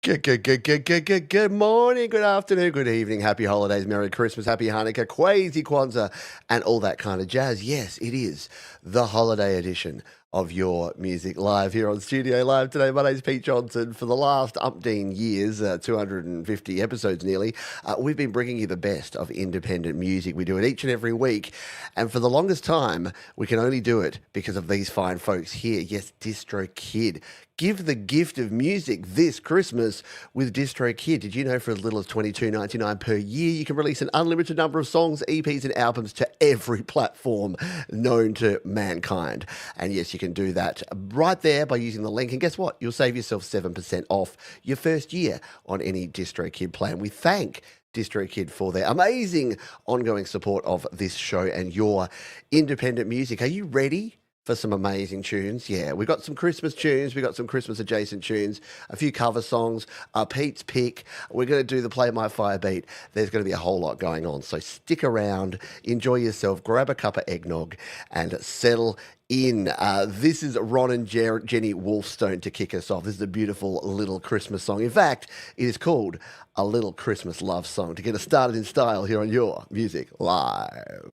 Good morning, good afternoon, good evening, happy holidays, Merry Christmas, Happy Hanukkah, Kwasi Kwanzaa, and all that kind of jazz. Yes, it is the holiday edition of Your Music Live here on Studio Live today. My name's Pete Johnson. For the last umpteen years, 250 episodes nearly, we've been bringing you the best of independent music. We do it each and every week, and for the longest time, we can only do it because of these fine folks here. Yes, DistroKid. Give the gift of music this Christmas with DistroKid. Did you know for as little as $22.99 per year, you can release an unlimited number of songs, EPs, and albums to every platform known to mankind? And yes, you can do that right there by using the link. And guess what? You'll save yourself 7% off your first year on any DistroKid plan. We thank DistroKid for their amazing ongoing support of this show and your independent music. Are you ready for some amazing tunes? Yeah, we've got some Christmas tunes, we've got some Christmas adjacent tunes, a few cover songs, Pete's pick. We're going to do the Play My Fire beat. There's going to be a whole lot going on, so stick around, enjoy yourself, grab a cup of eggnog and settle in. This is Ron and Jenny Wolfstone to kick us off. This is a beautiful little Christmas song. In fact, it is called A Little Christmas Love Song to get us started in style here on Your Music Live.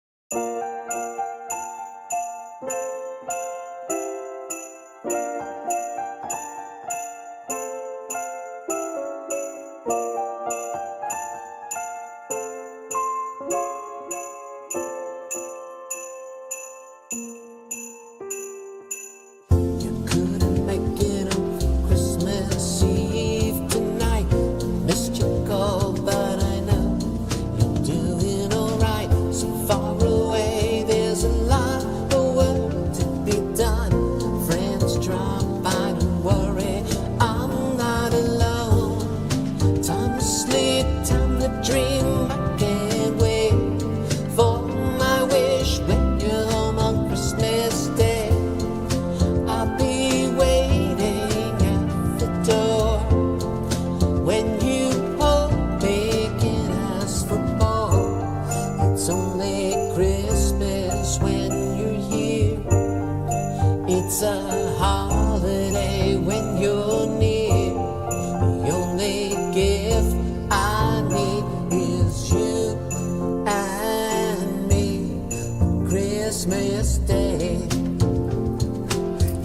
It's a holiday when you're near. The only gift I need is you and me on Christmas Day.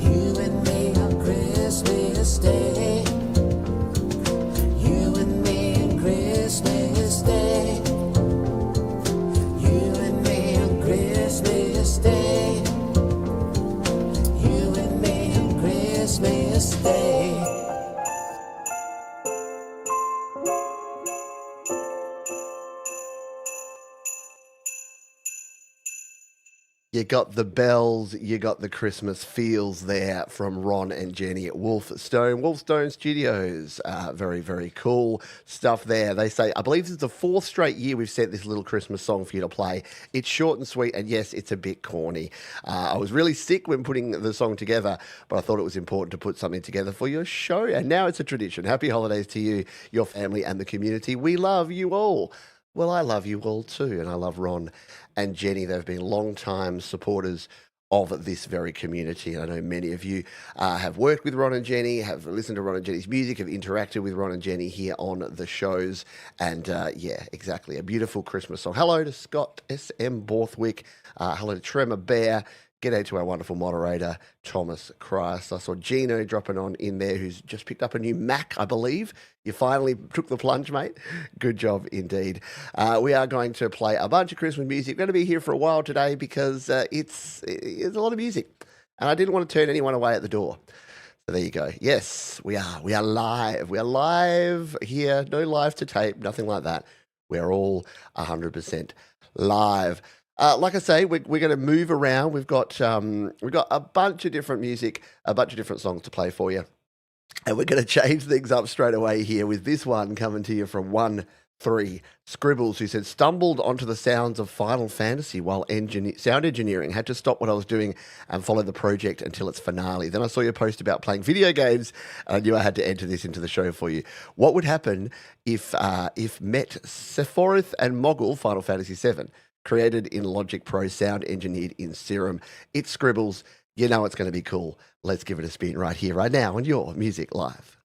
You and me on Christmas Day. You and me on Christmas Day. You and me on Christmas Day. Christmas Day. You got the bells, you got the Christmas feels there from Ron and Jenny at Wolfstone Studios. Very, very cool stuff there. They say, I believe this is the fourth straight year we've sent this little Christmas song for you to play. It's short and sweet, and yes, it's a bit corny. I was really sick when putting the song together, but I thought it was important to put something together for your show, and now it's a tradition. Happy holidays to you, your family, and the community. We love you all. Well, I love you all too, and I love Ron and Jenny. They've been long-time supporters of this very community, and I know many of you have worked with Ron and Jenny, have listened to Ron and Jenny's music, have interacted with Ron and Jenny here on the shows, and yeah, exactly, a beautiful Christmas song. Hello to Scott S.M. Borthwick, hello to Tremor Bear, g'day to our wonderful moderator, Thomas Christ. I saw Gino dropping on in there, who's just picked up a new Mac, I believe. You finally took the plunge, mate. Good job indeed. We are going to play a bunch of Christmas music. We're going to be here for a while today because it's a lot of music. And I didn't want to turn anyone away at the door. So there you go. Yes, we are. We are live. We are live here. No live to tape, nothing like that. We're all 100% live. Like I say, we're going to move around. We've got a bunch of different music, a bunch of different songs to play for you. And we're going to change things up straight away here with this one coming to you from 1-3 Scribbles, who said, stumbled onto the sounds of Final Fantasy while sound engineering. Had to stop what I was doing and follow the project until its finale. Then I saw your post about playing video games, and I knew I had to enter this into the show for you. What would happen if Met Sephiroth and Mogul, Final Fantasy VII, created in Logic Pro, sound engineered in Serum? It's Scribbles. You know it's going to be cool. Let's give it a spin right here, right now on Your Music Live.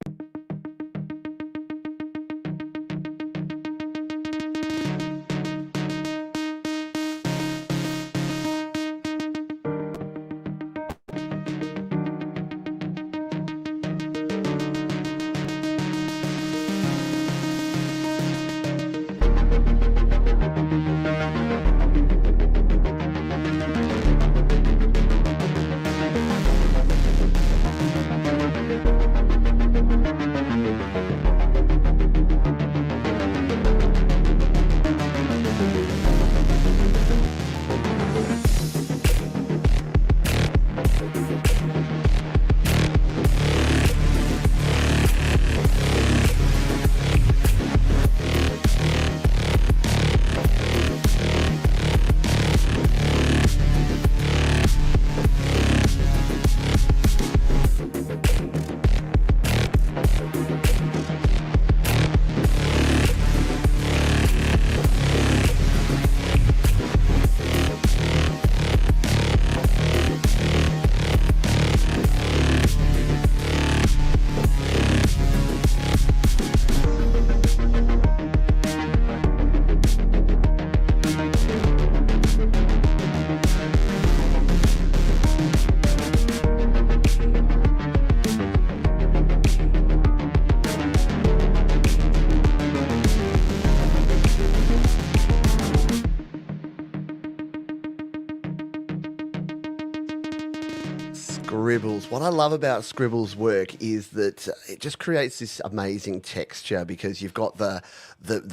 Scribbles. What I love about Scribbles' work is that it just creates this amazing texture because you've got the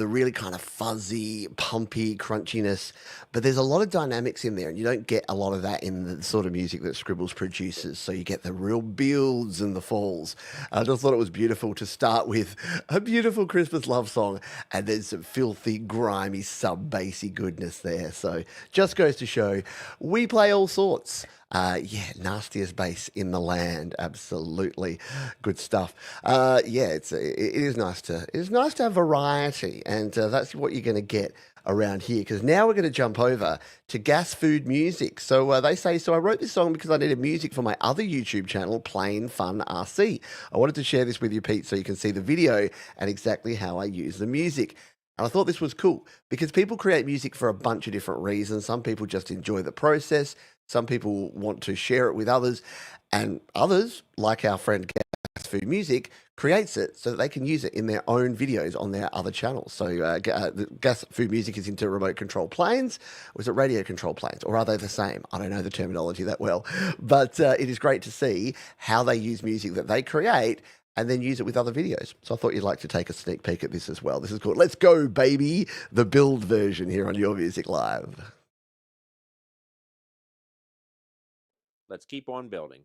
really kind of fuzzy, pumpy crunchiness, but there's a lot of dynamics in there, and you don't get a lot of that in the sort of music that Scribbles produces. So you get the real builds and the falls. I just thought it was beautiful to start with a beautiful Christmas love song, and there's some filthy, grimy, sub-bassy goodness there. So just goes to show we play all sorts. Yeah, nastiest bass in the land. Absolutely, good stuff. Yeah, it is nice to have variety, and that's what you're going to get around here. Because now we're going to jump over to Gas Food Music. So they say, so I wrote this song because I needed music for my other YouTube channel, Plain Fun RC. I wanted to share this with you, Pete, so you can see the video and exactly how I use the music. And I thought this was cool because people create music for a bunch of different reasons. Some people just enjoy the process. Some people want to share it with others. And others, like our friend Gas Food Music, creates it so that they can use it in their own videos on their other channels. So Gas Food Music is into remote control planes. Or is it radio control planes? Or are they the same? I don't know the terminology that well. But it is great to see how they use music that they create and then use it with other videos. So I thought you'd like to take a sneak peek at this as well. This is called Let's Go, Baby, the build version here on Your Music Live. Let's keep on building.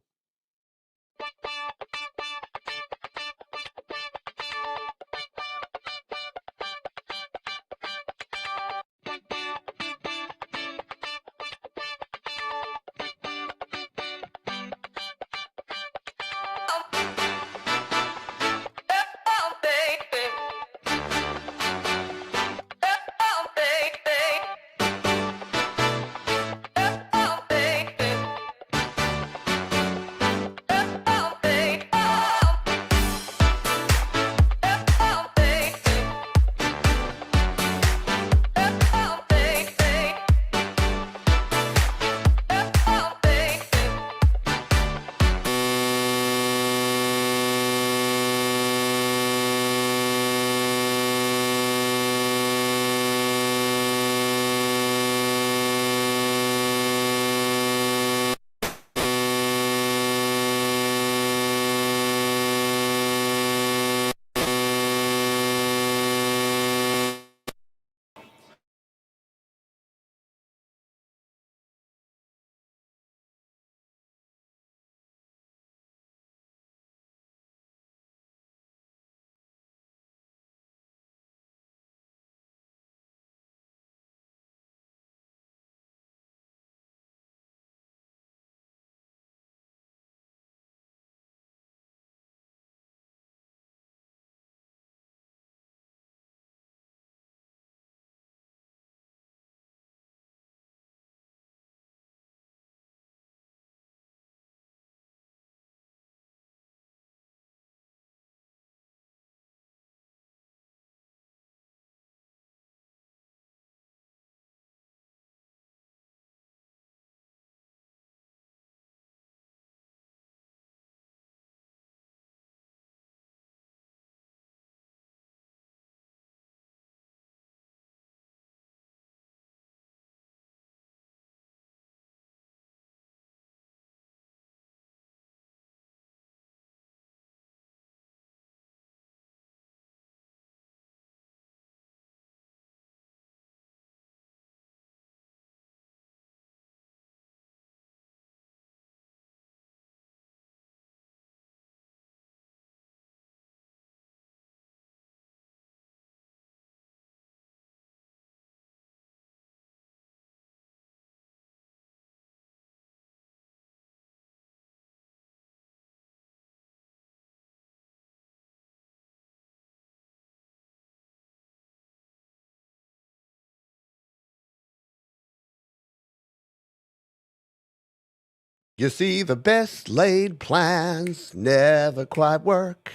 You see, the best laid plans never quite work.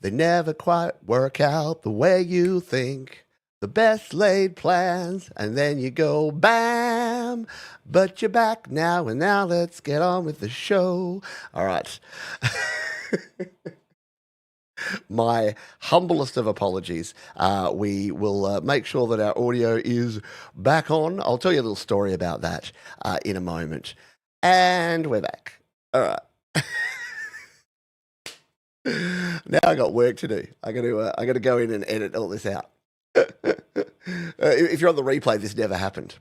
They never quite work out the way you think. The best laid plans, and then you go bam. But you're back now, and now let's get on with the show. All right. My humblest of apologies. We will make sure that our audio is back on. I'll tell you a little story about that in a moment. And we're back. All right. Now I got work to do. I got to go in and edit all this out. If you're on the replay, this never happened.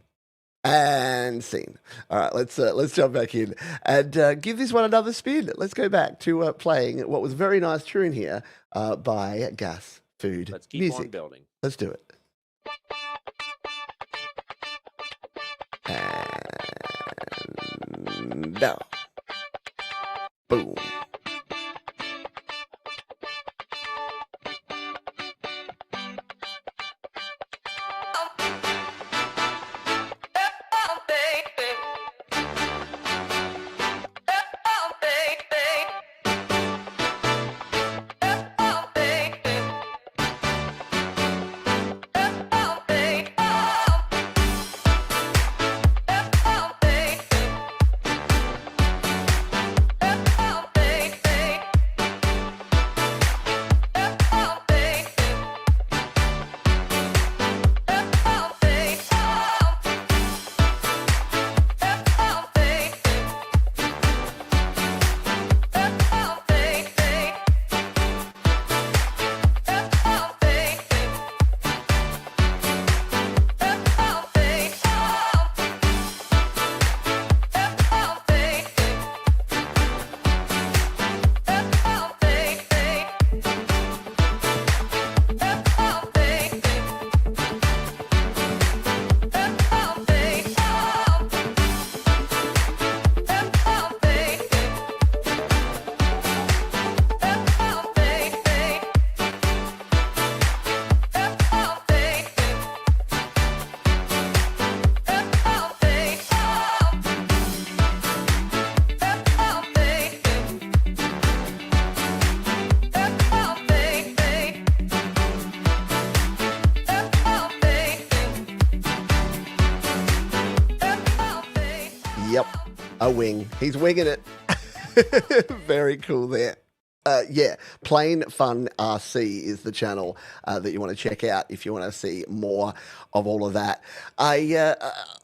And scene. All right, let's jump back in and give this one another spin. Let's go back to playing what was a very nice tune here by Gas Food Let's keep Music. on building. Let's do it. And now, boom. Yep, a wing. He's winging it. Very cool there. Yeah, Plain Fun RC is the channel that you want to check out if you want to see more of all of that. I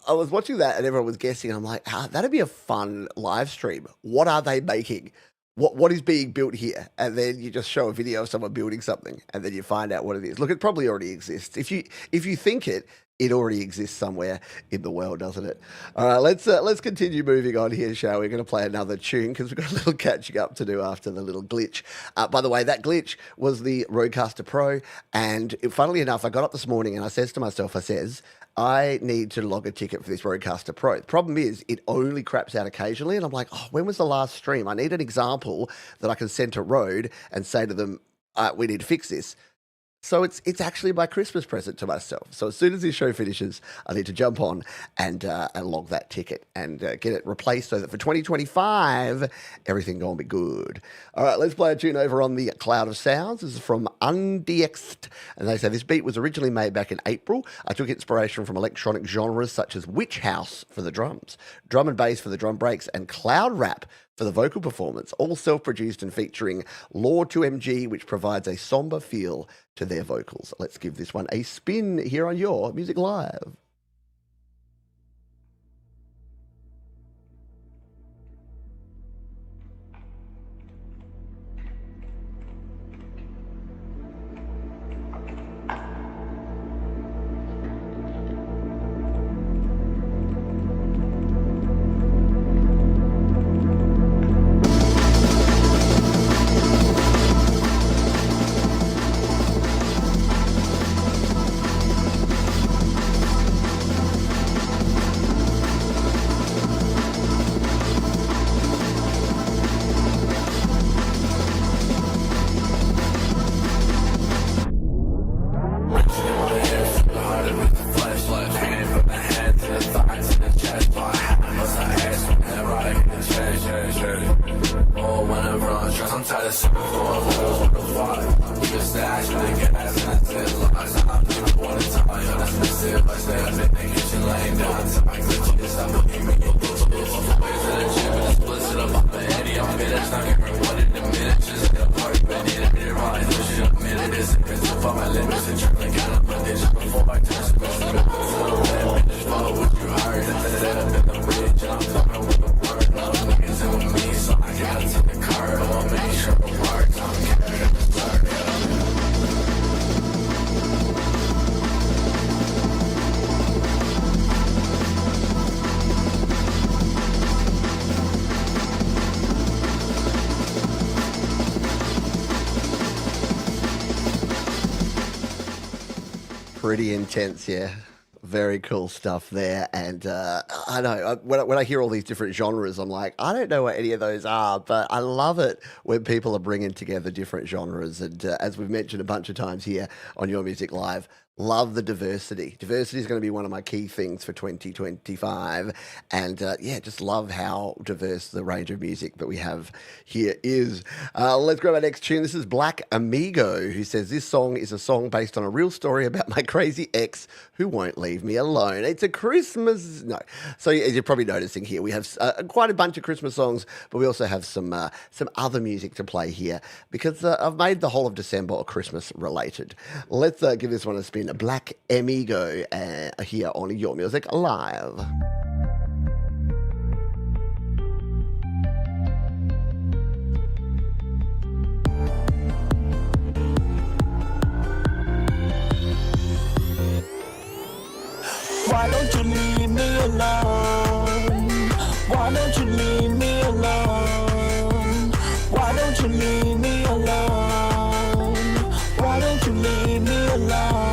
was watching that and everyone was guessing. I'm like, that'd be a fun live stream. What are they making? What is being built here? And then you just show a video of someone building something, and then you find out what it is. Look, it probably already exists. If you think it already exists somewhere in the world, doesn't it? All right, let's continue moving on here, shall we? We're going to play another tune because we've got a little catching up to do after the little glitch. By the way, that glitch was the Rodecaster Pro, and funnily enough, I got up this morning and I says to myself, I need to log a ticket for this Rodecaster Pro. The problem is it only craps out occasionally, and I'm like, when was the last stream? I need an example that I can send to Rode and say to them, we need to fix this. So it's actually my Christmas present to myself. So as soon as this show finishes, I need to jump on and log that ticket and get it replaced so that for 2025, everything going to be good. All right, let's play a tune over on the Cloud of Sounds. This is from Undext. And they say this beat was originally made back in April. I took inspiration from electronic genres such as Witch House for the drums, drum and bass for the drum breaks, and cloud rap for the vocal performance, all self-produced and featuring Law 2MG, which provides a somber feel to their vocals. Let's give this one a spin here on Your Music Live. Pretty intense, yeah. Very cool stuff there. And I know when I hear all these different genres, I'm like, I don't know what any of those are, but I love it when people are bringing together different genres. And as we've mentioned a bunch of times here on Your Music Live, love the diversity. Diversity is going to be one of my key things for 2025. And yeah, just love how diverse the range of music that we have here is. Let's grab our next tune. This is Black Amigo, who says, this song is a song based on a real story about my crazy ex who won't leave me alone. It's a Christmas... No. So as you're probably noticing here, we have quite a bunch of Christmas songs, but we also have some other music to play here because I've made the whole of December Christmas related. Let's give this one a spin. Black Amigo here on Your Music Live. Why don't you leave me alone? Why don't you leave me alone? Why don't you leave me alone? Why don't you leave me alone?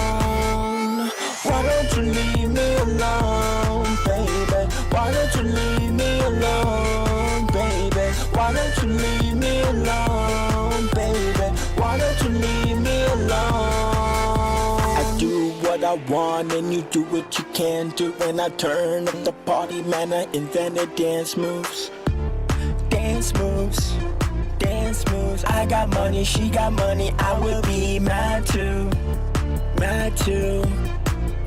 Why don't you leave me alone, baby? Why don't you leave me alone, baby? Why don't you leave me alone, baby? Why don't you leave me alone? I do what I want and you do what you can do. When I turn up the party, man, I invented dance moves. Dance moves. Dance moves. I got money, she got money, I will be mad too. Mad too.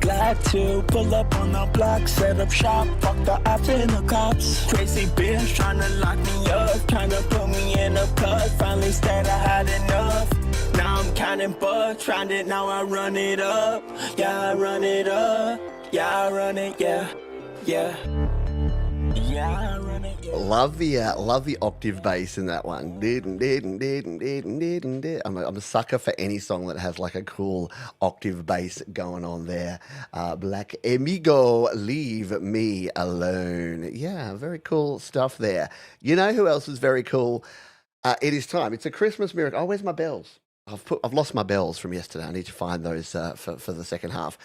Glad to pull up on the block, set up shop, fuck the ops and the cops. Crazy bitch tryna lock me up, tryna put me in a cut. Finally said I had enough. Now I'm counting bucks, trying it, now I run it up. Yeah, I run it up. Yeah, I run it, yeah. Yeah. Yeah, I run it, yeah. Love the octave bass in that one. I'm a sucker for any song that has like a cool octave bass going on there. Black Amigo, Leave Me Alone. Yeah, very cool stuff there. You know who else is very cool? It is time. It's a Christmas miracle. Oh, where's my bells? I've lost my bells from yesterday. I need to find those for the second half.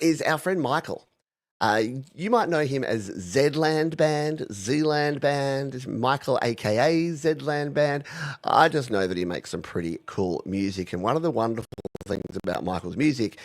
Is our friend Michael. You might know him as Zland Band, Zealand Band, Michael aka Zland Band. I just know that he makes some pretty cool music. And one of the wonderful things about Michael's music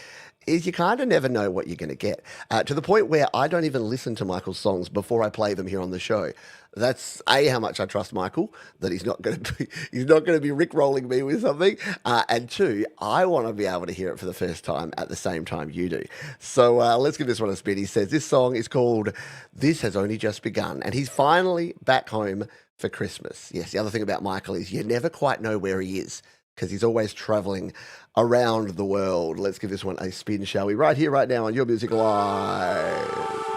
is you kind of never know what you're going to get. To the point where I don't even listen to Michael's songs before I play them here on the show. That's how much I trust Michael, that he's not going to be rickrolling me with something, and two, I want to be able to hear it for the first time at the same time you do. So let's give this one a spin. He says this song is called "This Has Only Just Begun," and he's finally back home for Christmas. Yes, the other thing about Michael is you never quite know where he is because he's always traveling around the world. Let's give this one a spin, shall we? Right here, right now on Your Music Live.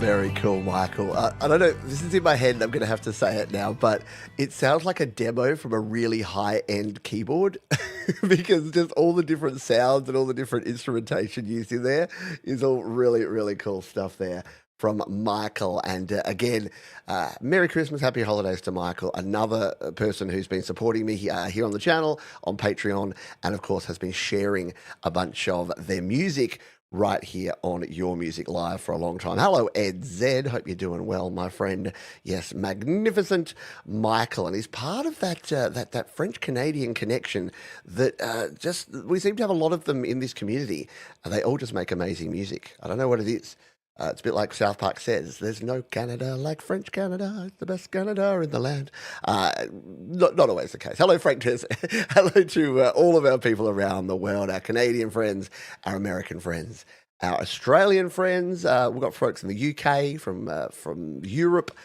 Very cool, Michael. I don't know, this is in my head and I'm going to have to say it now, but it sounds like a demo from a really high-end keyboard because just all the different sounds and all the different instrumentation used in there is all really, really cool stuff there from Michael. And again, Merry Christmas, Happy Holidays to Michael, another person who's been supporting me here on the channel, on Patreon, and of course has been sharing a bunch of their music right here on Your Music Live for a long time. Hello, Ed Z. Hope you're doing well, my friend. Yes, magnificent Michael. And he's part of that that French-Canadian connection that just, we seem to have a lot of them in this community. They all just make amazing music. I don't know what it is. It's a bit like South Park says, there's no Canada like French Canada. It's the best Canada in the land. Not always the case. Hello, Frank Tess. Hello to all of our people around the world, our Canadian friends, our American friends, our Australian friends. We've got folks in the UK, from Europe,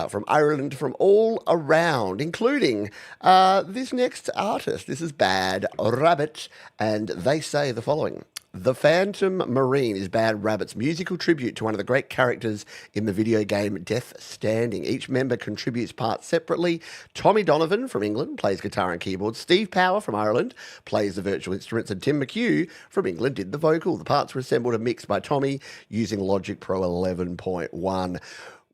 from Ireland, from all around, including this next artist. This is Bad Rabbit, and they say the following. The Phantom Marine is Bad Rabbit's musical tribute to one of the great characters in the video game Death Stranding. Each member contributes parts separately. Tommy Donovan from England plays guitar and keyboard. Steve Power from Ireland plays the virtual instruments. And Tim McHugh from England did the vocal. The parts were assembled and mixed by Tommy using Logic Pro 11.1.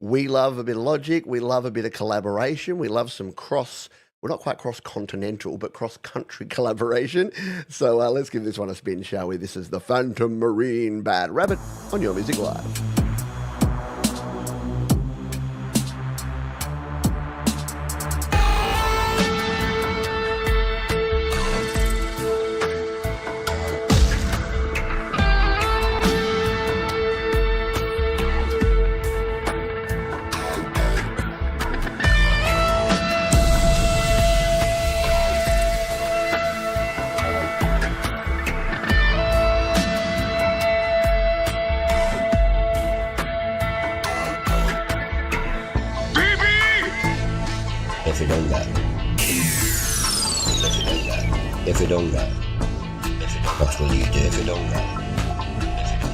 We love a bit of Logic. We love a bit of collaboration. We love some we're not quite cross-continental, but cross-country collaboration. So let's give this one a spin, shall we? This is the Phantom Marine, Bad Rabbit on Your Music Live. If you don't got, what will you do if you don't got?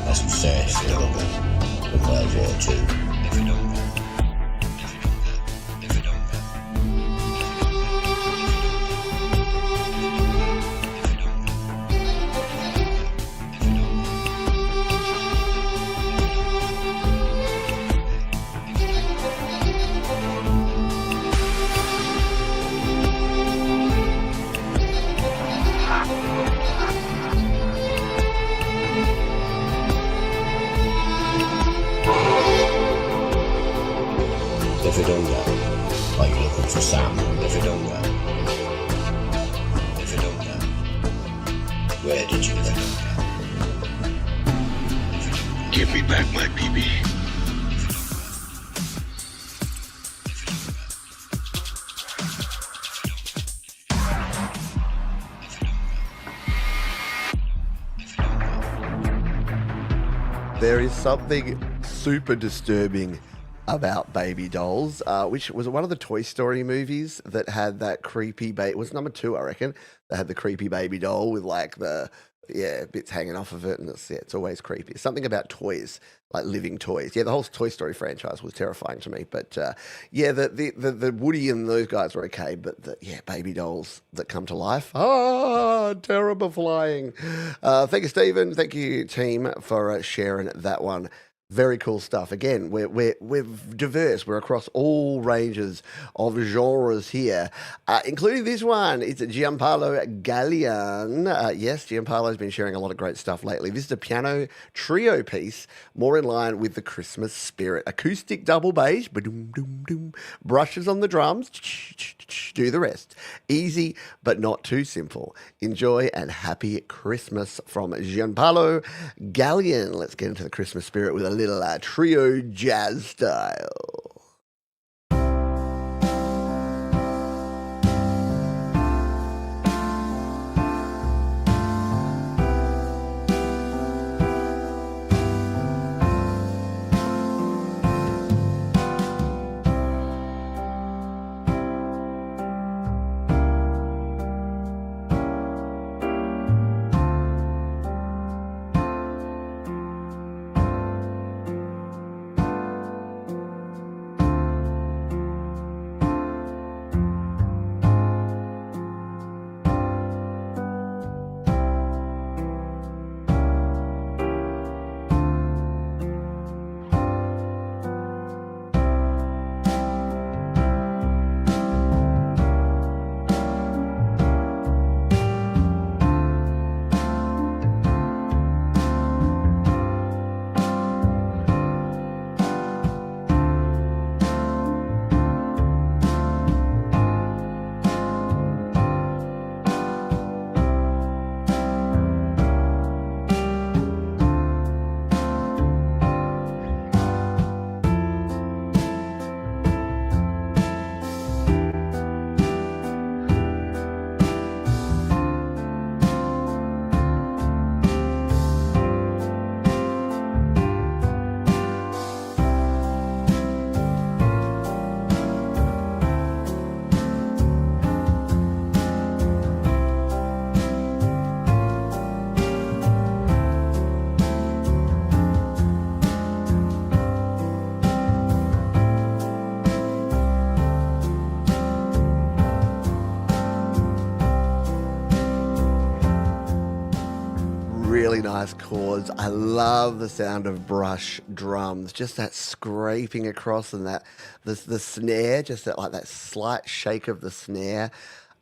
That's what say if you don't got. In World War II. If you don't got. If you don't got. If you don't got, are you looking for Sam? If you don't got, if you don't got, where did you? If you don't got, Give me back my BB. There is something super disturbing about baby dolls, which was one of the Toy Story movies that had that creepy baby. It was number 2, I reckon. They had the creepy baby doll with like the bits hanging off of it, and it's always creepy. Something about toys, like living toys. Yeah, the whole Toy Story franchise was terrifying to me. But the Woody and those guys were okay. But baby dolls that come to life, terrible flying. Thank you, Stephen. Thank you, team, for sharing that one. Very cool stuff. Again, we're diverse. We're across all ranges of genres here, including this one. It's Gianpaolo Gallian. Yes, Gianpaolo's been sharing a lot of great stuff lately. This is a piano trio piece, more in line with the Christmas spirit. Acoustic double bass, ba-doom-doom-doom, brushes on the drums, do the rest. Easy, but not too simple. Enjoy and happy Christmas from Gianpaolo Gallian. Let's get into the Christmas spirit with a little trio jazz style. really nice chords. I love the sound of brush drums, just that scraping across and that the snare, just that, like that slight shake of the snare.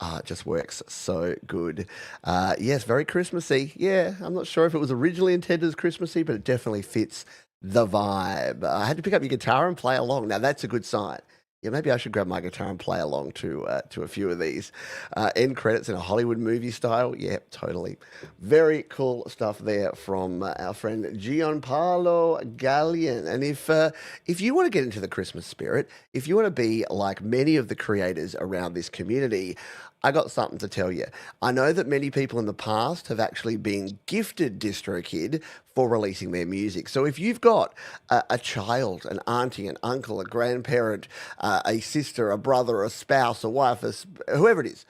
It just works so good. Yes, very Christmassy. Yeah, I'm not sure if it was originally intended as Christmassy, but it definitely fits the vibe. I had to pick up your guitar and play along. Now that's a good sign. Yeah, maybe I should grab my guitar and play along to a few of these. End credits in a Hollywood movie style. Yeah, totally. Very cool stuff there from our friend Gianpaolo Gallian. And if you want to get into the Christmas spirit, if you want to be like many of the creators around this community, I got something to tell you. I know that many people in the past have actually been gifted DistroKid for releasing their music. So if you've got a child, an auntie, an uncle, a grandparent, a sister, a brother, a spouse, a wife, whoever it is,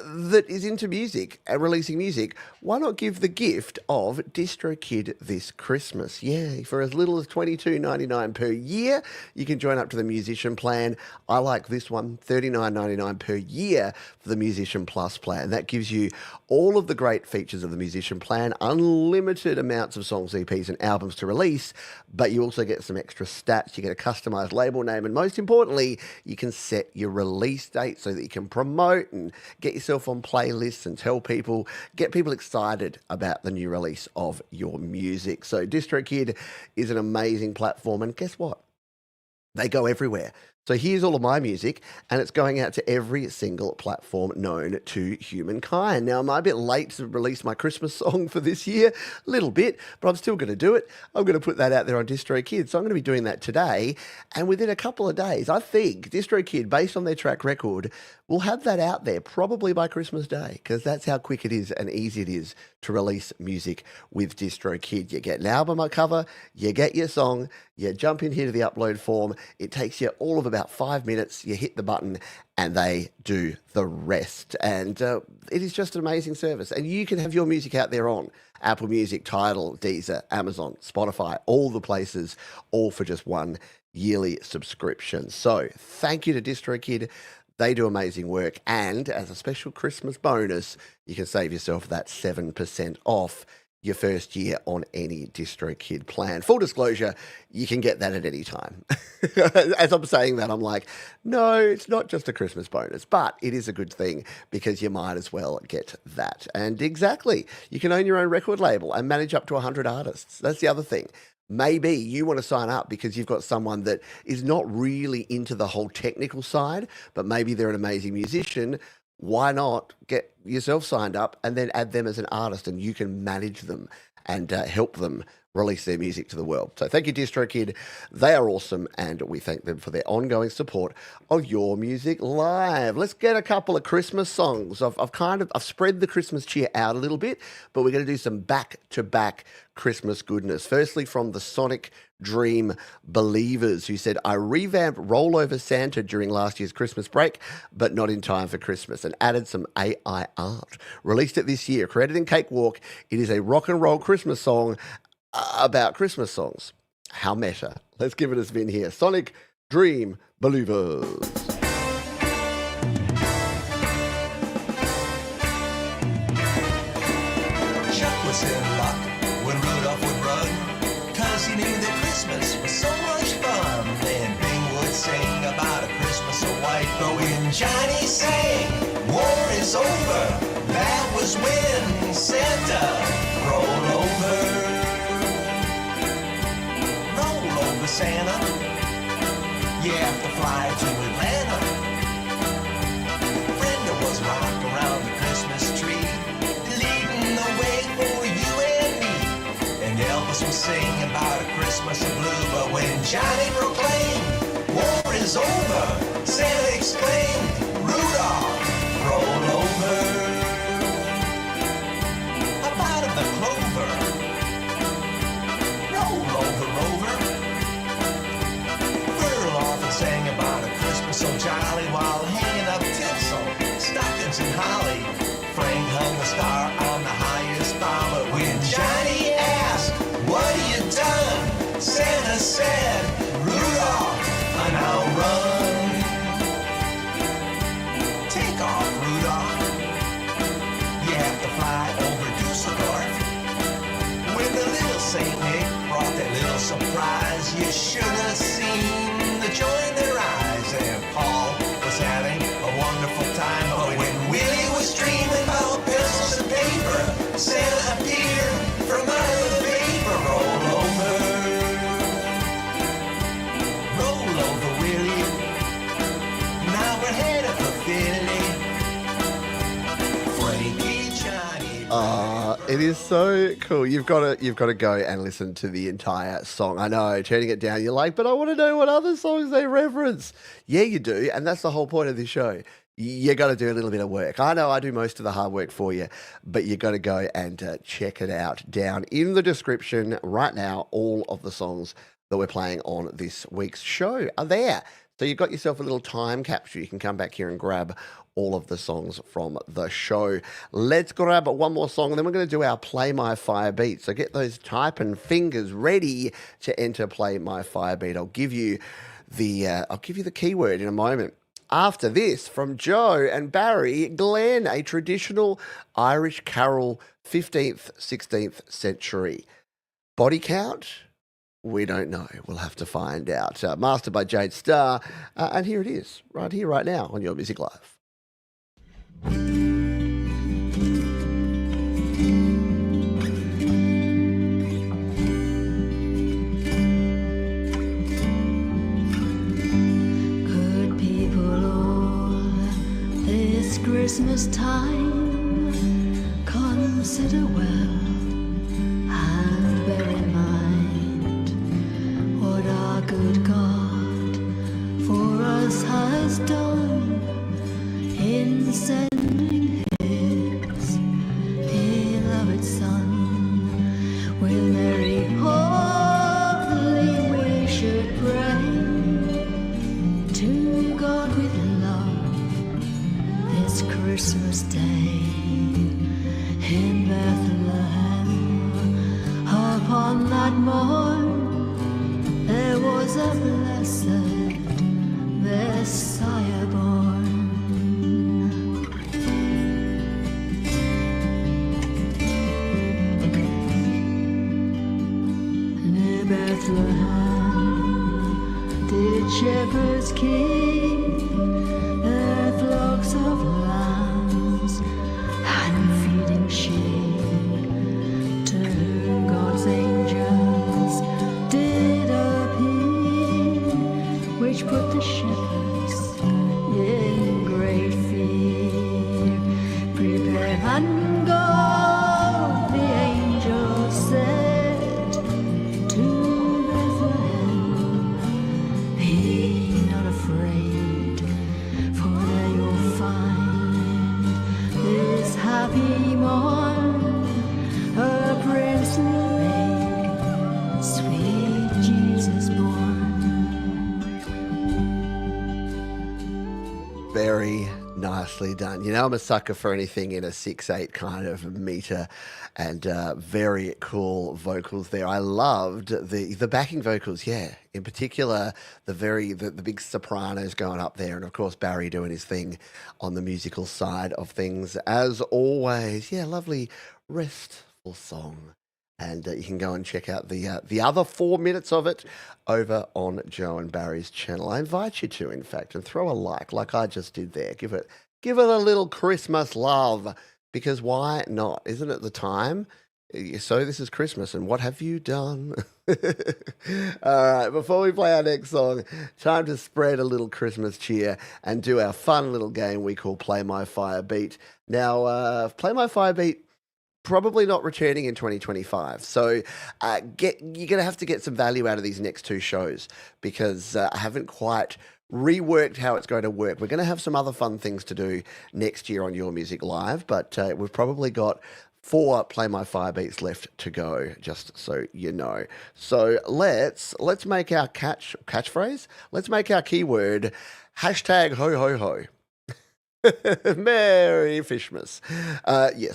that is into music and releasing music, why not give the gift of DistroKid this Christmas? Yeah, for as little as $22.99 per year, you can join up to the musician plan. I like this one, $39.99 per year for the Musician Plus plan. That gives you all of the great features of the musician plan, unlimited amounts of songs, EPs, and albums to release, but you also get some extra stats. You get a customized label name, and most importantly, you can set your release date so that you can promote and get yourself on playlists and tell people, get people excited about the new release of your music. So DistroKid is an amazing platform, and guess what? They go everywhere. So here's all of my music, and it's going out to every single platform known to humankind. Now, am I a bit late to release my Christmas song for this year? A little bit, but I'm still going to do it. I'm going to put that out there on DistroKid. So I'm going to be doing that today, and within a couple of days, I think DistroKid, based on their track record, will have that out there probably by Christmas Day, because that's how quick it is and easy it is to release music with DistroKid. You get an album cover, you get your song, you jump in here to the upload form. It takes you all of about 5 minutes. You hit the button and they do the rest. And it is just an amazing service. And you can have your music out there on Apple Music, Tidal, Deezer, Amazon, Spotify, all the places, all for just one yearly subscription. So thank you to DistroKid. They do amazing work. And as a special Christmas bonus, you can save yourself that 7% off your first year on any DistroKid plan. Full disclosure, you can get that at any time. As I'm saying that, I'm like, no, it's not just a Christmas bonus, but it is a good thing because you might as well get that. And exactly, you can own your own record label and manage up to 100 artists. That's the other thing. Maybe you want to sign up because you've got someone that is not really into the whole technical side, but maybe they're an amazing musician. Why not get yourself signed up and then add them as an artist, and you can manage them and help them release their music to the world. So thank you, DistroKid. They are awesome, and we thank them for their ongoing support of Your Music Live. Let's get a couple of Christmas songs. I've spread the Christmas cheer out a little bit, but we're going to do some back-to-back Christmas goodness. Firstly, from the Sonic Dream Believers, who said, I revamped Rollover Santa during last year's Christmas break, but not in time for Christmas, and added some AI art. Released it this year, created in Cakewalk. It is a rock and roll Christmas song about Christmas songs. How meta. Let's give it a spin here. Sonic Dream Believers. Chuck was in luck when Rudolph would run, 'cause he knew that Christmas was so much fun. Then Bing would sing about a Christmas so white, but when Johnny sang, war is over, that was when Santa rolled over. Santa, you have to fly to Atlanta. Brenda was rocking around the Christmas tree, leading the way for you and me. And Elvis was singing about a Christmas of blue, but when Johnny proclaimed, war is over, Santa exclaimed, Rudolph, roll over. Up out of the clover, roll over, rover. Sang about a Christmas so jolly while hanging up tinsel, stockings and holly. Frank hung a star on the highest bar, but when Johnny asked, what you done? Santa said, Rudolph, I now run. Take off, Rudolph. You have to fly over Dusseldorf. surprise. You should have seen the joy in their eyes. And Paul was having a wonderful time. But when Willie was dreaming about pencils and paper, Santa appeared from out of the vapor. Roll over, Willie. Now we're headed for Philly. Frankie, Johnny. It is so cool. You've got to go and listen to the entire song. I know, turning it down, you're like, but I want to know what other songs they reference. Yeah, you do, and that's the whole point of this show. You got to do a little bit of work. I know I do most of the hard work for you, but you got to go and check it out down in the description right now. All of the songs that we're playing on this week's show are there. So you've got yourself a little time capsule. You can come back here and grab all of the songs from the show. Let's grab one more song, and then we're going to do our Play My Fire Beat. So get those typing fingers ready to enter Play My Fire Beat. I'll give you the keyword in a moment. After this, from Joe and Barry, Glen, a traditional Irish carol, 15th, 16th century. Body count? We don't know. We'll have to find out. Mastered by Jade Starr. And here it is, right here, right now on Your Music Live. Good people all, this Christmas time, consider well and bear in mind what our good God for us has done in sending His beloved Son. With Mary holy we should pray to God with love this Christmas day in Bethlehem. Upon that morn there was a blessed Messiah born. Near Bethlehem did shepherds keep their flocks of lambs and feeding sheep, to whom God's angels did appear, which put the shepherds in great fear. Prepare and go, the angel said, to Bethlehem. Be not afraid, for there you'll find this happy morn a princely babe, sweet Jesus born. Very nicely done. You know, I'm a sucker for anything in a 6/8 kind of meter, and very cool vocals there. I loved the backing vocals, yeah. In particular, the big sopranos going up there, and of course Barry doing his thing on the musical side of things as always. Yeah, lovely restful song. And you can go and check out the other 4 minutes of it over on Joe and Barry's channel. I invite you to, in fact, and throw a like I just did there. Give it a little Christmas love, because why not? Isn't it the time? So this is Christmas, and what have you done? All right, before we play our next song, time to spread a little Christmas cheer and do our fun little game we call Play My Fire Beat. Now, Play My Fire Beat, probably not returning in 2025. So you're going to have to get some value out of these next two shows, because I haven't quite reworked how it's going to work. We're going to have some other fun things to do next year on Your Music Live, but we've probably got 4 Play My Fire Beats left to go, just so you know. So let's make our catchphrase. Let's make our keyword hashtag ho ho ho. Merry Fishmas.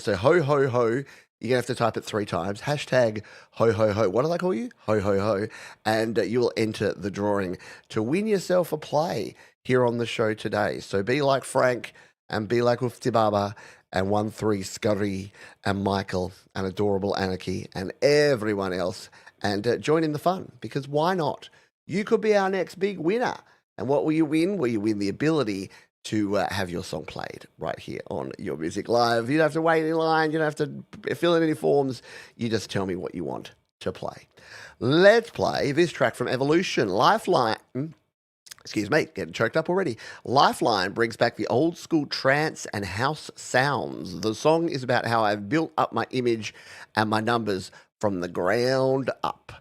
So ho ho ho. You're going to have to type it 3 times. Hashtag ho ho ho. What did I call you? Ho ho ho. And you will enter the drawing to win yourself a play here on the show today. So be like Frank. and Be Like Ufti Baba and 1-3 Scurry and Michael and Adorable Anarchy and everyone else and join in the fun, because why not? You could be our next big winner. And what will you win? Well, you win the ability to have your song played right here on Your Music Live. You don't have to wait in line. You don't have to fill in any forms. You just tell me what you want to play. Let's play this track from Evolution, Lifeline. Excuse me, getting choked up already. Lifeline brings back the old school trance and house sounds. The song is about how I've built up my image and my numbers from the ground up.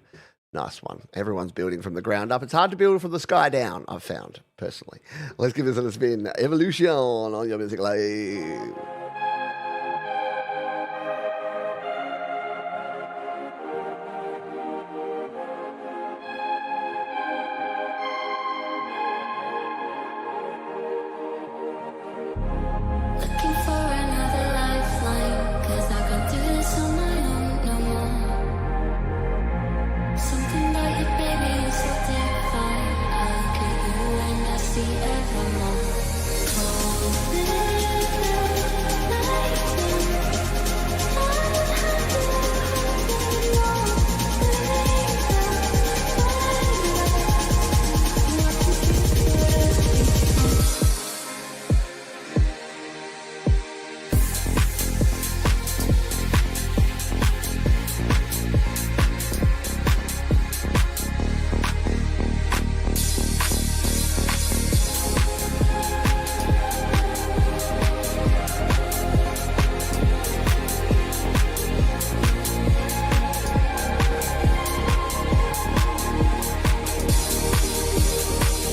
Nice one. Everyone's building from the ground up. It's hard to build from the sky down, I've found, personally. Let's give this a spin. Evolution on Your Music Live. Looking for another lifeline, 'cause I can't do this on my own no more. Something about you, baby, is so divine. I look at you and I see evermore.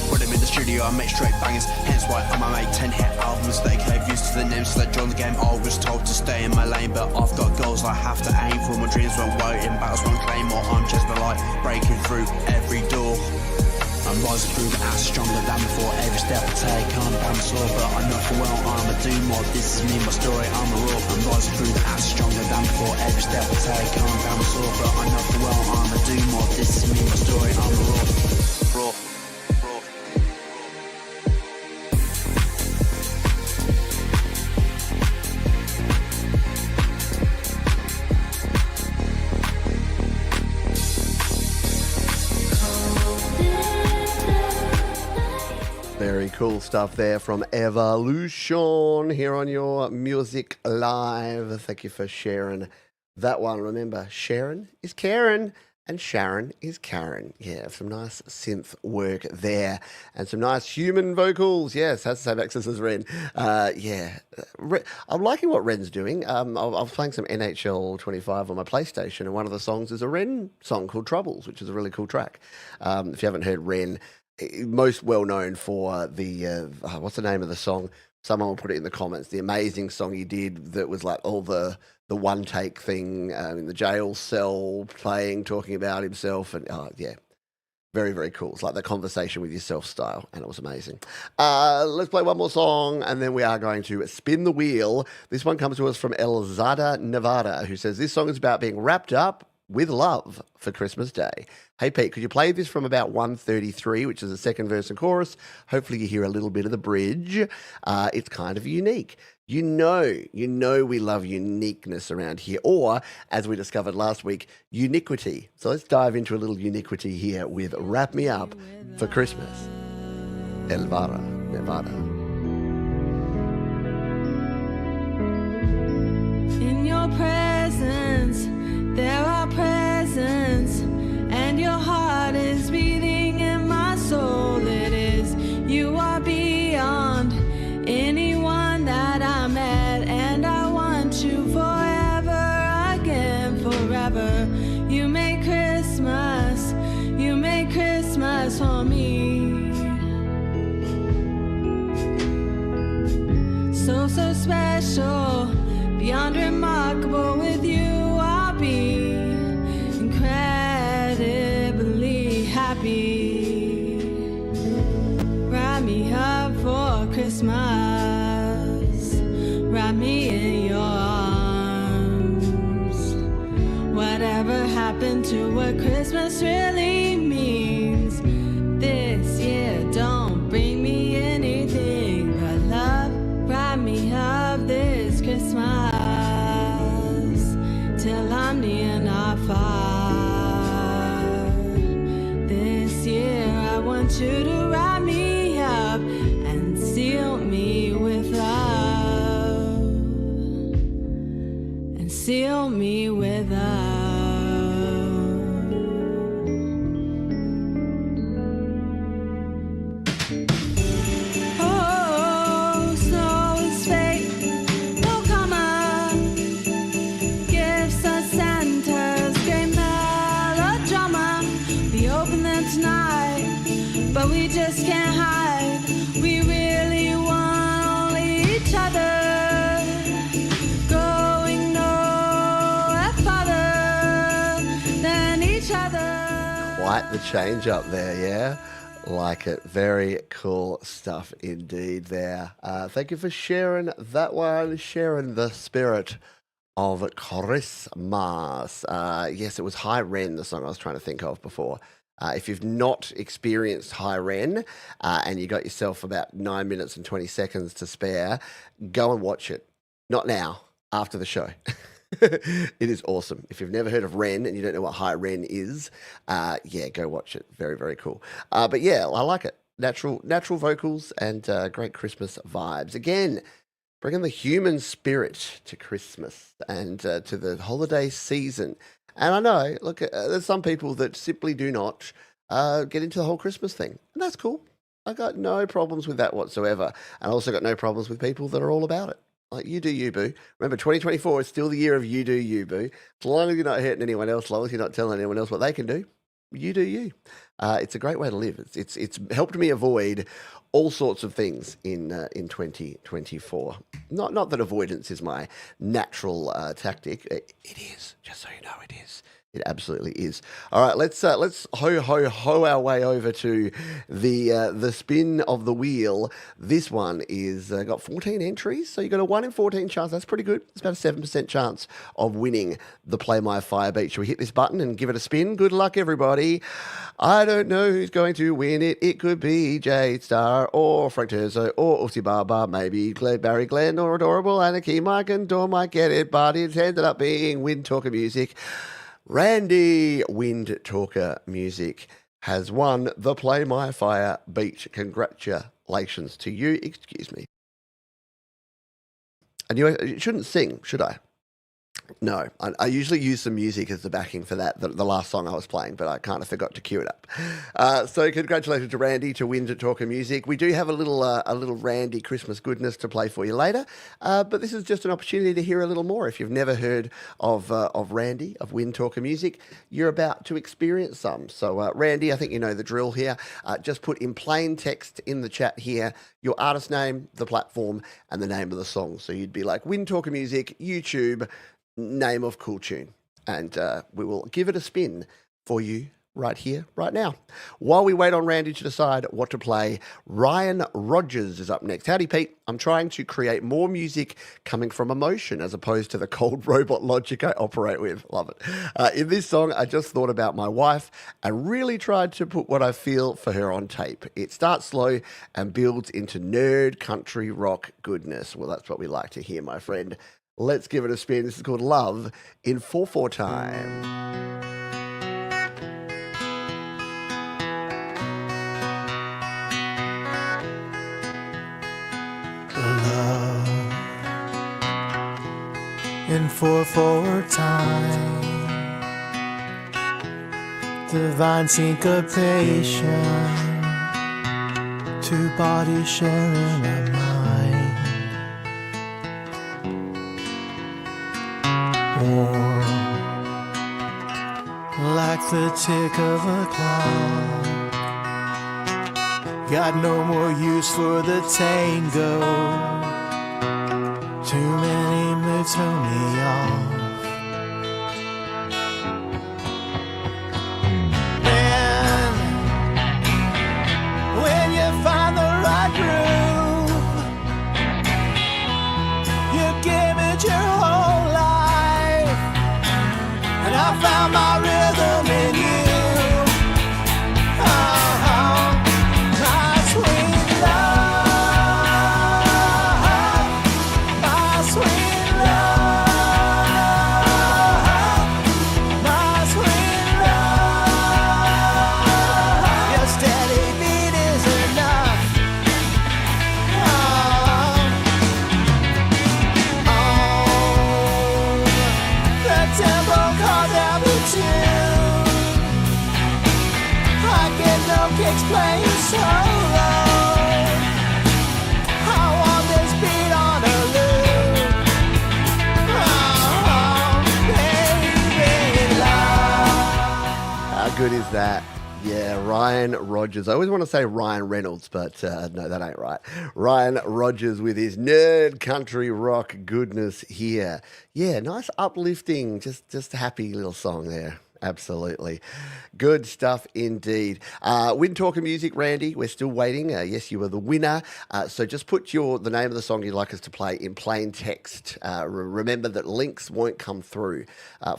When I'm in the studio, I make straight bangers. Hence why I'ma make 10 hit albums. They gave used to the names, so they joined the game. I was told to stay in my lane, but I've got goals I have to aim for. My dreams won't wait in battles, won't claim, or I'm just the light breaking through every door. I'm rising through the ass stronger than before. Every step I take, I'm damn sore, but I know for well I'ma do more. This is me, my story, I'm a raw. I'm rising through the ass stronger than before. Every step I take, I'm damn sore, but I know for well I'ma do more. This is me, my story, I'm a raw. Raw. Very cool stuff there from Evolution here on Your Music Live. Thank you for sharing that one. Remember, Sharon is Karen and Sharon is Karen. Yeah, some nice synth work there and some nice human vocals. Yes, has the same access as Ren. I'm liking what Ren's doing. I was playing some NHL 25 on my PlayStation, and one of the songs is a Ren song called Troubles, which is a really cool track. If you haven't heard Ren, most well known for the what's the name of the song? Someone will put it in the comments. The amazing song he did that was like all the one take thing in the jail cell, playing, talking about himself, and very, very cool. It's like the conversation with yourself style, and it was amazing. Let's play one more song, and then we are going to spin the wheel. This one comes to us from Elzada Nevada, who says this song is about being wrapped up with love for Christmas Day. Hey Pete, could you play this from about 1:33, which is the second verse and chorus? Hopefully you hear a little bit of the bridge. It's kind of unique. You know we love uniqueness around here, or as we discovered last week, uniquity. So let's dive into a little uniquity here with Wrap Me Up for Christmas. Elvara, Nevada. In your presence, there are presents, and your heart is beating in my soul. It is, you are beyond anyone that I met, and I want you forever again, forever. You make Christmas for me. So special, beyond remarkable. With you I'll be incredibly happy. Wrap me up for Christmas, wrap me in your arms. Whatever happened to what Christmas really means? This year don't bring me anything but love. Wrap me far. This year I want you to wrap me up and seal me with love. And seal me with love. Oh, snow is fake, no comma. Gifts are Santa's great melodrama. We open them tonight, but we just can't hide. We really want only each other. Going nowhere farther than each other. Quite the change up there, yeah? Like it. Very cool stuff indeed there. Thank you for sharing that one, sharing the spirit of Christmas. Yes, it was High Ren, the song I was trying to think of before. If you've not experienced High Ren and you got yourself about 9 minutes and 20 seconds to spare, go and watch it. Not now, after the show. It is awesome. If you've never heard of Ren and you don't know what High Ren is, yeah, go watch it. Very, very cool. But yeah, I like it. Natural vocals and great Christmas vibes. Again, bringing the human spirit to Christmas and to the holiday season. And I know, look, there's some people that simply do not get into the whole Christmas thing. And that's cool. I got no problems with that whatsoever. And I also got no problems with people that are all about it. Like, you do you, boo. Remember, 2024 is still the year of you do you, boo. As long as you're not hurting anyone else, as long as you're not telling anyone else what they can do, you do you. It's a great way to live. It's helped me avoid all sorts of things in 2024. Not that avoidance is my natural tactic. It is, just so you know, it is. It absolutely is. All right, let's ho our way over to the spin of the wheel. This one is got 14 entries, so you got a 1 in 14 chance. That's pretty good. It's about a 7% chance of winning the Play My Fire Beat. Shall we hit this button and give it a spin? Good luck, everybody. I don't know who's going to win it. It could be Jade Star or Frank Terzo or Uzi Baba, maybe Barry Glenn or Adorable Anarchy. Mike and Dawn might get it, but it's ended up being Wind Talker Music. Randy Wind Talker Music has won the Play My Fire Beat. Congratulations to you. Excuse me. And you shouldn't sing, should I? No, I usually use some music as the backing for that, the last song I was playing, but I kind of forgot to cue it up. So congratulations to Randy to win to Talker Music. We do have a little Randy Christmas goodness to play for you later, but this is just an opportunity to hear a little more. If you've never heard of Randy, of Win Talker Music, you're about to experience some. So Randy, I think you know the drill here. Just put in plain text in the chat here your artist name, the platform, and the name of the song. So you'd be like Win Talker Music, YouTube, name of cool tune, and we will give it a spin for you right here, right now. While we wait on Randy to decide what to play, Ryan Rogers is up next. Howdy, Pete. I'm trying to create more music coming from emotion as opposed to the cold robot logic I operate with. Love it. In this song, I just thought about my wife and really tried to put what I feel for her on tape. It starts slow and builds into nerd country rock goodness. Well, that's what we like to hear, my friend. Let's give it a spin. This is called Love in 4/4 time. Love in 4/4 time. Divine syncopation. Two bodies sharing a mind. Warm, like the tick of a clock. Got no more use for the tango. Too many moves throw me off. Man, when you find the right groove, you give it your whole life. And I found my rhythm in you. My good is that? Yeah, Ryan Rogers. I always want to say Ryan Reynolds, but no, that ain't right. Ryan Rogers with his nerd country rock goodness here. Yeah, nice uplifting, just a happy little song there. Absolutely. Good stuff indeed. Win Talker Music, Randy, we're still waiting. Yes, you were the winner. So just put the name of the song you'd like us to play in plain text. Remember that links won't come through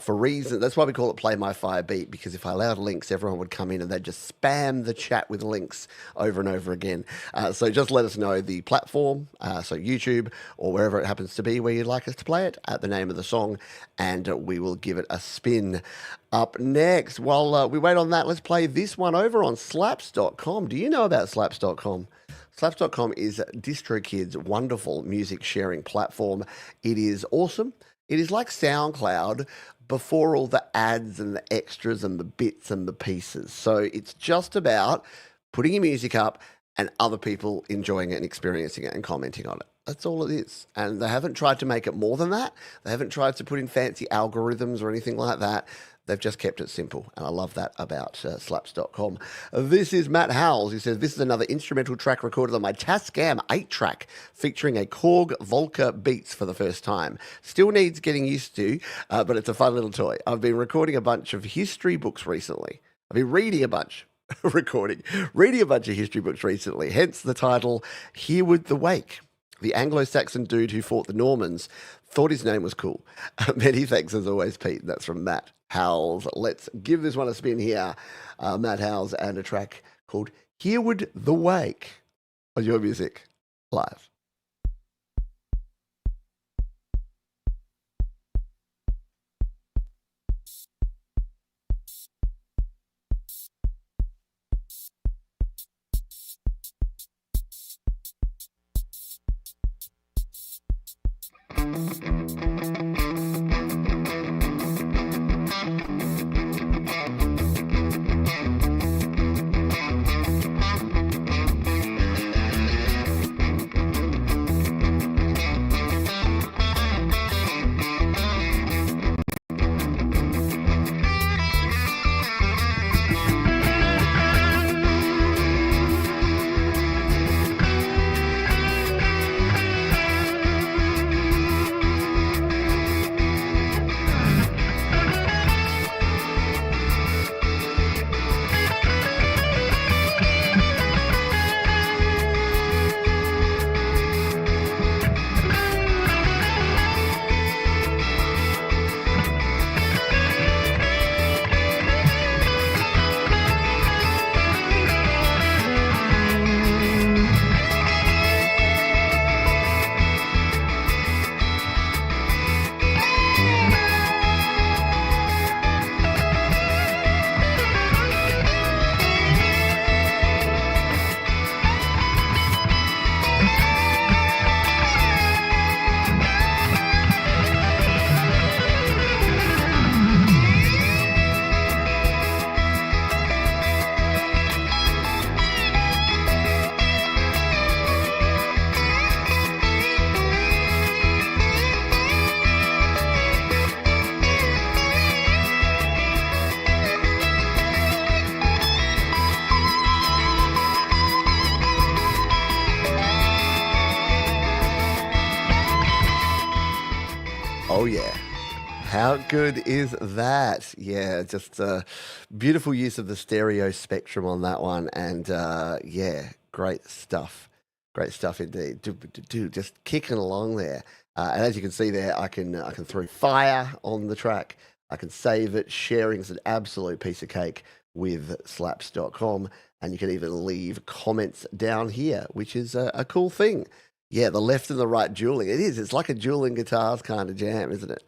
for reasons. That's why we call it Play My Fire Beat, because if I allowed links, everyone would come in and they'd just spam the chat with links over and over again. So just let us know the platform, so YouTube or wherever it happens to be where you'd like us to play it, the name of the song, and we will give it a spin. Up next, while we wait on that, let's play this one over on slaps.com. Do you know about slaps.com? Slaps.com is DistroKid's wonderful music sharing platform. It is awesome. It is like SoundCloud before all the ads and the extras and the bits and the pieces. So it's just about putting your music up and other people enjoying it and experiencing it and commenting on it. That's all it is. And they haven't tried to make it more than that. They haven't tried to put in fancy algorithms or anything like that. They've just kept it simple, and I love that about slaps.com. This is Matt Howells, who says, this is another instrumental track recorded on my Tascam 8-track featuring a Korg Volca Beats for the first time. Still needs getting used to, but it's a fun little toy. I've been recording a bunch of history books recently. I've been reading a bunch. Reading a bunch of history books recently, hence the title Hereward the Wake. The Anglo-Saxon dude who fought the Normans thought his name was cool. Many thanks as always, Pete. That's from Matt Howells. Let's give this one a spin here. Matt Howells and a track called Hereward the Wake on Your Music Live. Oh, yeah. How good is that? Yeah, just beautiful use of the stereo spectrum on that one. And yeah, great stuff. Great stuff indeed. Just kicking along there. And as you can see there, I can throw fire on the track. I can save it. Sharing is an absolute piece of cake with slaps.com. And you can even leave comments down here, which is a cool thing. Yeah, the left and the right dueling. It is. It's like a dueling guitars kind of jam, isn't it?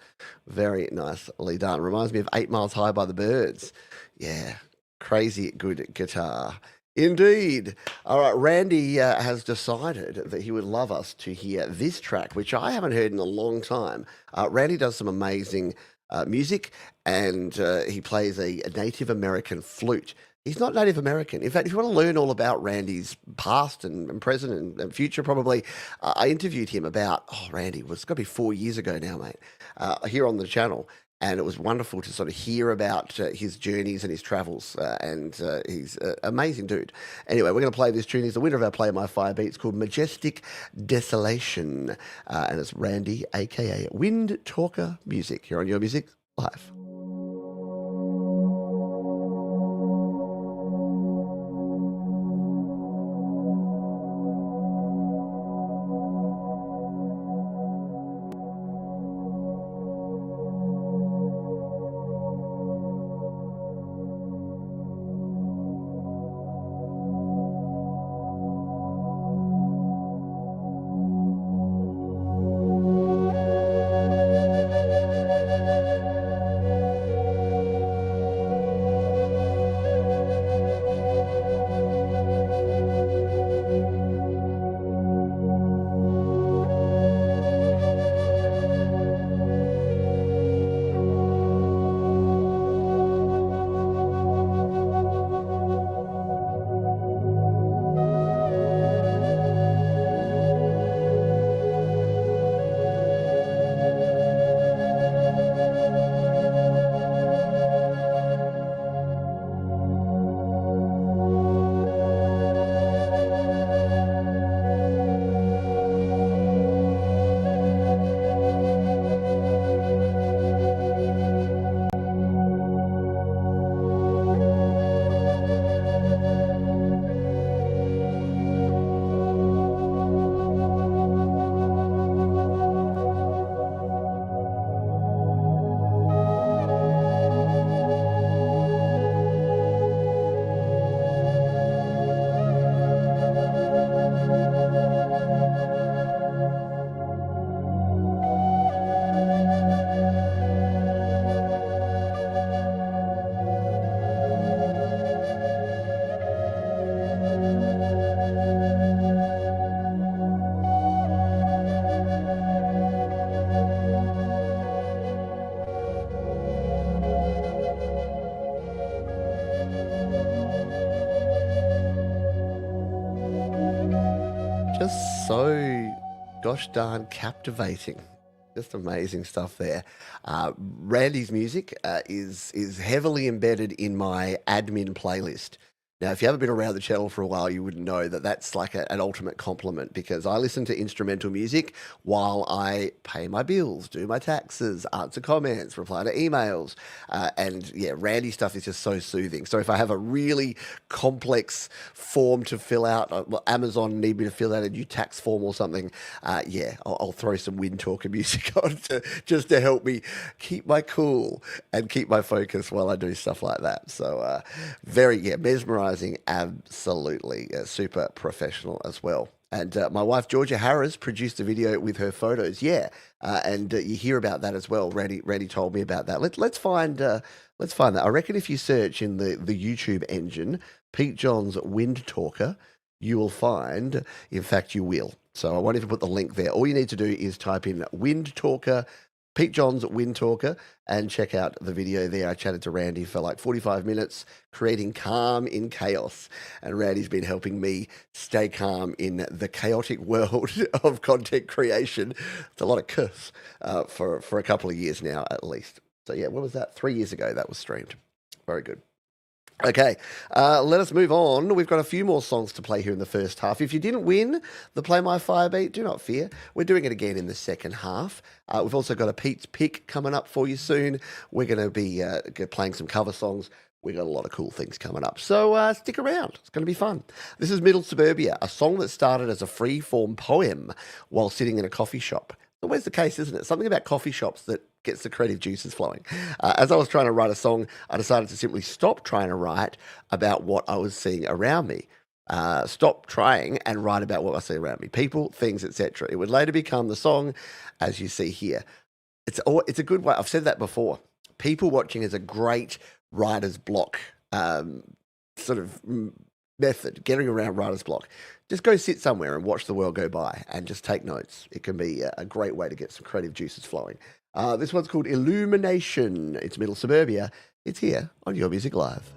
Very nicely done. Reminds me of 8 Miles High by the Byrds. Yeah, crazy good guitar. Indeed. All right, Randy has decided that he would love us to hear this track, which I haven't heard in a long time. Randy does some amazing music, and he plays a Native American flute. He's not Native American. In fact, if you want to learn all about Randy's past and present and future, probably, I interviewed him about, Randy, it's got to be 4 years ago now, mate, here on the channel. And it was wonderful to sort of hear about his journeys and his travels. And he's an amazing dude. Anyway, we're going to play this tune. He's the winner of our Play My Fire Beat. It's called Majestic Desolation. And it's Randy, a.k.a. Wind Talker Music. Here on Your Music Live. Just so gosh darn captivating. Just amazing stuff there. Randy's music is heavily embedded in my admin playlist. Now, if you haven't been around the channel for a while, you wouldn't know that that's like an ultimate compliment, because I listen to instrumental music while I pay my bills, do my taxes, answer comments, reply to emails. And yeah, Randy stuff is just so soothing. So if I have a really complex form to fill out, Amazon need me to fill out a new tax form or something, I'll throw some Wind Talker music on just to help me keep my cool and keep my focus while I do stuff like that. So mesmerizing. Absolutely. Super professional as well. And my wife, Georgia Harris, produced a video with her photos. And you hear about that as well. Randy told me about that. Let's find that. I reckon if you search in the YouTube engine, Pete John's Wind Talker, you will find, in fact, you will. So I won't even put the link there. All you need to do is type in Wind Talker, Pete John's Wind Talker, and check out the video there. I chatted to Randy for like 45 minutes, creating calm in chaos. And Randy's been helping me stay calm in the chaotic world of content creation. It's a lot of curse for a couple of years now, at least. So yeah, what was that? 3 years ago that was streamed. Very good. Okay, let us move on. We've got a few more songs to play here in the first half. If you didn't win the Play My Fire Beat, do not fear. We're doing it again in the second half. We've also got a Pete's Pick coming up for you soon. We're going to be playing some cover songs. We've got a lot of cool things coming up. So stick around. It's going to be fun. This is Middle Suburbia, a song that started as a free-form poem while sitting in a coffee shop. Always the case, isn't it? Something about coffee shops that gets the creative juices flowing. As I was trying to write a song, I decided to simply stop trying to write about what I was seeing around me. Stop trying and write about what I see around me. People, things, etc. It would later become the song, as you see here. It's a good way. I've said that before. People watching is a great writer's block sort of method, getting around writer's block. Just go sit somewhere and watch the world go by and just take notes. It can be a great way to get some creative juices flowing. This one's called Illumination. It's Middle Suburbia. It's here on Your Music Live.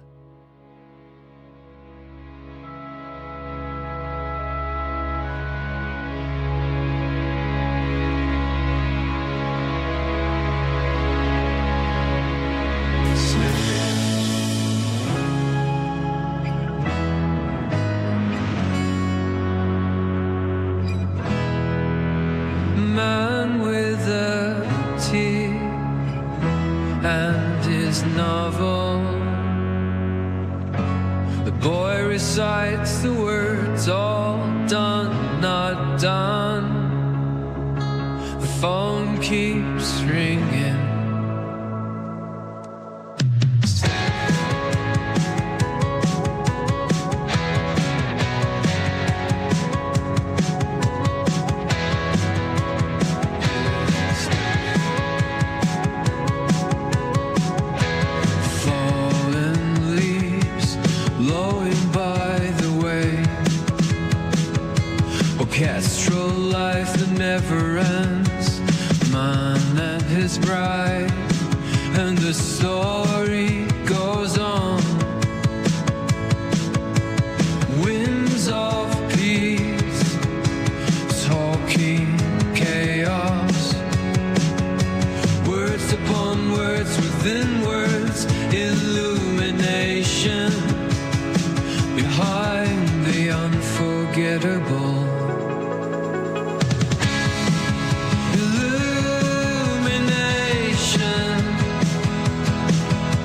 Bible. The boy recites the words, all done, not done. The phone keeps ringing. Orchestral life that never ends, man and his bride, and the story goes on. Winds of peace, talking chaos, words upon words within words, illumination behind the unforgettable.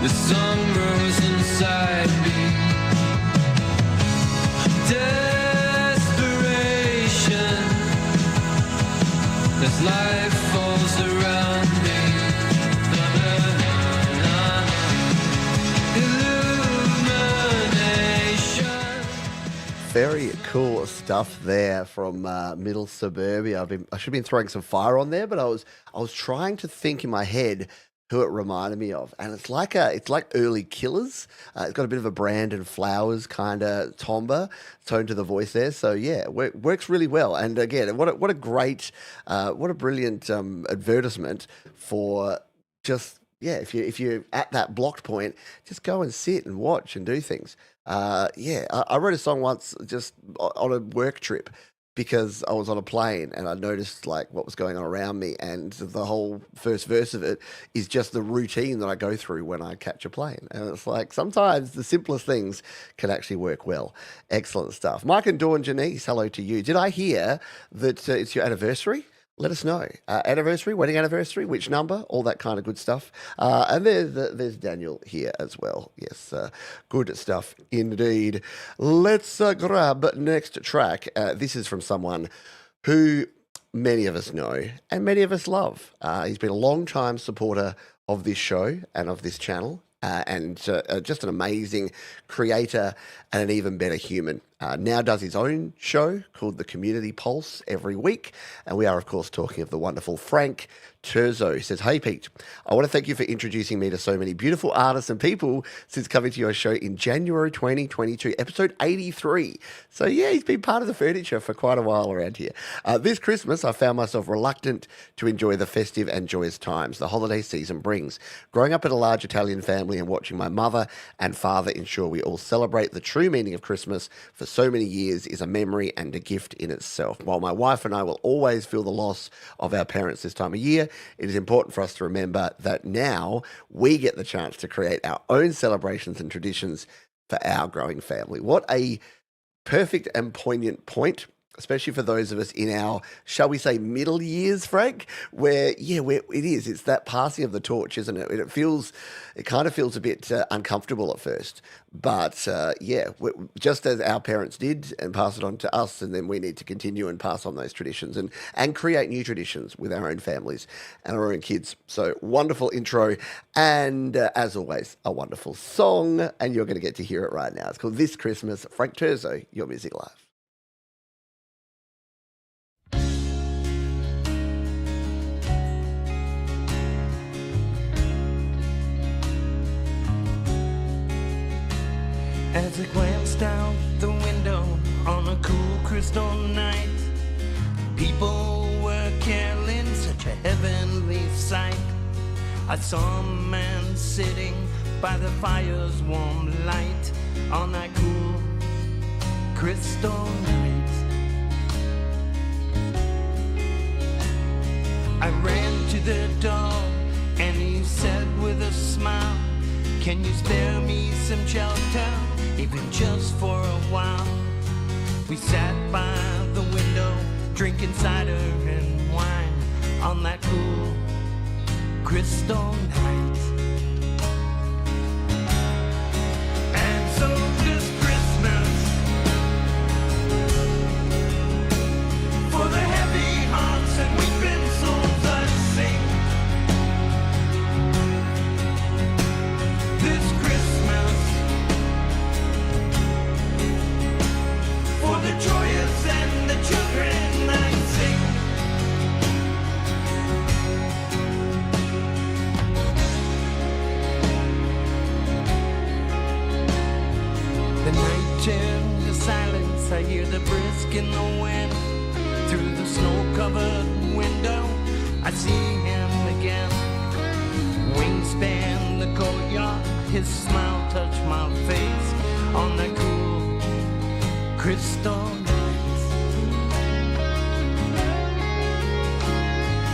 The sun grows inside me. Desperation as life falls around me. Illumination. Very cool stuff there from Middle Suburbia. I should have been throwing some fire on there, but I was trying to think in my head who it reminded me of, and it's like early Killers. It's got a bit of a Brandon Flowers kind of timbre tone to the voice there. So yeah, works really well. And again, what a great, what a brilliant advertisement for just if you're at that blocked point, just go and sit and watch and do things. I wrote a song once just on a work trip, because I was on a plane and I noticed like what was going on around me, and the whole first verse of it is just the routine that I go through when I catch a plane. And it's like sometimes the simplest things can actually work well. Excellent stuff. Mike and Dawn Janice, hello to you. Did I hear that it's your anniversary? Let us know. Anniversary, wedding anniversary, which number, all that kind of good stuff. And there's Daniel here as well. Yes, good stuff indeed. Let's grab next track. This is from someone who many of us know and many of us love. He's been a long-time supporter of this show and of this channel. And just an amazing creator and an even better human. Now does his own show called The Community Pulse every week. And we are, of course, talking of the wonderful Frank Turzo. He says, "Hey, Pete, I want to thank you for introducing me to so many beautiful artists and people since coming to your show in January 2022, episode 83. So, yeah, he's been part of the furniture for quite a while around here. This Christmas, I found myself reluctant to enjoy the festive and joyous times the holiday season brings. Growing up in a large Italian family and watching my mother and father ensure we all celebrate the true meaning of Christmas for so many years is a memory and a gift in itself. While my wife and I will always feel the loss of our parents this time of year, it is important for us to remember that now we get the chance to create our own celebrations and traditions for our growing family." What a perfect and poignant point, especially for those of us in our, shall we say, middle years, Frank, where it is. It's that passing of the torch, isn't it? And it kind of feels a bit uncomfortable at first. But just as our parents did and pass it on to us, and then we need to continue and pass on those traditions and create new traditions with our own families and our own kids. So wonderful intro. And as always, a wonderful song. And you're going to get to hear it right now. It's called This Christmas. Frank Turzo, Your Music Live. As I glanced out the window on a cool crystal night, people were caroling, such a heavenly sight. I saw a man sitting by the fire's warm light on that cool crystal night. I ran to the door and he said with a smile, "Can you spare me some shelter, even just for a while?" We sat by the window, drinking cider and wine on that cool crystal night. turn to silence, I hear the brisk in the wind. Through the snow-covered window, I see him again. Wingspan the courtyard, his smile touched my face on the cool crystal nights.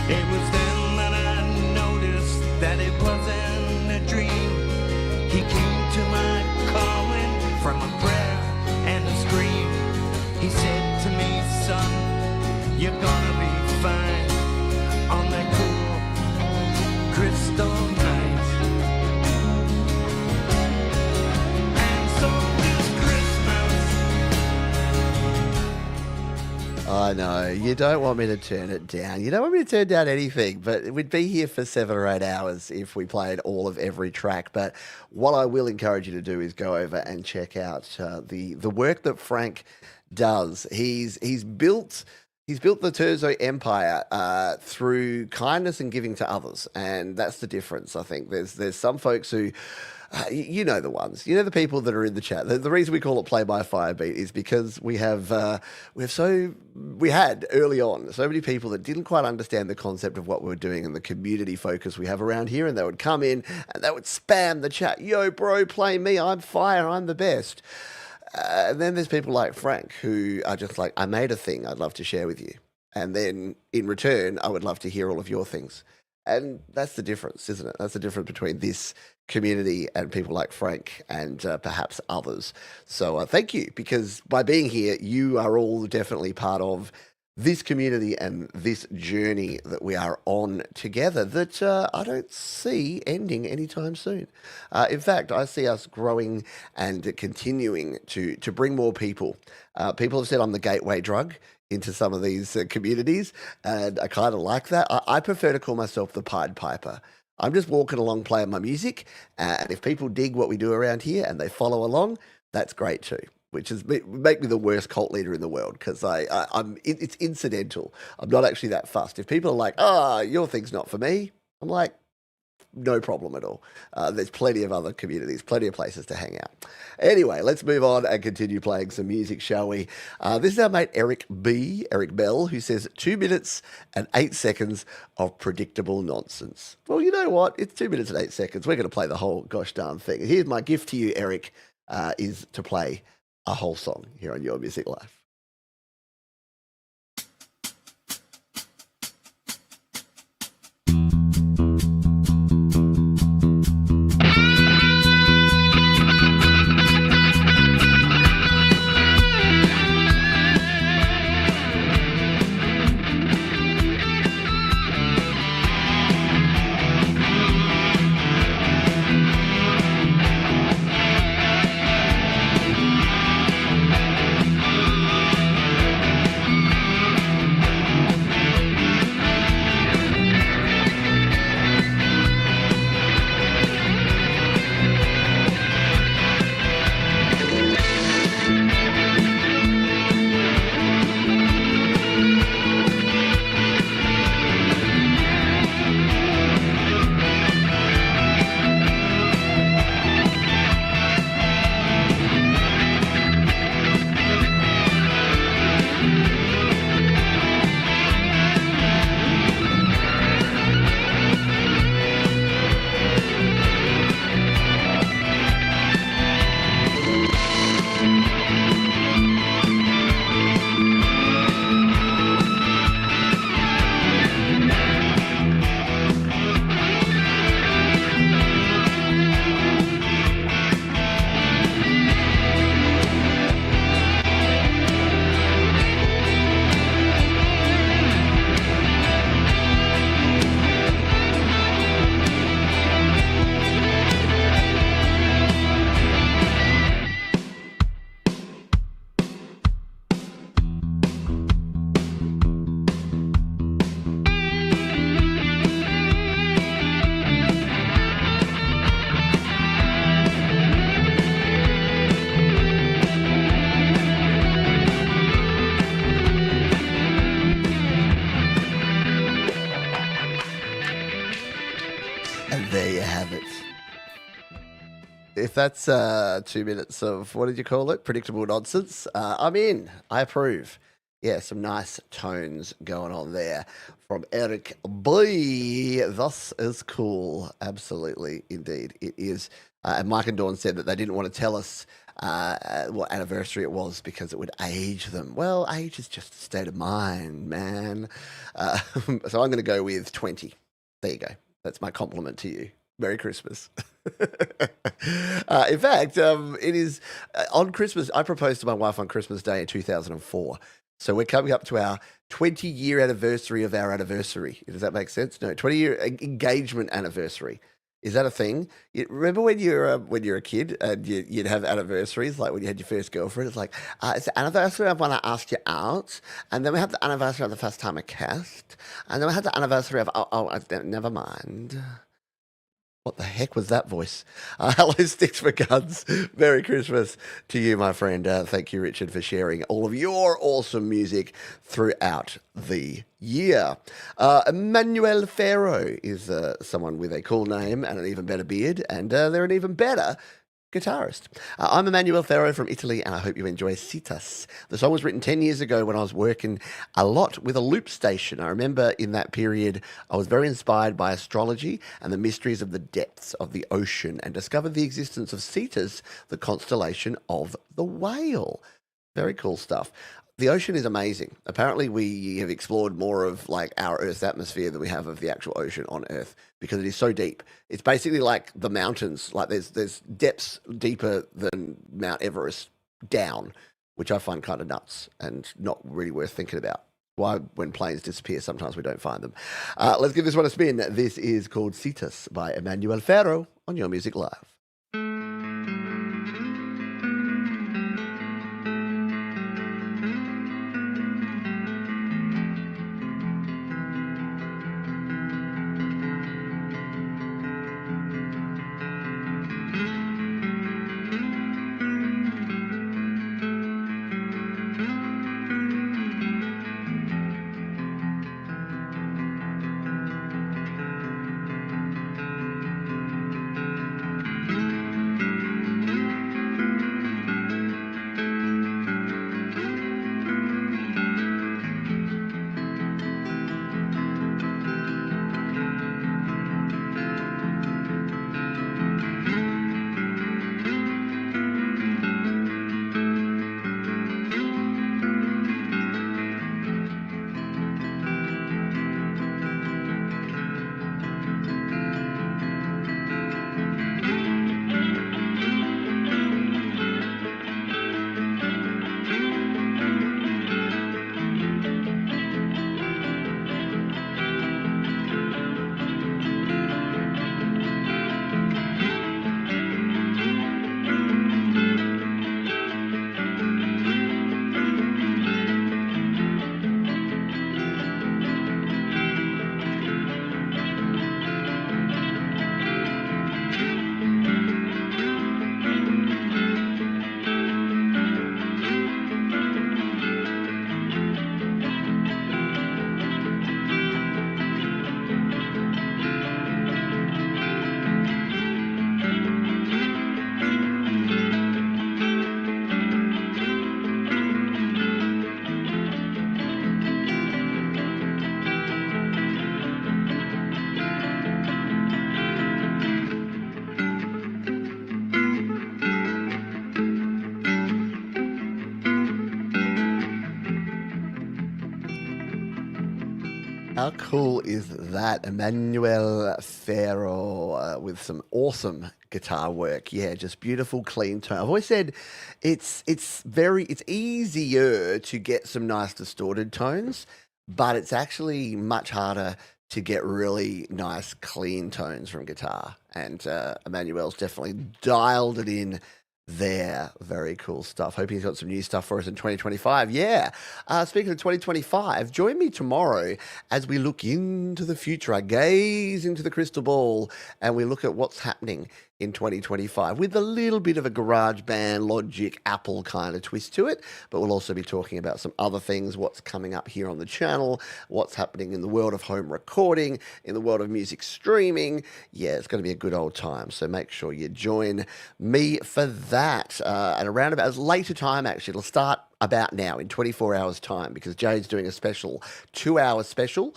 It was then that I noticed that it wasn't a dream. He came to my calling from a prayer and a scream. He said to me, son, you're gonna be fine on that cool crystal night. And so this Christmas, I know, you don't want me to turn it down. You don't want me to turn down anything, but we'd be here for 7 or 8 hours if we played all of every track. But what I will encourage you to do is go over and check out the work that Frank does. He's built the Terzo empire through kindness and giving to others, and that's the difference. I think there's some folks who, you know the ones, you know the people that are in the chat. The reason we call it Play by Fire Beat is because we had early on so many people that didn't quite understand the concept of what we were doing and the community focus we have around here, and they would come in and they would spam the chat, yo bro, play me, I'm fire, I'm the best. And then there's people like Frank who are just like, I made a thing I'd love to share with you. And then in return, I would love to hear all of your things. And that's the difference, isn't it? That's the difference between this community and people like Frank and perhaps others. So thank you, because by being here, you are all definitely part of this community and this journey that we are on together that I don't see ending anytime soon. In fact, I see us growing and continuing to bring more people. People have said I'm the gateway drug into some of these communities, and I kind of like that. I prefer to call myself the Pied Piper. I'm just walking along playing my music, and if people dig what we do around here and they follow along, that's great too. Which is make me the worst cult leader in the world, because it's incidental. I'm not actually that fussed. If people are like, your thing's not for me, I'm like, no problem at all. There's plenty of other communities, plenty of places to hang out. Anyway, let's move on and continue playing some music, shall we? This is our mate Eric Bell, who says 2 minutes and 8 seconds of predictable nonsense. Well, you know what? It's 2 minutes and 8 seconds. We're going to play the whole gosh darn thing. Here's my gift to you, Eric, is to play a whole song here on Your Music Life. that's 2 minutes of, what did you call it? Predictable nonsense. I'm in. I approve. Yeah, some nice tones going on there from Eric B. This is cool. Absolutely, indeed. It is. And Mike and Dawn said that they didn't want to tell us what anniversary it was because it would age them. Well, age is just a state of mind, man. So I'm going to go with 20. There you go. That's my compliment to you. Merry Christmas. In fact, it is on Christmas. I proposed to my wife on Christmas Day in 2004. So we're coming up to our 20-year anniversary of our anniversary. Does that make sense? No, 20-year engagement anniversary. Is that a thing? Remember when you're a kid and you'd have anniversaries, like when you had your first girlfriend? It's like, it's the anniversary of when I asked you out, and then we have the anniversary of the first time I kissed, and then we had the anniversary of, never mind. What the heck was that voice? Hello, Sticks for Guns. Merry Christmas to you, my friend. Thank you, Richard, for sharing all of your awesome music throughout the year. Emmanuel Ferro is someone with a cool name and an even better beard, and they're an even better guitarist. I'm Emmanuel Ferro from Italy, and I hope you enjoy Citas. The song was written 10 years ago when I was working a lot with a loop station. I remember in that period, I was very inspired by astrology and the mysteries of the depths of the ocean, and discovered the existence of Cetus, the constellation of the whale. Very cool stuff. The ocean is amazing. Apparently, we have explored more of like our Earth's atmosphere than we have of the actual ocean on Earth, because it is so deep. It's basically like the mountains. Like there's depths deeper than Mount Everest down, which I find kind of nuts and not really worth thinking about. Why, when planes disappear, sometimes we don't find them. Let's give this one a spin. This is called Cetus by Emmanuel Ferro on Your Music Live. How cool is that? Emmanuel Ferro with some awesome guitar work. Yeah, just beautiful, clean tone. I've always said it's easier to get some nice distorted tones, but it's actually much harder to get really nice, clean tones from guitar. And Emmanuel's definitely dialed it in there. Very cool stuff. Hoping he's got some new stuff for us in 2025. Yeah. Speaking of 2025, join me tomorrow as we look into the future. I gaze into the crystal ball and we look at what's happening in 2025 with a little bit of a garage band, Logic, Apple kind of twist to it. But we'll also be talking about some other things, what's coming up here on the channel, what's happening in the world of home recording, in the world of music streaming. Yeah, it's going to be a good old time. So make sure you join me for that. At around about a later time, actually, it'll start about now in 24 hours time, because Jade's doing a special 2-hour special,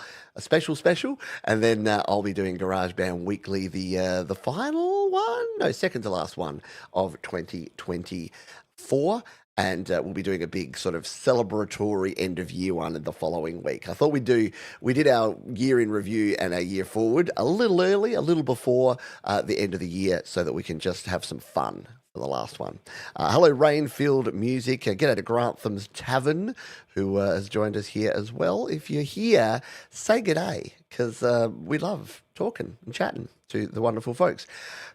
and then I'll be doing GarageBand Weekly, the final one, no, second to last one of 2024. And we'll be doing a big sort of celebratory end of year one in the following week. I thought we did our year in review and our year forward a little early, a little before the end of the year, so that we can just have some fun for the last one. Hello, Rainfield Music. G'day to Grantham's Tavern, who has joined us here as well. If you're here, say g'day, because we love talking and chatting to the wonderful folks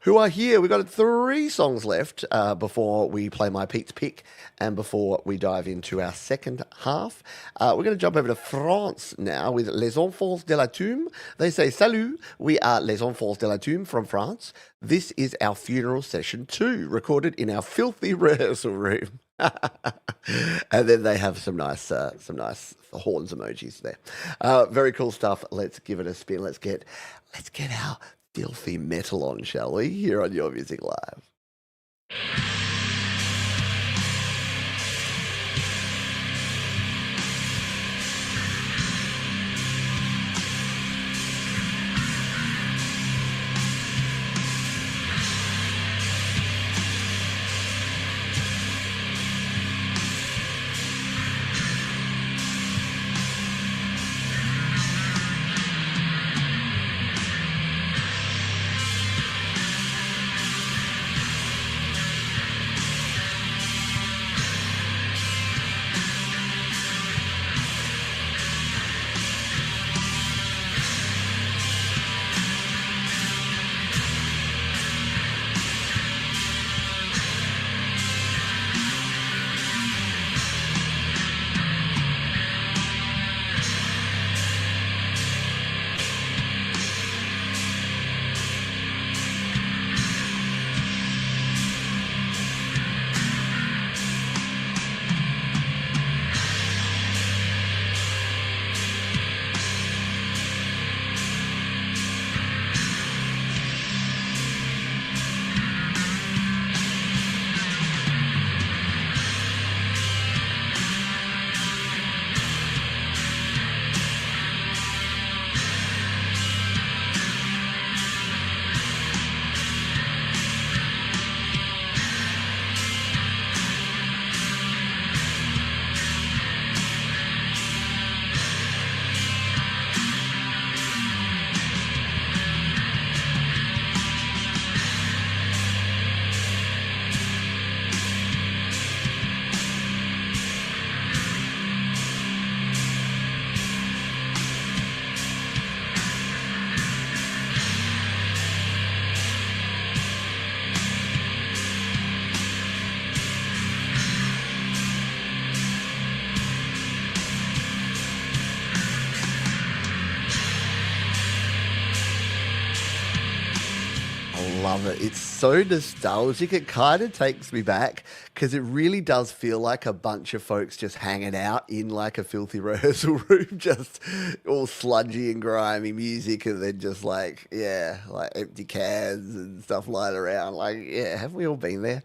who are here. We've got 3 songs left before we play my Pete's Pick and before we dive into our second half. We're going to jump over to France now with Les Enfants de la Tombe. They say, salut, we are Les Enfants de la Tombe from France. This is our funeral session 2, recorded in our filthy rehearsal room. And then they have some nice horns emojis there. Very cool stuff. Let's give it a spin. Let's get our filthy metal on, shall we? Here on Your Music Live. Love it. It's so nostalgic. It kind of takes me back, because it really does feel like a bunch of folks just hanging out in like a filthy rehearsal room, just all sludgy and grimy music, and then just like empty cans and stuff lying around. Like, yeah, haven't we all been there?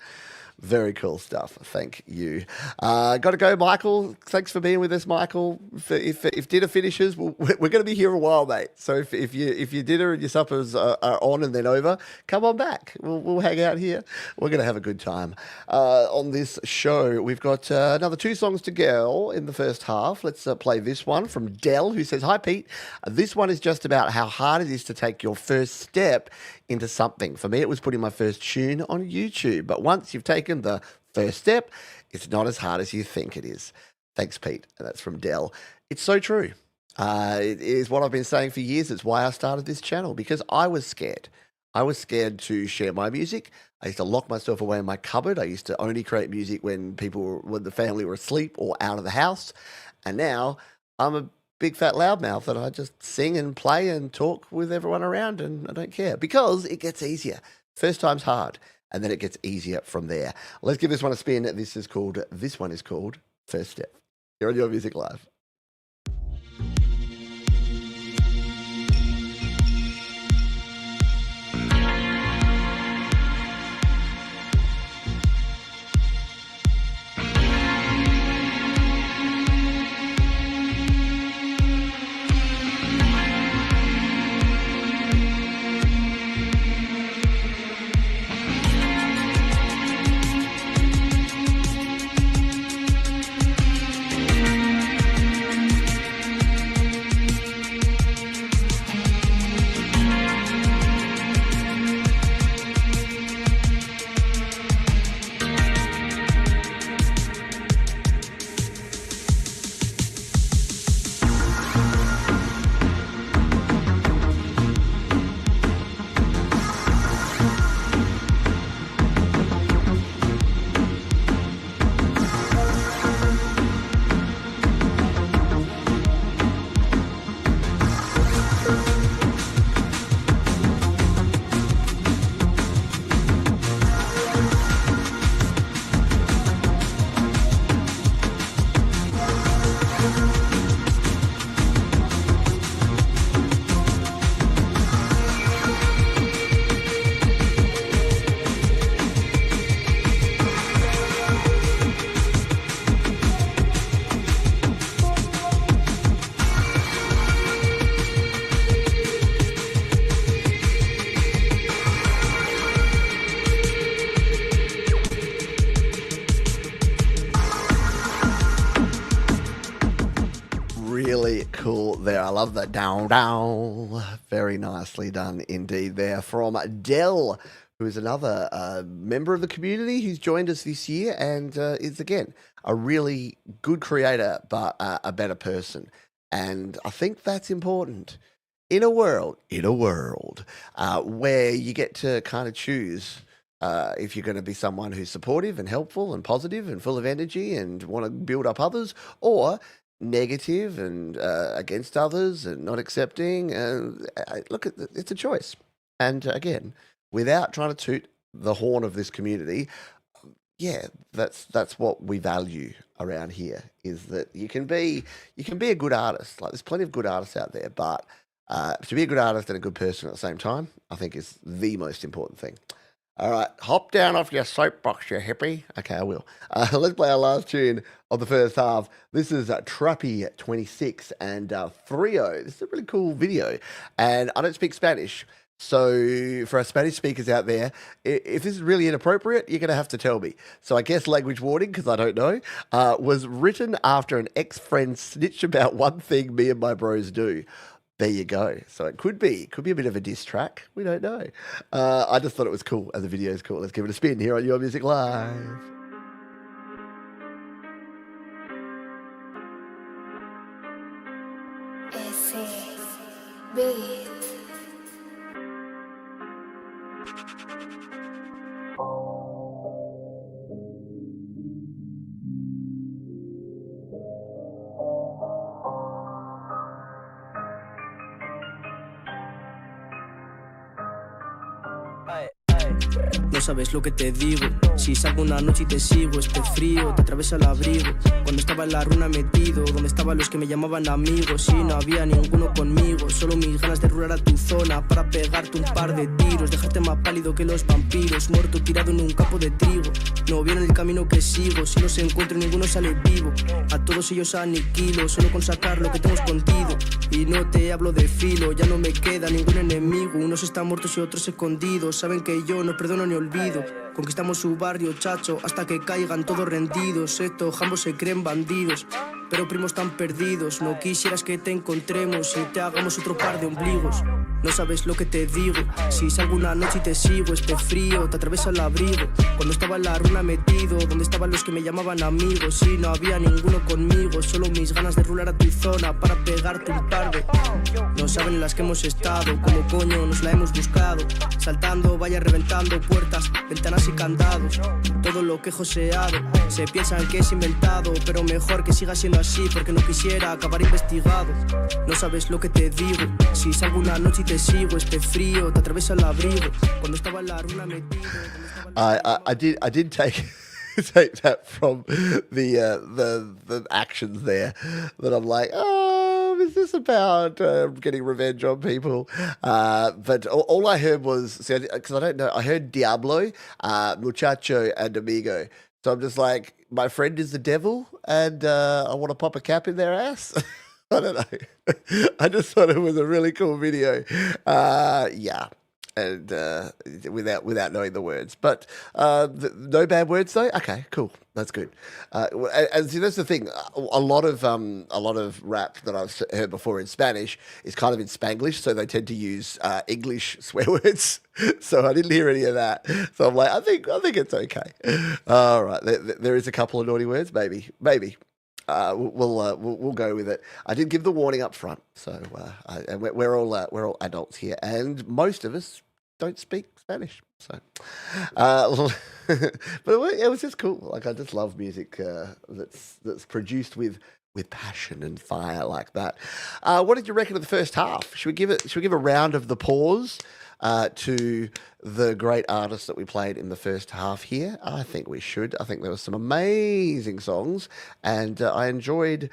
Very cool stuff. Thank you. Got to go, Michael. Thanks for being with us, Michael. If dinner finishes, we're going to be here a while, mate. So if your dinner and your suppers are on and then over, come on back. We'll hang out here. We're going to have a good time on this show. We've got another 2 songs to go in the first half. Let's play this one from Dell, who says, "Hi, Pete. This one is just about how hard it is to take your first step into something. For me, it was putting my first tune on YouTube. But once you've taken the first step, it's not as hard as you think it is." Thanks, Pete. And that's from Dell. It's so true. It is what I've been saying for years. It's why I started this channel, because I was scared. I was scared to share my music. I used to lock myself away in my cupboard. I used to only create music when the family were asleep or out of the house. And now I'm a big fat loudmouth and I just sing and play and talk with everyone around, and I don't care, because it gets easier. First time's hard, and then it gets easier from there. Let's give this one a spin. This one is called Festive. Here on Your Music Live. Really cool there. I love that down, down. Very nicely done indeed there from Dell, who is another member of the community who's joined us this year and is, again, a really good creator, but a better person. And I think that's important in a world where you get to kind of choose if you're going to be someone who's supportive and helpful and positive and full of energy and want to build up others, or negative and against others and not accepting. Look, it's a choice. And again, without trying to toot the horn of this community, yeah, that's what we value around here, is that you can be a good artist. Like, there's plenty of good artists out there, but to be a good artist and a good person at the same time, I think is the most important thing. All right, hop down off your soapbox, you hippie. Okay, I will. Let's play our last tune of the first half. This is Trappy 26 and Frio. This is a really cool video. And I don't speak Spanish, so for our Spanish speakers out there, if this is really inappropriate, you're going to have to tell me. So I guess language warning, because I don't know, was written after an ex-friend snitched about one thing me and my bros do. There you go. So it could be a bit of a diss track. We don't know. I just thought it was cool, and the video is cool. Let's give it a spin here on Your Music Live. Ese beat. No sabes lo que te digo. Si salgo una noche y te sigo, este frío te atraviesa el abrigo. Cuando estaba en la runa metido, donde estaban los que me llamaban amigos, y no había ninguno conmigo. Solo mis ganas de rular a tu zona para pegarte un par de tiros, dejarte más pálido que los vampiros, muerto tirado en un campo de trigo. No vieron el camino que sigo, si los encuentro ninguno sale vivo. A todos ellos aniquilo, solo con sacar lo que tengo escondido. Y no te hablo de filo, ya no me queda ningún enemigo. Unos están muertos y otros escondidos. Saben que yo no perdono ni olvido. Conquistamos su barrio, chacho, hasta que caigan todos rendidos. Estos jambos se creen bandidos, pero primos tan perdidos. No quisieras que te encontremos y te hagamos otro par de ombligos. No sabes lo que te digo. Si salgo una noche y te sigo, este frío te atraviesa el abrigo. Cuando estaba en la runa metido, donde estaban los que me llamaban amigos, y no había ninguno conmigo. Solo mis ganas de rular a tu zona para pegarte un par de. No saben en las que hemos estado, como coño nos la hemos buscado. Saltando, vaya reventando puertas, ventanas y candados. Todo lo que he joseado, se piensan que es inventado, pero mejor que siga siendo así, porque no quisiera acabar investigado. No sabes lo que te digo. Si salgo una noche y te sigo, este frío te atraviesa el abrigo. Cuando estaba en la runa metido. I did take take that from the actions there. That I'm like, oh, is this about getting revenge on people? But all I heard was, because I don't know, I heard Diablo, Muchacho, and Amigo. So I'm just like, my friend is the devil, and I want to pop a cap in their ass. I don't know. I just thought it was a really cool video. Yeah. And without knowing the words, but no bad words though. Okay, cool, that's good. And see, that's the thing. A lot of rap that I've heard before in Spanish is kind of in Spanglish, so they tend to use English swear words. So I didn't hear any of that. So I'm like, I think it's okay. All right, there is a couple of naughty words, maybe. We'll go with it. I did give the warning up front, so and we're all adults here, and most of us don't speak Spanish. So, but it was just cool. Like, I just love music that's produced with passion and fire like that. What did you reckon of the first half? Should we give a round of the pause to the great artists that we played in the first half here? I think we should. I think there were some amazing songs, and I enjoyed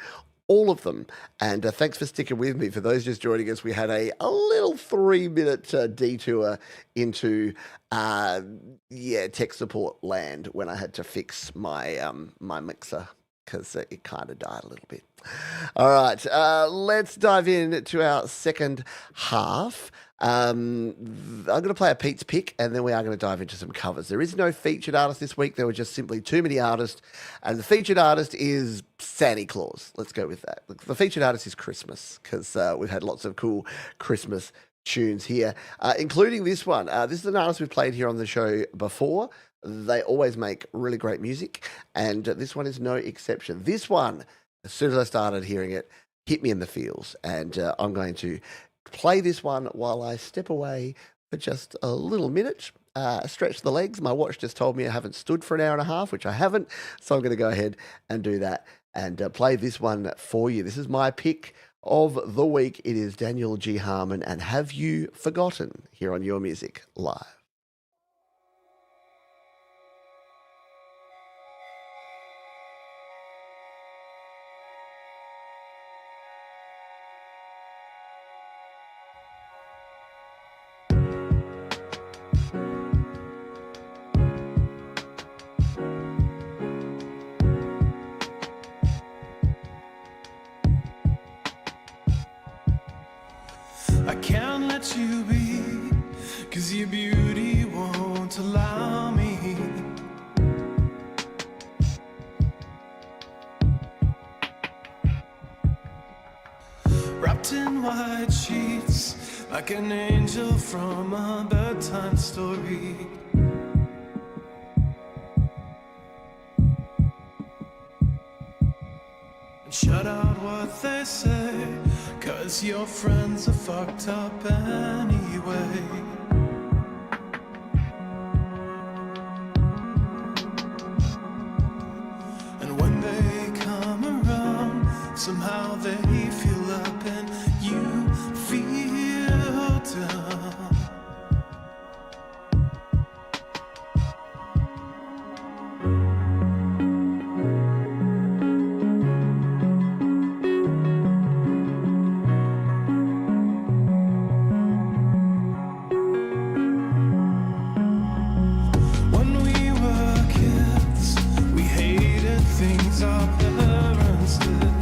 all of them. And thanks for sticking with me. For those just joining us, we had a little 3-minute detour into tech support land when I had to fix my my mixer, because it kind of died a little bit. All right, let's dive into our second half. I'm going to play a Pete's Pick, and then we are going to dive into some covers. There is no featured artist this week. There were just simply too many artists, and the featured artist is Santa Claus. Let's go with that. The featured artist is Christmas, because we've had lots of cool Christmas tunes here, including this one. This is an artist we've played here on the show before. They always make really great music, and this one is no exception. This one, as soon as I started hearing it, hit me in the feels, and I'm going to play this one while I step away for just a little minute, stretch the legs. My watch just told me I haven't stood for an hour and a half, which I haven't, so I'm going to go ahead and do that and play this one for you. This is my pick of the week. It is Daniel G. Harmon and Have You Forgotten, here on Your Music Live. I can't let you be, 'cause your beauty won't allow me. Wrapped in white sheets, like an angel from a bedtime story. And shut out what they say, 'cause your friends are fucked up anyway. And when they come around, somehow they feel up and you feel down. Things our parents did.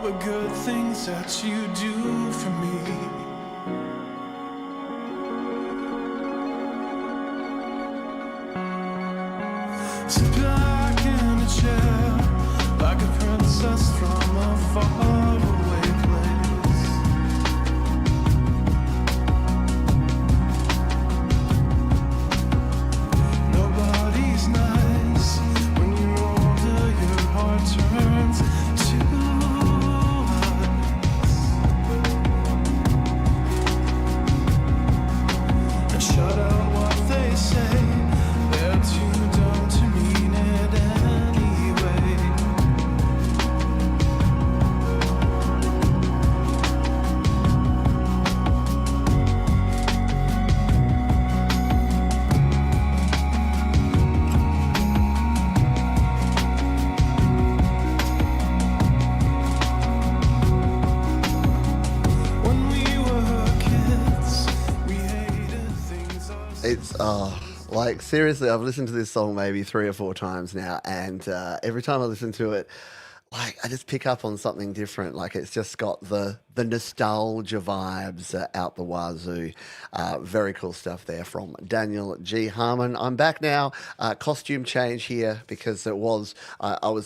the good things that you do for me. Sit back in a chair like a princess from a faraway place. Nobody's nice when you're older, your heart turns to ice. And shut out what they say, they're too dumb to mean it anyway. When we were kids, we hated things It's like seriously, I've listened to this song maybe 3 or 4 times now, and every time I listen to it, like I just pick up on something different. Like it's just got the nostalgia vibes out the wazoo. Very cool stuff there from Daniel G. Harmon. I'm back now. Costume change here because I was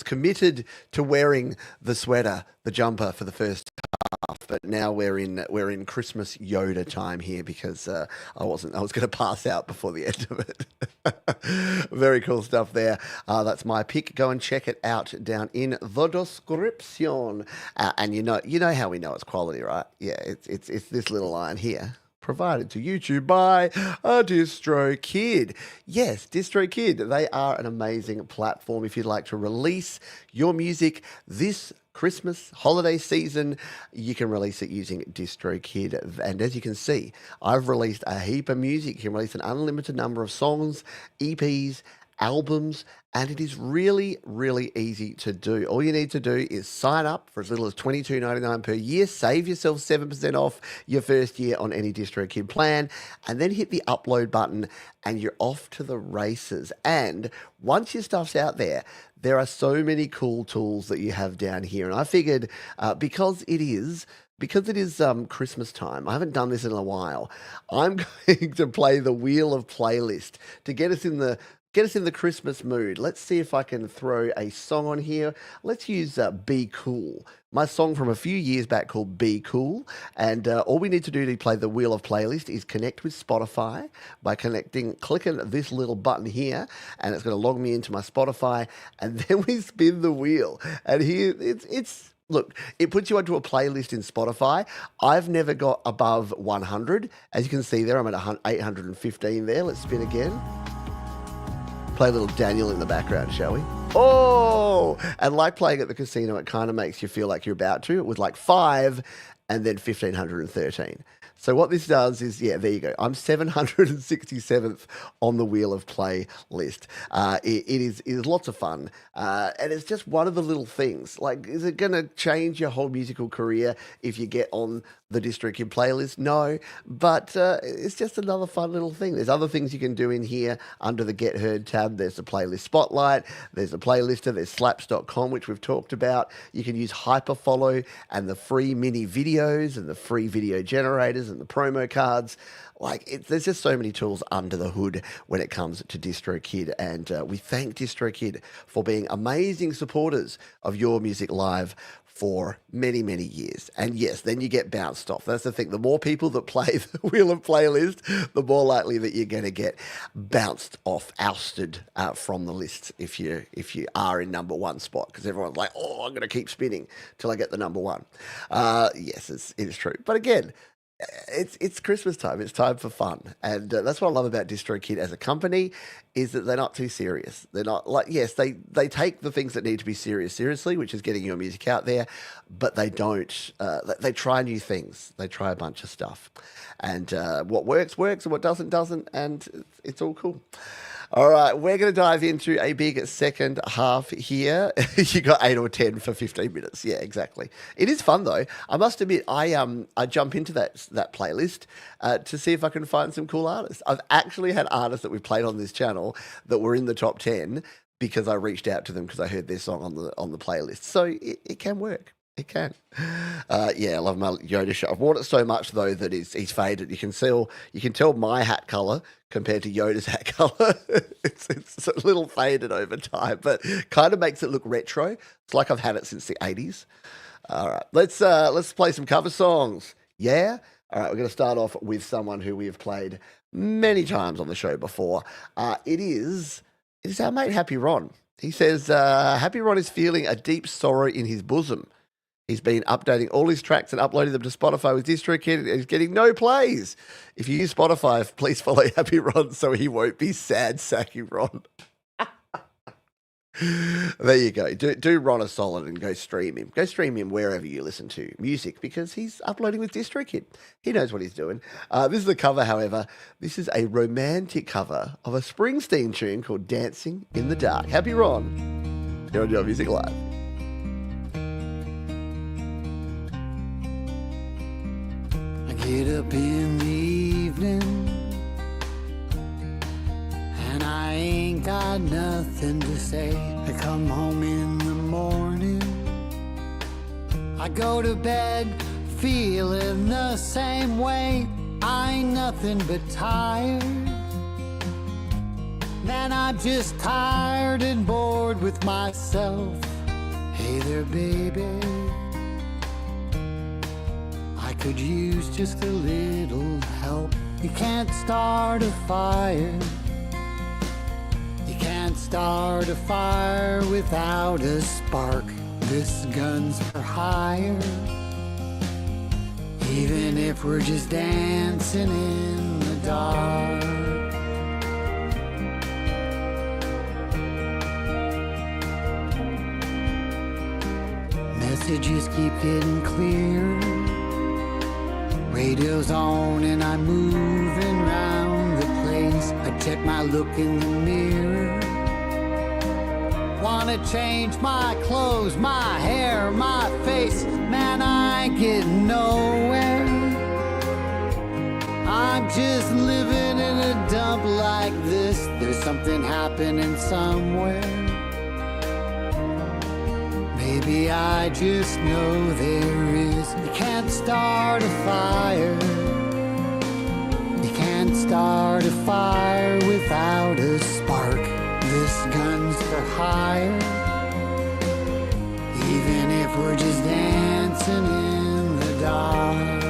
committed to wearing the sweater, the jumper for the first half, but now we're in Christmas Yoda time here because I was going to pass out before the end of it. Very cool stuff there. That's my pick. Go and check it out down in the description. And you know how we know it's quality, right? Yeah, it's this little line here. Provided to YouTube by DistroKid. Yes, DistroKid. They are an amazing platform if you'd like to release your music this Christmas holiday season. You can release it using DistroKid. And as you can see, I've released a heap of music. You can release an unlimited number of songs, EPs, albums, and it is really, really easy to do. All you need to do is sign up for as little as $22.99 per year, save yourself 7% off your first year on any DistroKid plan, and then hit the upload button and you're off to the races. And once your stuff's out there are so many cool tools that you have down here. And I figured because it is Christmas time, I haven't done this in a while, I'm going to play the Wheel of Playlist to get us in the Christmas mood. Let's see if I can throw a song on here. Let's use Be Cool, my song from a few years back called Be Cool. And all we need to do to play the Wheel of Playlist is connect with Spotify by clicking this little button here, and it's going to log me into my Spotify, and then we spin the wheel. And here look, it puts you onto a playlist in Spotify. I've never got above 100. As you can see there, I'm at 815 there. Let's spin again. Play a little Daniel in the background, shall we? Oh! And like playing at the casino, it kind of makes you feel like you're about to. It was like 5 and then 1,513. So what this does is, yeah, there you go. I'm 767th on the Wheel of Play list. It is lots of fun. And it's just one of the little things. Like, is it going to change your whole musical career if you get on the DistroKid playlist? No, but it's just another fun little thing. There's other things you can do in here under the Get Heard tab. There's the playlist spotlight. There's a playlister. There's slaps.com, which we've talked about. You can use Hyperfollow and the free mini videos and the free video generators and the promo cards. Like, there's just so many tools under the hood when it comes to DistroKid, and we thank DistroKid for being amazing supporters of Your Music Live for many, many years. And yes, then you get bounced off. That's the thing. The more people that play the Wheel of Playlist, the more likely that you're going to get bounced off, ousted from the list if you are in number one spot, because everyone's like, oh, I'm going to keep spinning till I get the number one. Yes, it is true. But again, it's Christmas time. It's time for fun. And that's what I love about DistroKid as a company, is that they're not too serious. They're not like, yes, they take the things that need to be serious seriously, which is getting your music out there, but they don't. They try new things. They try a bunch of stuff. And what works, and what doesn't, and it's all cool. All right, we're going to dive into a big second half here. You got 8 or 10 for 15 minutes. Yeah, exactly. It is fun though. I must admit, I jump into that playlist to see if I can find some cool artists. I've actually had artists that we've played on this channel that were in the top 10 because I reached out to them because I heard their song on the playlist. So it can work. He can. Yeah, I love my Yoda shirt. I've worn it so much though that he's faded. You can tell my hat color compared to Yoda's hat color. it's a little faded over time, but kind of makes it look retro. It's like I've had it since the 80s. All right, let's play some cover songs. Yeah. All right, we're going to start off with someone who we have played many times on the show before. It is our mate Happy Ron. He says Happy Ron is feeling a deep sorrow in his bosom. He's been updating all his tracks and uploading them to Spotify with DistroKid, and he's getting no plays. If you use Spotify, please follow Happy Ron so he won't be sad sacking Ron. There you go. Do Ron a solid and go stream him. Go stream him wherever you listen to music because he's uploading with DistroKid. He knows what he's doing. This is the cover, however. This is a romantic cover of a Springsteen tune called Dancing in the Dark. Happy Ron. Here on Your Music Live. I get up in the evening and I ain't got nothing to say. I come home in the morning, I go to bed feeling the same way. I ain't nothing but tired. Then I'm just tired and bored with myself. Hey there, baby, I could use just a little help. You can't start a fire. You can't start a fire without a spark. This gun's for hire. Even if we're just dancing in the dark. Messages keep getting clear. Radio's on and I'm moving round the place. I check my look in the mirror. Wanna change my clothes, my hair, my face. Man, I ain't getting nowhere. I'm just living in a dump like this. There's something happening somewhere. Maybe I just know there is. You can't start a fire. You can't start a fire without a spark. This gun's for hire. Even if we're just dancing in the dark.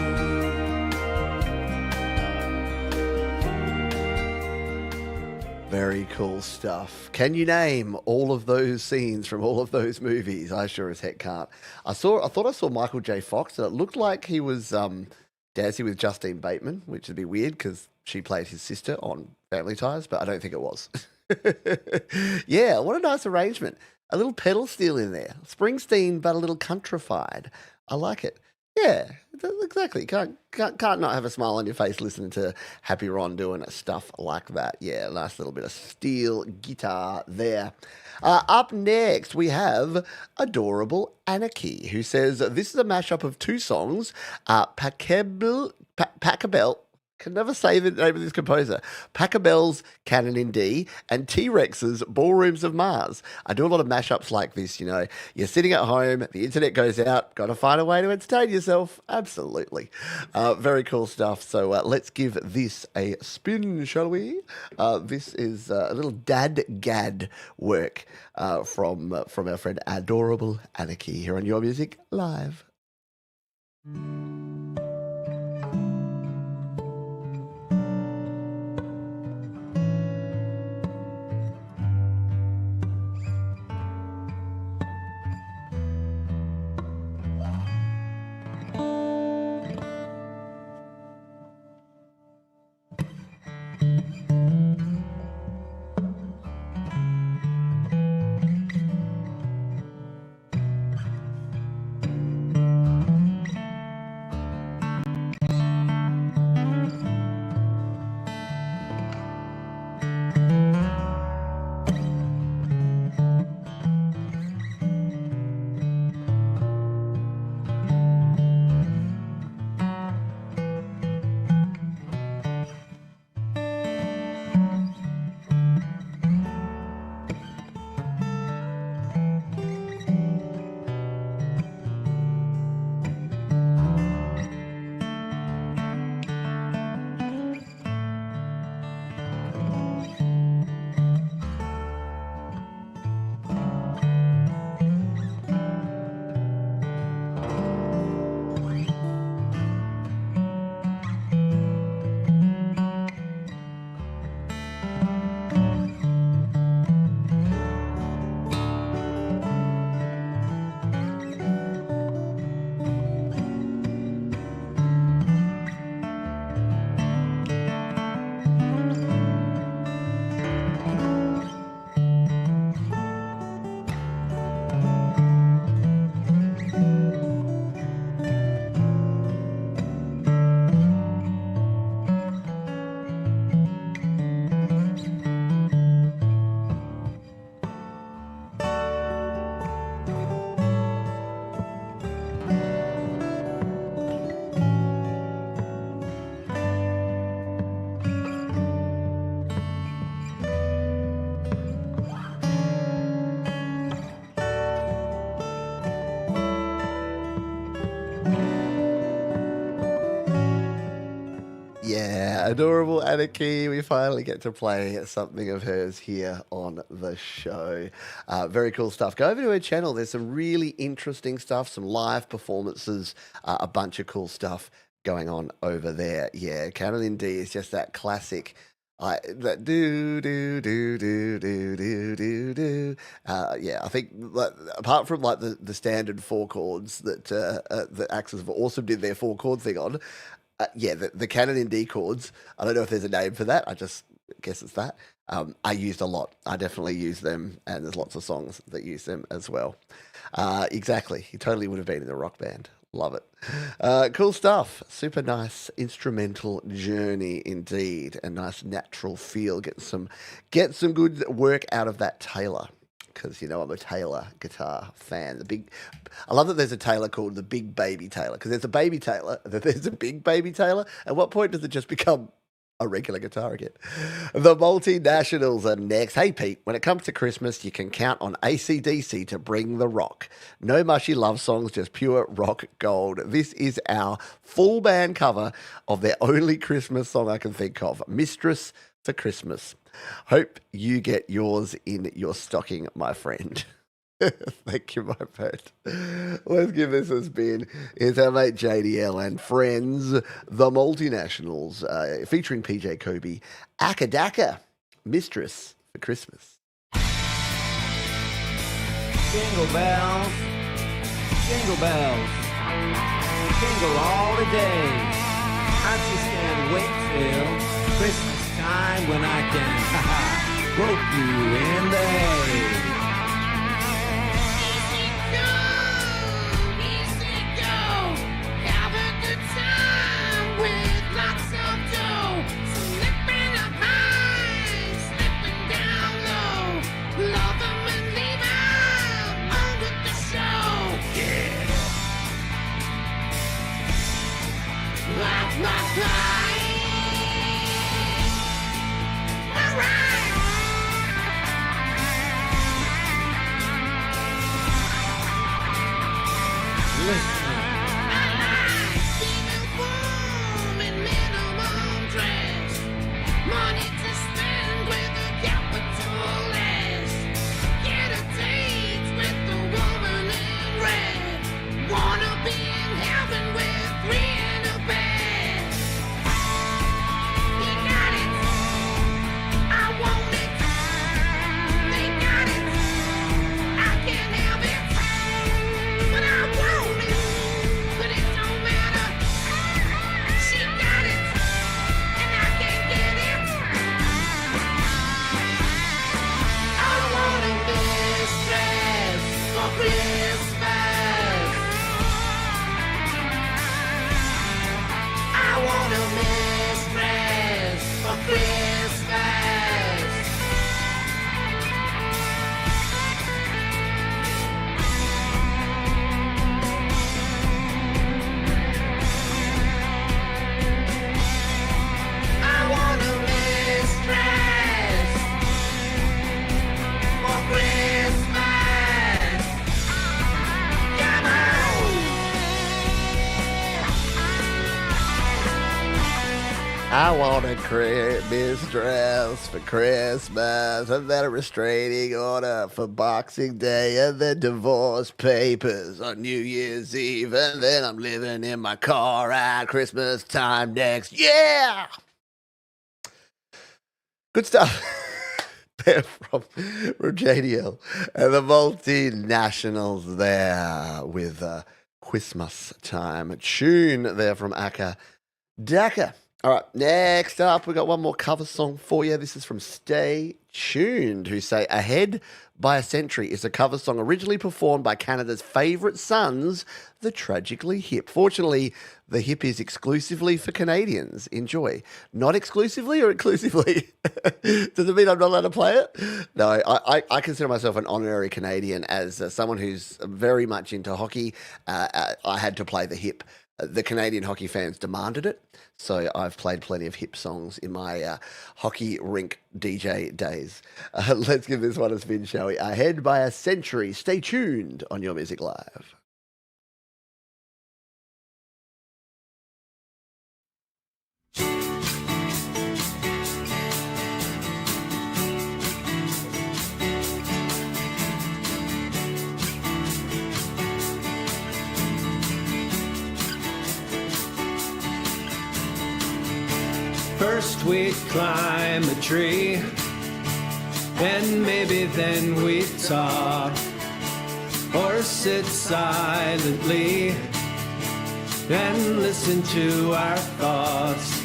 Very cool stuff. Can you name all of those scenes from all of those movies? I sure as heck can't. I thought I saw Michael J. Fox, and it looked like he was dancing with Justine Bateman, which would be weird because she played his sister on Family Ties, but I don't think it was. Yeah, what a nice arrangement. A little pedal steel in there. Springsteen, but a little countrified. I like it. Yeah, exactly. Can't not have a smile on your face listening to Happy Ron doing stuff like that. Yeah, nice little bit of steel guitar there. Up next, we have Adorable Anarchy, who says, this is a mashup of two songs, Pachelbel, can never say the name of this composer, Pachelbel's Canon in D and T-Rex's Ballrooms of Mars. I do a lot of mashups like this, you know. You're sitting at home, the internet goes out, got to find a way to entertain yourself. Absolutely. Very cool stuff. So let's give this a spin, shall we? This is a little dad-gad work from our friend Adorable Anarchy here on Your Music Live. adorable Anarchy. We finally get to play something of hers here on the show. Very cool stuff. Go over to her channel. There's some really interesting stuff, some live performances, a bunch of cool stuff going on over there. Yeah, Carolyn D is just that classic. That do do do do do do do do. Yeah, I think apart from like the standard four chords that Axis of Awesome did their four chord thing on, yeah, the canon in D chords. I don't know if there's a name for that. I just guess it's that. I used a lot. I definitely use them, and there's lots of songs that use them as well. Exactly. He totally would have been in a rock band. Love it. Cool stuff. Super nice instrumental journey indeed. A nice natural feel. Get some good work out of that Taylor. Because I'm a Taylor guitar fan. I love that there's a Taylor called the Big Baby Taylor. Because there's a baby Taylor, and then there's a big baby Taylor. At what point does it just become a regular guitar again? The Multinationals are next. Hey Pete, when it comes to Christmas, you can count on AC/DC to bring the rock. No mushy love songs, just pure rock gold. This is our full band cover of their only Christmas song I can think of, Mistress for Christmas. Hope you get yours in your stocking, my friend. Thank you, my friend. Let's give this a spin. It's our mate JDL and friends, the Multinationals, featuring PJ Kobe, Akadaka, Mistress for Christmas. Jingle bells, jingle bells, jingle all the day. I just can't wait till Christmas time when I can rope you in the hay. I want a Christmas dress for Christmas, and then a restraining order for Boxing Day, and then divorce papers on New Year's Eve, and then I'm living in my car at Christmas time next. Yeah! Good stuff. They're from JDL and the Multinationals there with Christmas time tune there from Aka Daka. All right, next up, we got one more cover song for you. This is from Stay Tuned, who say Ahead by a Century is a cover song originally performed by Canada's favourite sons, the Tragically Hip. Fortunately, the hip is exclusively for Canadians. Enjoy. Not exclusively or inclusively? Does it mean I'm not allowed to play it? No, I consider myself an honorary Canadian as someone who's very much into hockey. I had to play the hip. The Canadian hockey fans demanded it, so I've played plenty of hip songs in my hockey rink DJ days. Let's give this one a spin, shall we? Ahead by a Century. Stay tuned on Your Music Live. First we'd climb a tree, and maybe then we'd talk, or sit silently and listen to our thoughts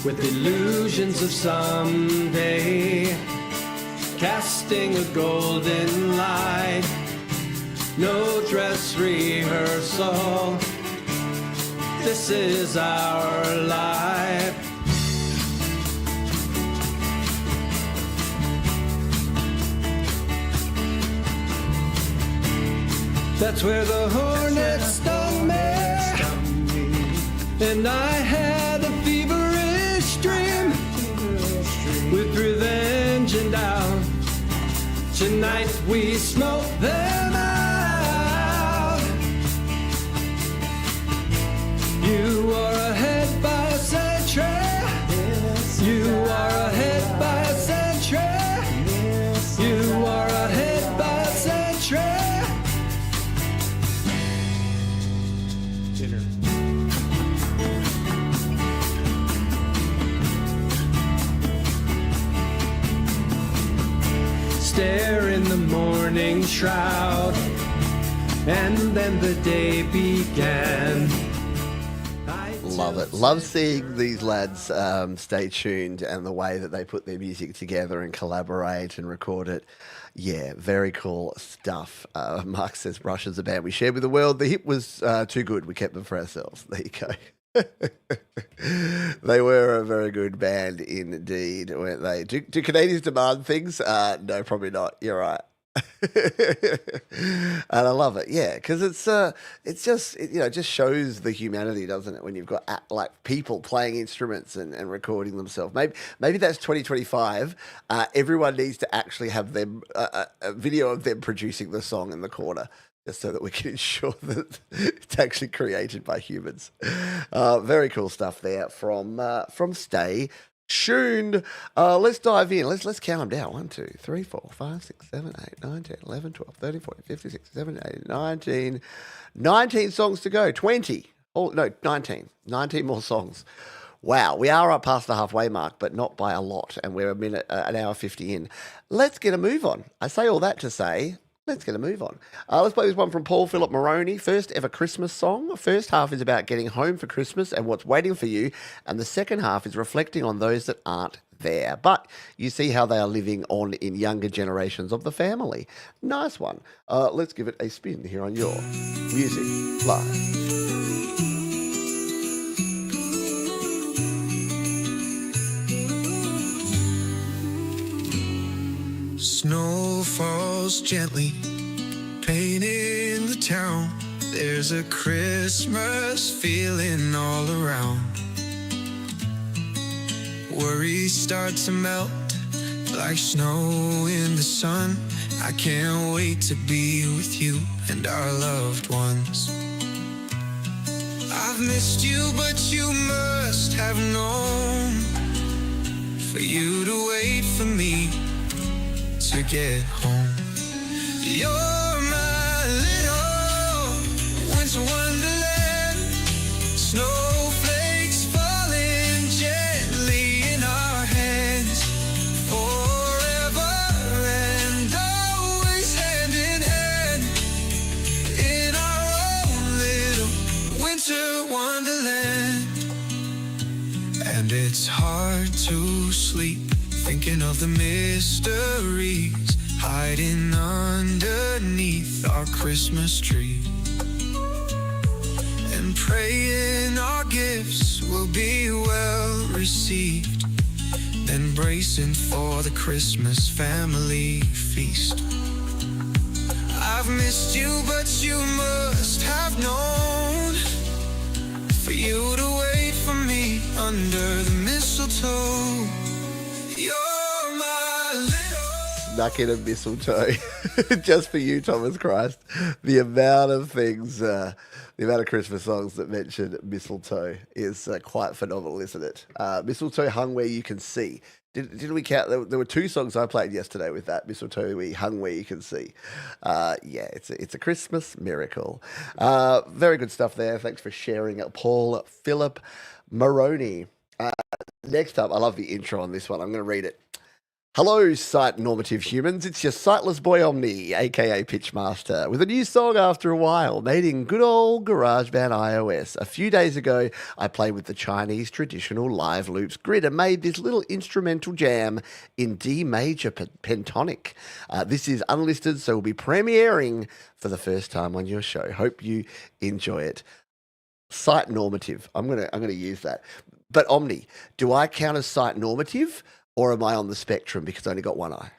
with illusions of someday, casting a golden light. No dress rehearsal, this is our life. That's where the hornet stung me, and I had a feverish dream with revenge and doubt. Tonight we smoke them out. You are ahead by a century. You are ahead by a century. You are ahead by a century. Stare in the morning shroud, and then the day began. Love it. Love seeing these lads stay tuned and the way that they put their music together and collaborate and record it. Yeah, very cool stuff. Mark says Rush is a band we shared with the world. The hit was too good. We kept them for ourselves. There you go. They were a very good band indeed, weren't they? Do Canadians demand things? No, probably not. You're right. And I love it, yeah, because it's just it just shows the humanity, doesn't it? When you've got like people playing instruments and recording themselves. Maybe that's 2025. Everyone needs to actually have them a video of them producing the song in the corner, just so that we can ensure that it's actually created by humans. Very cool stuff there from Stay Tuned. Let's dive in. Let's count them down. 1, 2, 3, 4, 5, 6, 7, 8, 9, 10, 11, 12, 13, 14, 15, 16, 17, 18, 19. 19 songs to go. 20. Oh, no, 19. 19 more songs. Wow, we are up past the halfway mark, but not by a lot, and we're an hour 50 in. Let's get a move on. I say all that to say, let's get a move on. Let's play this one from Paul Philip Maroney. First ever Christmas song. First half is about getting home for Christmas and what's waiting for you. And the second half is reflecting on those that aren't there. But you see how they are living on in younger generations of the family. Nice one. Let's give it a spin here on your Music Live. Snow falls gently, painting the town. There's a Christmas feeling all around. Worries start to melt like snow in the sun. I can't wait to be with you and our loved ones. I've missed you, but you must have known, for you to wait for me to get home. You're my little winter wonderland. Snowflakes falling gently in our hands, forever and always hand in hand, in our own little winter wonderland. And it's hard to sleep thinking of the mysteries hiding underneath our Christmas tree, and praying our gifts will be well received, then bracing for the Christmas family feast. I've missed you, but you must have known, for you to wait for me under the mistletoe. Snuck in a mistletoe just for you, Thomas Christ. The amount of things, the amount of Christmas songs that mention mistletoe is quite phenomenal, isn't it? Mistletoe hung where you can see. Did we count? There were 2 songs I played yesterday with that. Mistletoe we hung where you can see. Yeah, it's a Christmas miracle. Very good stuff there. Thanks for sharing it, Paul Philip Maroney. Next up, I love the intro on this one. I'm going to read it. Hello, sight normative humans. It's your sightless boy Omni, aka Pitchmaster, with a new song after a while, made in good old GarageBand iOS. A few days ago, I played with the Chinese traditional live loops grid and made this little instrumental jam in D major pentonic. This is unlisted, so we'll be premiering for the first time on your show. Hope you enjoy it. Sight normative. I'm gonna use that. But Omni, do I count as sight normative? Or am I on the spectrum because I only got one eye?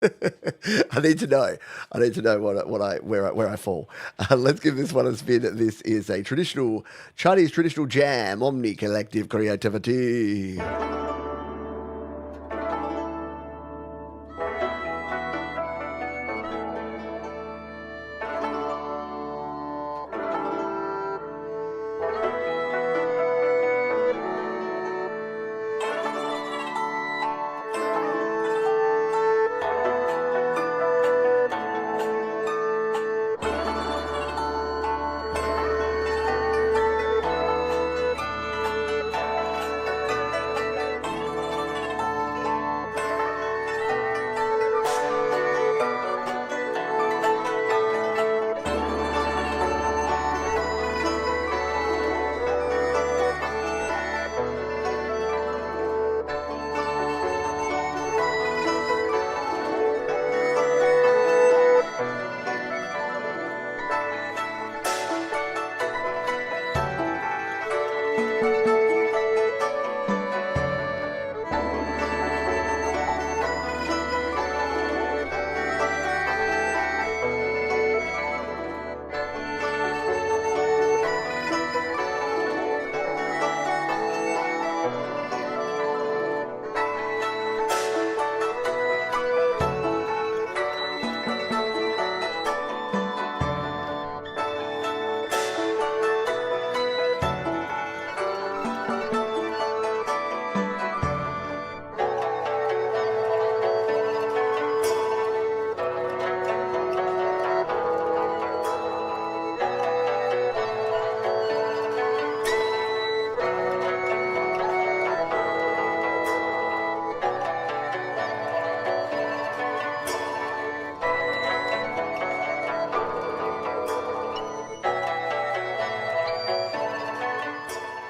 I need to know. I need to know where I fall. Let's give this one a spin. This is a Chinese traditional jam, Omni Collective Creativity.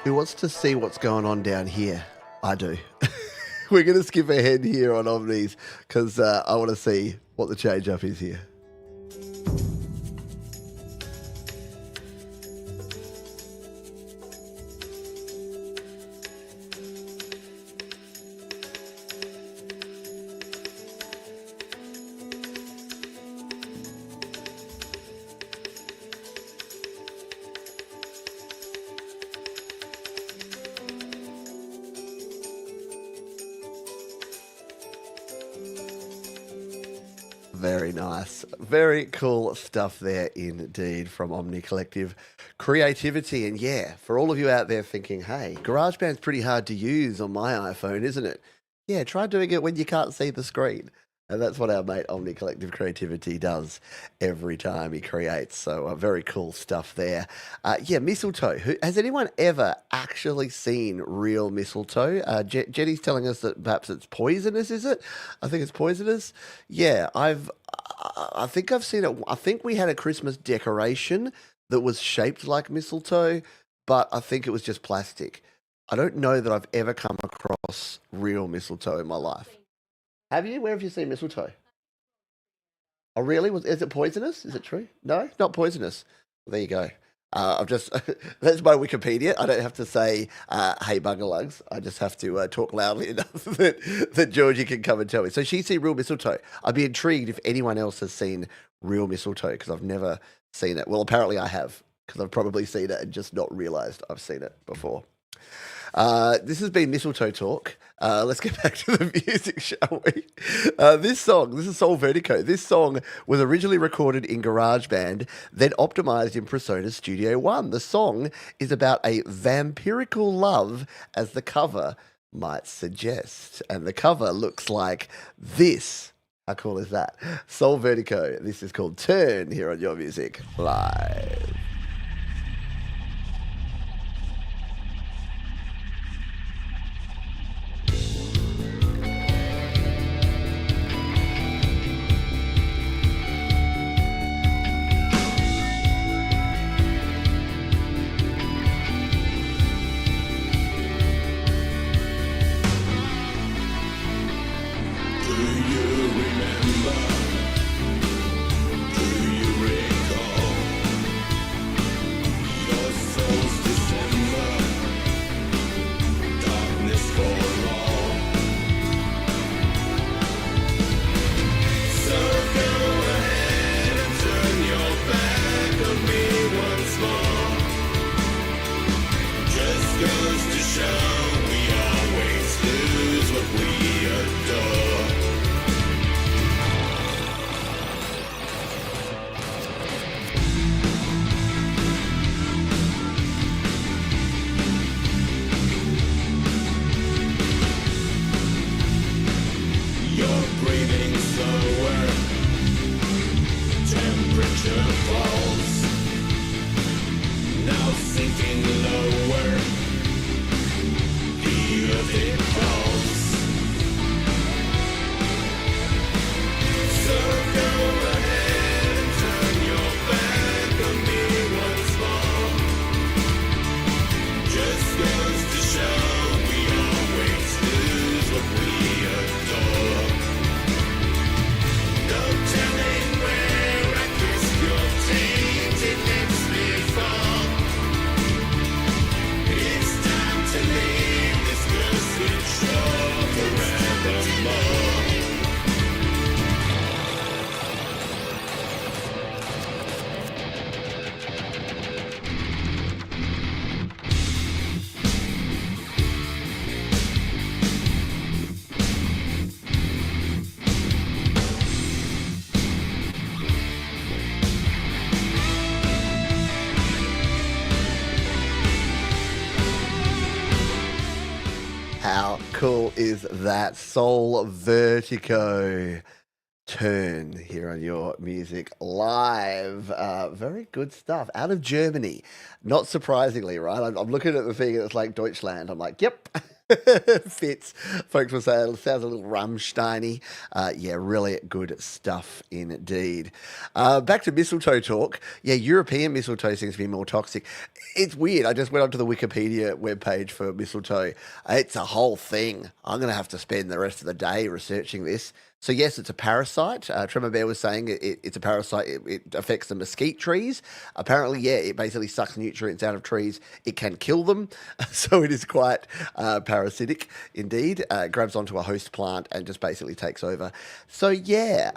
Who wants to see what's going on down here? I do. We're going to skip ahead here on Omnis because I want to see what the change up is here. Very nice. Very cool stuff there indeed from Omni Collective Creativity. And yeah, for all of you out there thinking, hey, GarageBand's pretty hard to use on my iPhone, isn't it? Yeah, try doing it when you can't see the screen. And that's what our mate Omni Collective Creativity does every time he creates. So very cool stuff there. Yeah, mistletoe. Has anyone ever actually seen real mistletoe? Jenny's telling us that perhaps it's poisonous, is it? I think it's poisonous. Yeah, I think I've seen it. I think we had a Christmas decoration that was shaped like mistletoe, but I think it was just plastic. I don't know that I've ever come across real mistletoe in my life. Have you? Where have you seen mistletoe? Oh, really? Is it poisonous? Is it true? No, not poisonous. Well, there you go. I've just that's my Wikipedia. I don't have to say "Hey, bungalugs." I just have to talk loudly enough that Georgie can come and tell me. So she's seen real mistletoe. I'd be intrigued if anyone else has seen real mistletoe because I've never seen it. Well, apparently I have because I've probably seen it and just not realised I've seen it before. This has been Mistletoe Talk. Let's get back to the music, shall we? This is Soul Vertigo. This song was originally recorded in GarageBand, then optimized in PreSonus Studio One. The song is about a vampirical love, as the cover might suggest. And the cover looks like this. How cool is that? Soul Vertigo. This is called Turn here on Your Music Live. How cool is that? Soul Vertigo. Turn here on your music live. Very good stuff out of Germany. Not surprisingly, right? I'm looking at the thing and it's like Deutschland. I'm like, yep. Fits. Folks will say it sounds a little Rammstein-y. Yeah, really good stuff indeed. Back to mistletoe talk. Yeah, European mistletoe seems to be more toxic. It's weird. I just went onto the Wikipedia webpage for mistletoe. It's a whole thing. I'm going to have to spend the rest of the day researching this. So yes, it's a parasite. Tremor Bear was saying it's a parasite. It affects the mesquite trees. Apparently, yeah, it basically sucks nutrients out of trees. It can kill them. So it is quite parasitic indeed. It grabs onto a host plant and just basically takes over. So yeah,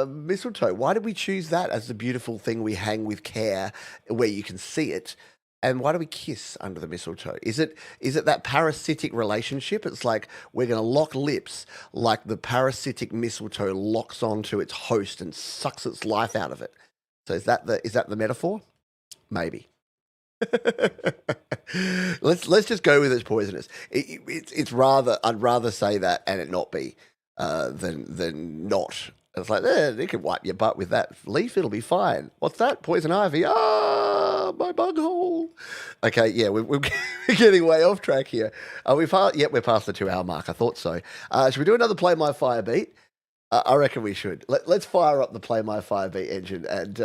mistletoe. Why did we choose that as the beautiful thing we hang with care where you can see it? And why do we kiss under the mistletoe? Is it that parasitic relationship? It's like we're going to lock lips like the parasitic mistletoe locks onto its host and sucks its life out of it. So is that the metaphor? Maybe. Let's just go with it's poisonous. I'd rather say that and it not be than not. It's like, you can wipe your butt with that leaf, it'll be fine. What's that? Poison ivy. Ah, my bug hole. Okay, yeah, we're getting way off track here. We're past the 2-hour mark. I thought so. Should we do another Play My Fire beat? I reckon we should. Let's fire up the Play My Fire beat engine, and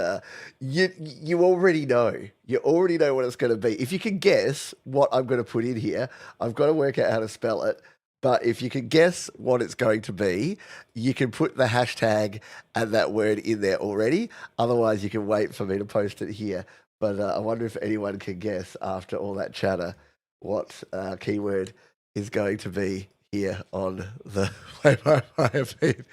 you already know. You already know what it's going to be. If you can guess what I'm going to put in here, I've got to work out how to spell it. But if you can guess what it's going to be, you can put the hashtag and that word in there already. Otherwise, you can wait for me to post it here. But I wonder if anyone can guess after all that chatter what keyword is going to be here on the Play My Fire feed.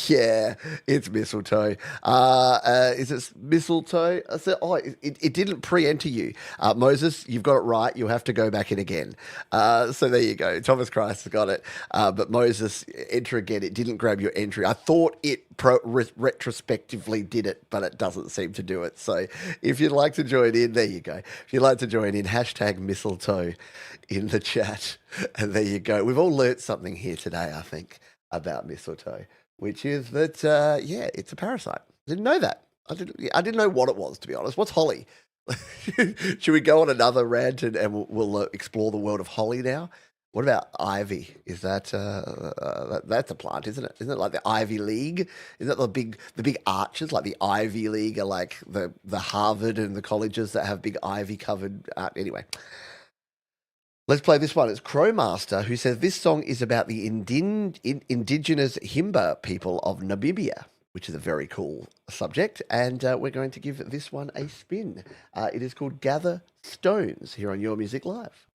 Yeah, it's mistletoe. Is it mistletoe? I said, it didn't pre-enter you. Moses, you've got it right. You'll have to go back in again. So there you go. Thomas Christ has got it. But Moses, enter again. It didn't grab your entry. I thought it retrospectively did it, but it doesn't seem to do it. So if you'd like to join in, there you go. If you'd like to join in, hashtag mistletoe in the chat. And there you go. We've all learnt something here today, I think, about mistletoe, which is that, it's a parasite. I didn't know that. I didn't know what it was, to be honest. What's holly? Should we go on another rant and we'll explore the world of holly now? What about ivy? Is that that's a plant, isn't it? Isn't it like the Ivy League? Is that the big arches like the Ivy League are like the Harvard and the colleges that have big ivy covered anyway. Let's play this one. It's Crowmaster who says this song is about the indigenous Himba people of Namibia, which is a very cool subject, and we're going to give this one a spin. It is called Gather Stones here on Your Music Live.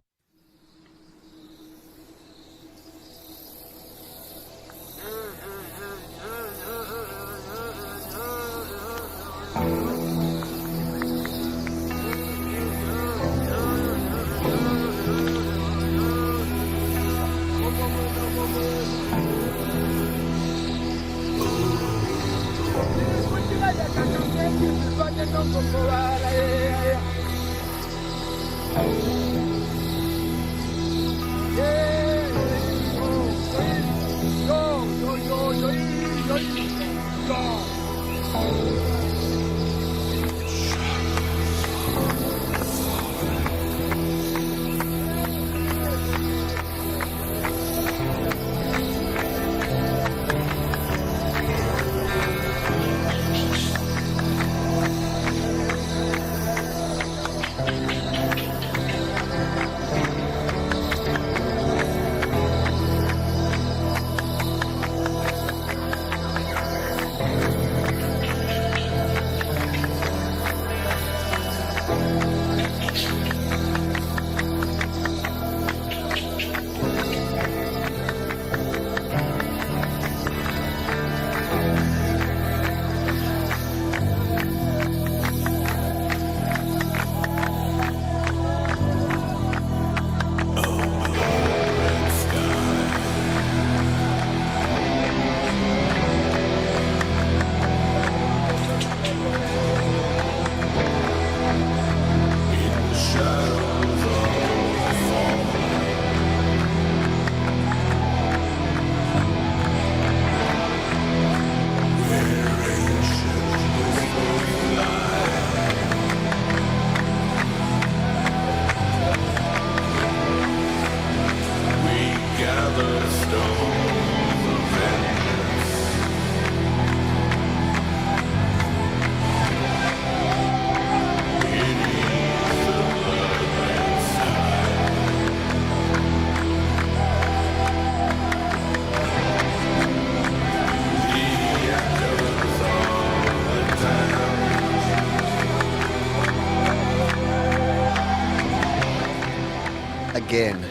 again,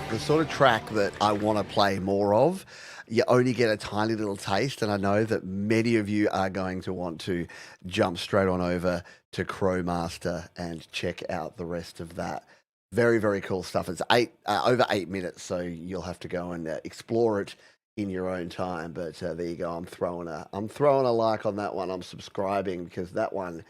the sort of track that I want to play more of. You only get a tiny little taste, and I know that many of you are going to want to jump straight on over to Crowmaster and check out the rest of that. Very, very cool stuff. It's over 8 minutes, so you'll have to go and explore it in your own time. But there you go. I'm throwing a like on that one. I'm subscribing because that one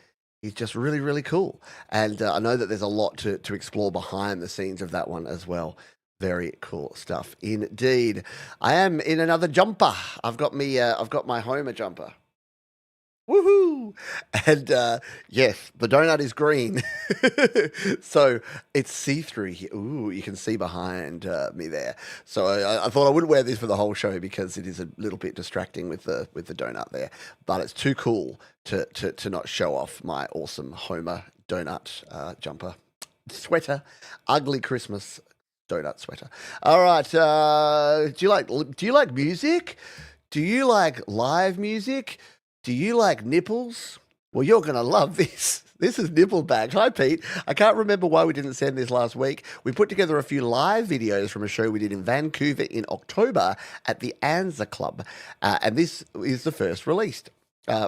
is just really, really cool. And I know that there's a lot to explore behind the scenes of that one as well. Very cool stuff indeed. I am in another jumper. I've got my Homer jumper. Woohoo! And yes, the donut is green. So it's see-through here. Ooh, you can see behind me there. So I thought I wouldn't wear this for the whole show because it is a little bit distracting with the donut there. But it's too cool to not show off my awesome Homer donut jumper. Sweater. Ugly Christmas donut sweater. All right. Do you like music? Do you like live music? Do you like nipples? Well, you're going to love this. This is Nickelback. Hi, Pete. I can't remember why we didn't send this last week. We put together a few live videos from a show we did in Vancouver in October at the Anza Club. And this is the first released.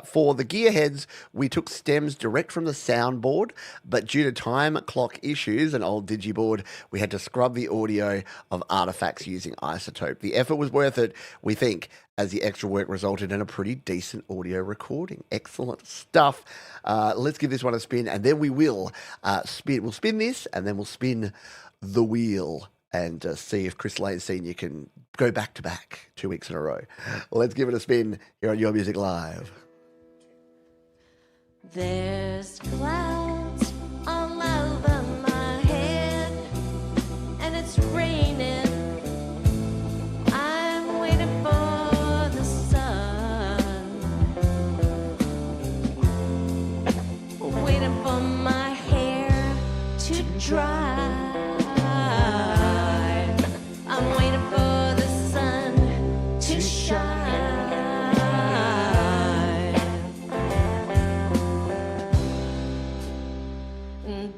For the gearheads, we took stems direct from the soundboard, but due to time clock issues and old digiboard, we had to scrub the audio of artifacts using Isotope. The effort was worth it, we think, as the extra work resulted in a pretty decent audio recording. Excellent stuff. Let's give this one a spin, and then we will spin. We'll spin this, and then we'll spin the wheel and see if Chris Lane Sr. can go back to back 2 weeks in a row. Let's give it a spin here on Your Music Live. There's clouds all over my head, and it's raining. I'm waiting for the sun, waiting for my hair to dry. I'm waiting for the sun to shine.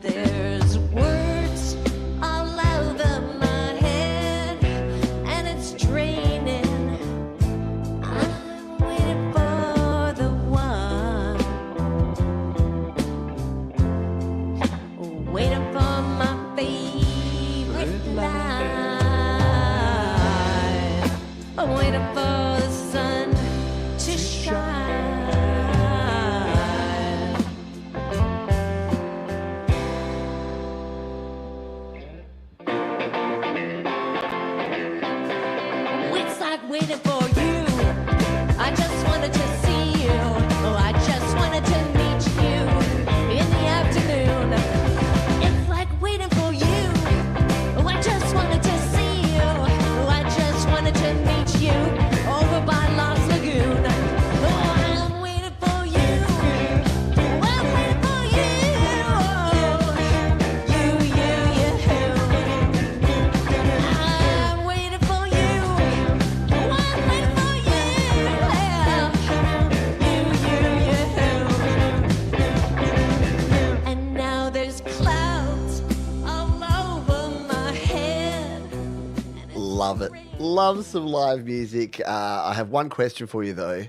There's words all over my head, and it's draining. I'm waiting for the one, waiting for my favorite line. I'm waiting for the sun to shine. It's like waiting for you. I just wanted to see you. Oh, I just wanted to meet you in the afternoon. It's like waiting for you. Oh, I just wanted to see you. Oh, I just wanted to meet you over by Lost Lagoon. Oh, I'm waiting for you. Oh, I'm waiting for you. You. I'm waiting for you. Oh, I'm waiting for you. And now there's clouds all over my head. Love it. Love some live music. I have one question for you, though.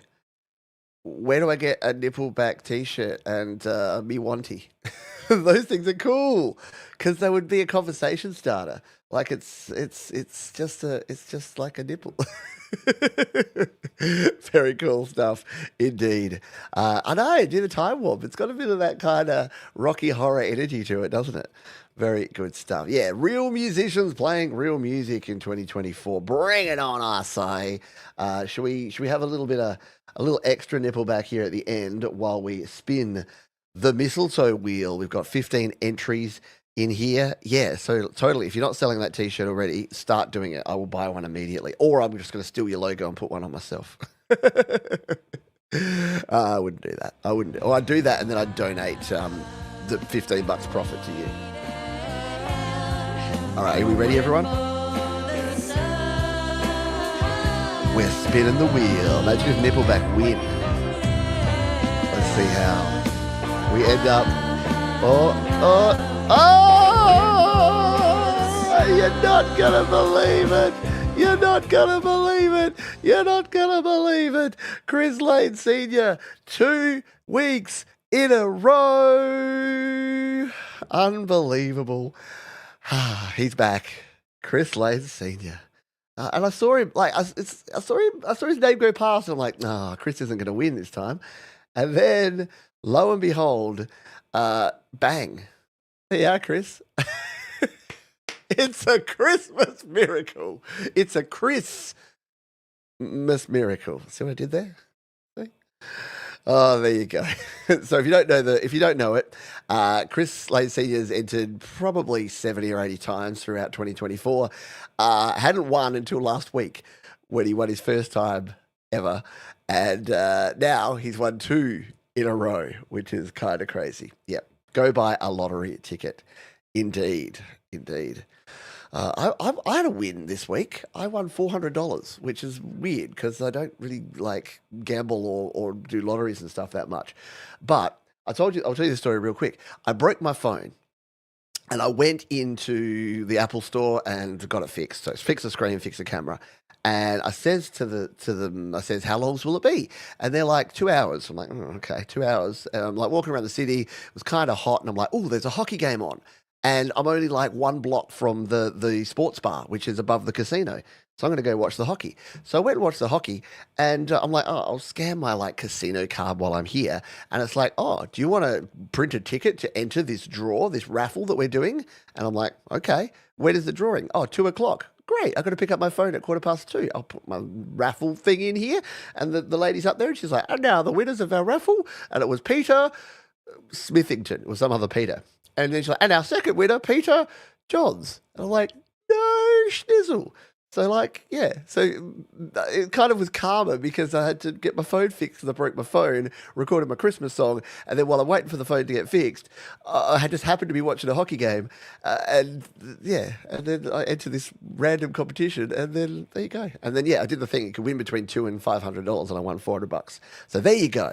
Where do I get a Nickelback t-shirt and me wanty? Those things are cool because they would be a conversation starter. Like it's just like a nipple. Very cool stuff indeed. I know, do the time warp. It's got a bit of that kind of Rocky Horror energy to it, doesn't it? Very good stuff. Yeah, real musicians playing real music in 2024. Bring it on, I say. Should we have a little extra Nickelback here at the end while we spin the mistletoe wheel? We've got 15 entries in here. Yeah, so totally. If you're not selling that t-shirt already, start doing it. I will buy one immediately. Or I'm just going to steal your logo and put one on myself. I wouldn't do that. Or I'd do that and then I'd donate the $15 profit to you. All right, are we ready, everyone? We're spinning the wheel. Imagine if Nickelback win. Let's see how we end up. You're not gonna believe it. You're not gonna believe it. You're not gonna believe it. Chris Lane Sr., 2 weeks in a row. Unbelievable. He's back. Chris Lane Sr. And I saw him, like, I saw his name go past, and I'm like, nah, Chris isn't going to win this time. And then, lo and behold, bang. There you are, Chris. It's a Christmas miracle. It's a Christmas miracle. See what I did there? See? Oh, there you go. So if you don't know it, Chris Lane Sr. has entered probably 70 or 80 times throughout 2024. Hadn't won until last week when he won his first time ever. And now he's won 2 in a row, which is kind of crazy. Yep. Go buy a lottery ticket. Indeed. I had a win this week. I won $400, which is weird because I don't really like gamble or do lotteries and stuff that much. But I'll tell you the story real quick. I broke my phone and I went into the Apple store and got it fixed. So fix the screen, fix the camera. And I says to them, how long will it be? And they're like, 2 hours. I'm like, okay, 2 hours. And I'm like walking around the city. It was kind of hot. And I'm like, oh, there's a hockey game on. And I'm only like 1 block from the sports bar, which is above the casino. So I'm going to go watch the hockey. So I went and watched the hockey, and I'm like, I'll scan my like casino card while I'm here. And it's like, do you want to print a ticket to enter this draw, this raffle that we're doing? And I'm like, okay, when is the drawing? 2 o'clock. Great, I've got to pick up my phone at 2:15. I'll put my raffle thing in here. And the lady's up there, and she's like, and now the winners of our raffle. And it was Peter Smithington, or some other Peter. And then she's like, and our second winner, Peter Johns. And I'm like, no schnizzle. So like, yeah. So it kind of was calmer because I had to get my phone fixed because I broke my phone, recorded my Christmas song, and then while I'm waiting for the phone to get fixed, I had just happened to be watching a hockey game, and then I entered this random competition, and then there you go. And then I did the thing; you could win between $200 and $500, and I won $400. So there you go.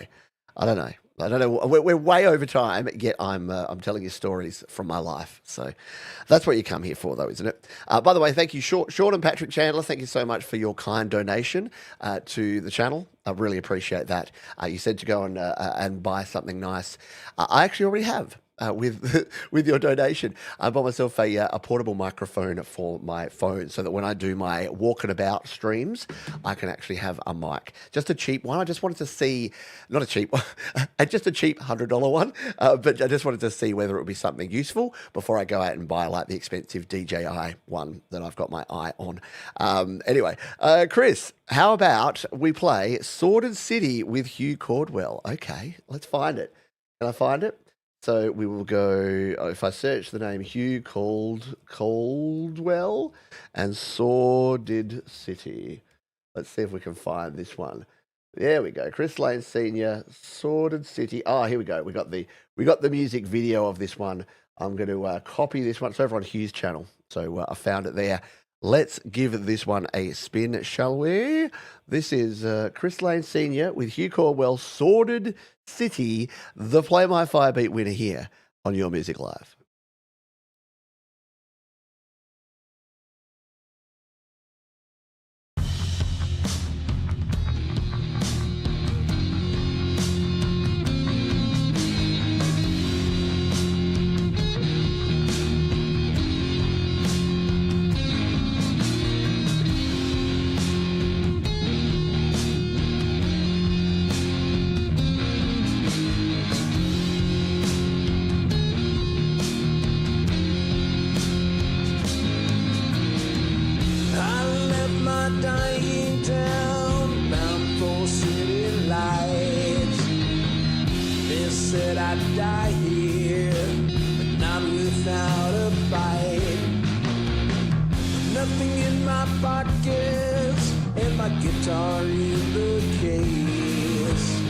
I don't know. We're way over time, yet I'm telling you stories from my life. So that's what you come here for, though, isn't it? By the way, thank you, Sean and Patrick Chandler. Thank you so much for your kind donation to the channel. I really appreciate that. You said to go and buy something nice. I actually already have. With your donation, I bought myself a portable microphone for my phone so that when I do my walking about streams, I can actually have a mic. Just a cheap one. I just wanted to see, not a cheap one, just a cheap $100 one, but I just wanted to see whether it would be something useful before I go out and buy like the expensive DJI one that I've got my eye on. Anyway, Chris, how about we play Sordid City with Hugh Caldwell? Okay, let's find it. Can I find it? So we will go, if I search the name Hugh Caldwell and Sordid City. Let's see if we can find this one. There we go. Chris Lane Sr., Sordid City. Here we go. We got the music video of this one. I'm going to copy this one. It's over on Hugh's channel. So I found it there. Let's give this one a spin, shall we? This is Chris Lane Sr. with Hugh Caldwell, Sordid City, the Play My Firebeat winner here on Your Music Live. Dying down, bound for city lights. They said I'd die here, but not without a fight. Nothing in my pockets, and my guitar in the case.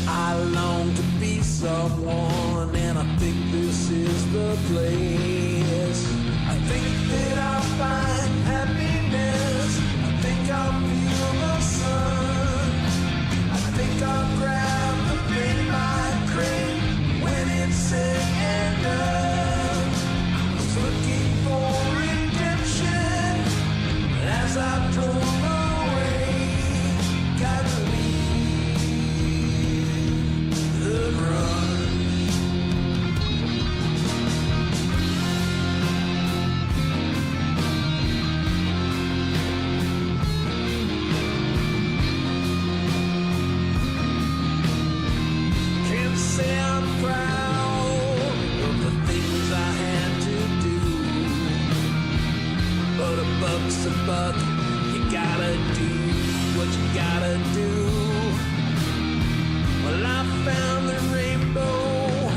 I long to be someone, and I think this is the place. I think that I'll find happiness. I think I'll feel the sun. I think I'll grab the big my crate when it's said and done. I was looking for redemption. but you gotta do what you gotta do. Well, I found the rainbow,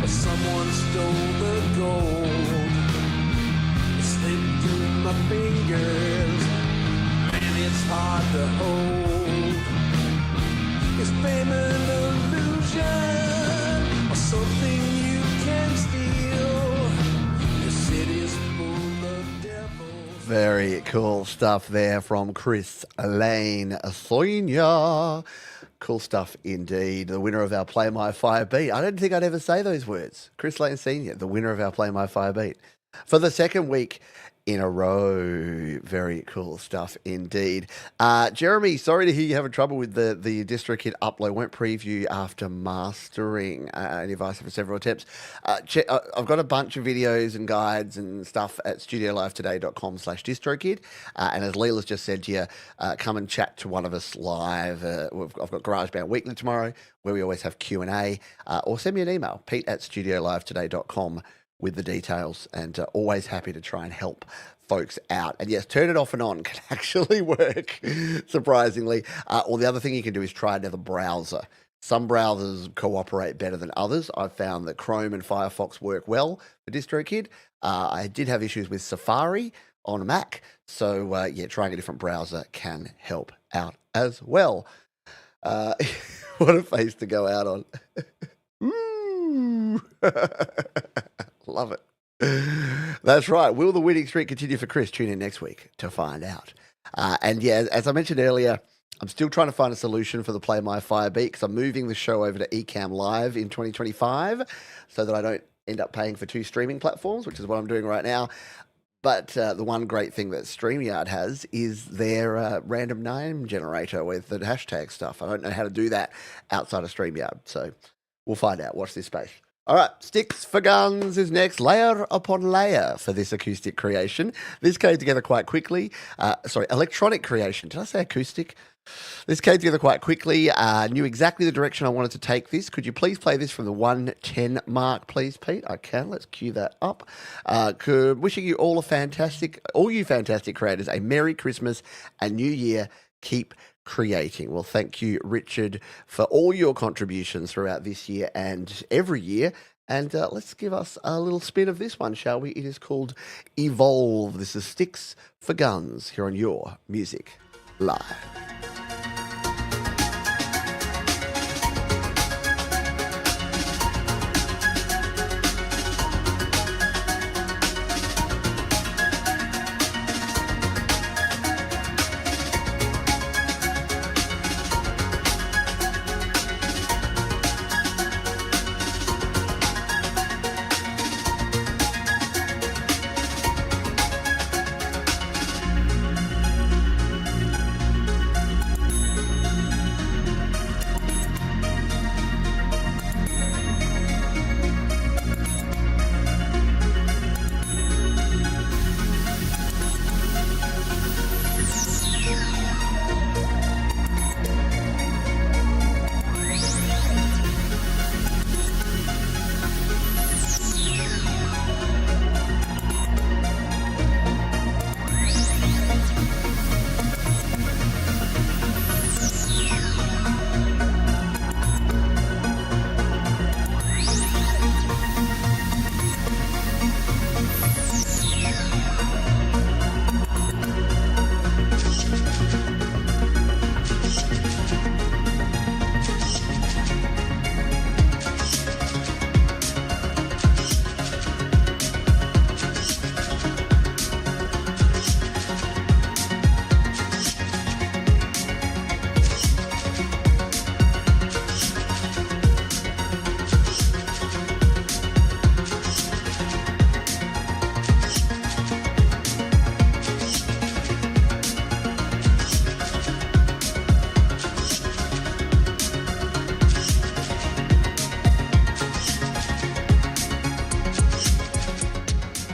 but someone stole the gold. It slipped through my fingers, man, it's hard to hold. Is fame an illusion or something you can steal? The city's full of devils. Very cool stuff there from Chris Lane Sonia. Cool stuff indeed. The winner of our Play My Fire Beat. I don't think I'd ever say those words. Chris Lane Senior, the winner of our Play My Fire Beat. For the second week in a row. Very cool stuff indeed. Jeremy, sorry to hear you having trouble with the DistroKid upload. Won't preview after mastering. And you've asked for several attempts. I've got a bunch of videos and guides and stuff at studiolivetoday.com/DistroKid. And as Leela's just said to you, come and chat to one of us live. I've got GarageBand Weekly tomorrow, where we always have Q&A. Or send me an email, pete@studiolivetoday.com, with the details, and always happy to try and help folks out. And yes, turn it off and on can actually work, surprisingly. Or the other thing you can do is try another browser. Some browsers cooperate better than others. I've found that Chrome and Firefox work well for DistroKid. I did have issues with Safari on a Mac, so yeah, trying a different browser can help out as well. What a face to go out on. Ooh. Love it. That's right. Will the winning streak continue for Chris? Tune in next week to find out. And yeah, as I mentioned earlier, I'm still trying to find a solution for the Play My Fire Beat, because I'm moving the show over to Ecamm Live in 2025 so that I don't end up paying for 2 streaming platforms, which is what I'm doing right now. But the one great thing that StreamYard has is their random name generator with the hashtag stuff. I don't know how to do that outside of StreamYard, so we'll find out. Watch this space. All right, Sticks for Guns is next, layer upon layer for this acoustic creation. This came together quite quickly. Electronic creation. Did I say acoustic? This came together quite quickly. Knew exactly the direction I wanted to take this. Could you please play this from the 1:10 mark, please, Pete? I can. Let's cue that up. Wishing you all you fantastic creators, a Merry Christmas and New Year. Keep creating. Well, thank you, Richard, for all your contributions throughout this year and every year. And let's give us a little spin of this one, shall we? It is called Evolve. This is Sticks for Guns here on Your Music Live.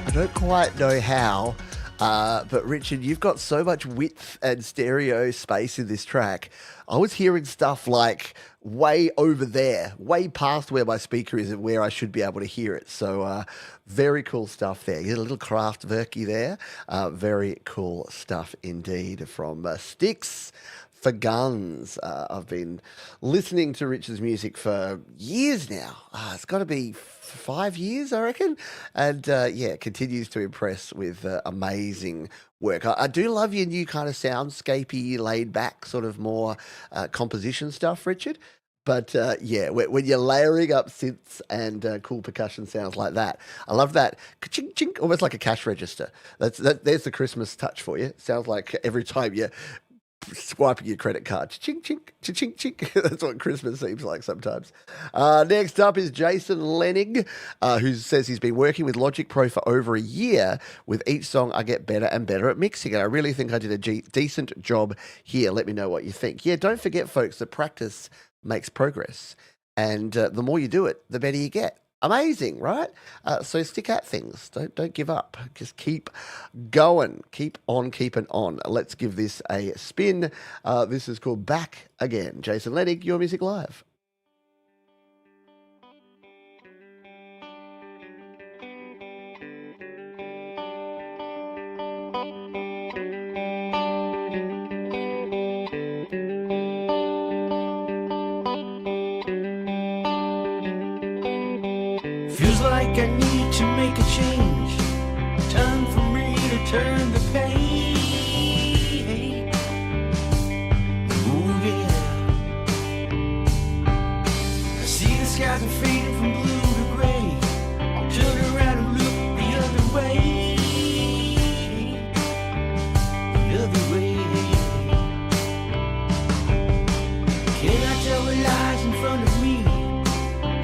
I don't quite know how But Richard, you've got so much width and stereo space in this track. I was hearing stuff like way over there, way past where my speaker is and where I should be able to hear it. So very cool stuff there. You get a little Kraftwerky there. Very cool stuff indeed from Sticks for Guns. I've been listening to Richard's music for years now. It's got to be 5 years, I reckon. And yeah, continues to impress with amazing work. I do love your new kind of soundscapey, laid back, sort of more composition stuff, Richard. But yeah, when you're layering up synths and cool percussion sounds like that, I love that. Ka-chink, chink, almost like a cash register. There's the Christmas touch for you. Sounds like every time you swiping your credit card. Chink, chink, chink, chink. That's what Christmas seems like sometimes. Next up is Jason Lenig, who says he's been working with Logic Pro for over a year. With each song, I get better and better at mixing it. I really think I did a decent job here. Let me know what you think. Yeah, don't forget, folks, that practice makes progress. And the more you do it, the better you get. Amazing, right? So stick at things. Don't give up. Just keep going. Keep on keeping on. Let's give this a spin. This is called Back Again. Jason Lenig, Your Music Live. Feels like I need to make a change. Time for me to turn the page. Ooh, yeah. I see the skies are fading from blue to gray. I'll turn around and look the other way. The other way. Can I tell the lies in front of me?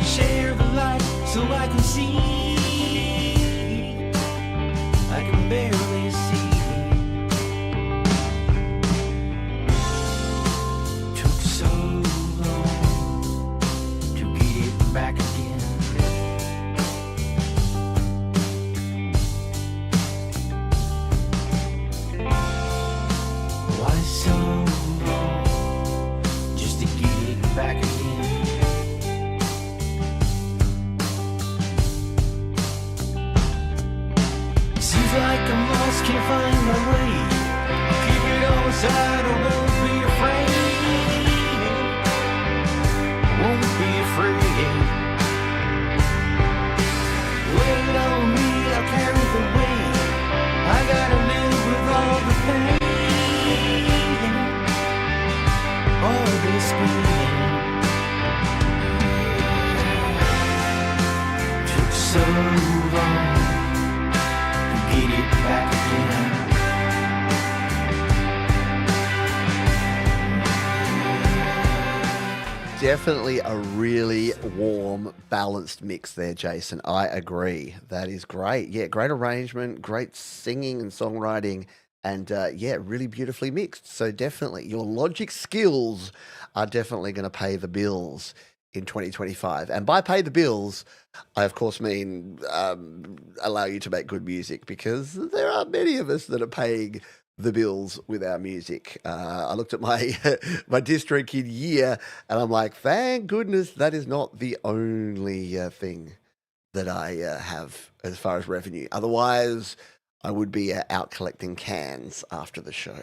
Share the light so I can see. I can barely see. Took so long to get it back again. Why so long just to get it back again? Like I'm lost, can't find my way. I'll keep it all inside, I won't be afraid. I won't be afraid. Wait on me, I'll carry the weight. I gotta live with all the pain. All this pain. Took so long. Get it back again. Definitely a really warm, balanced mix there, Jason. I agree. That is great. Yeah, great arrangement, great singing and songwriting, and yeah, really beautifully mixed. So definitely, your Logic skills are definitely going to pay the bills in 2025. And by pay the bills, I of course mean allow you to make good music, because there are many of us that are paying the bills with our music. I looked at my my DistroKid year and I'm like, thank goodness that is not the only thing that I have as far as revenue. Otherwise, I would be out collecting cans after the show.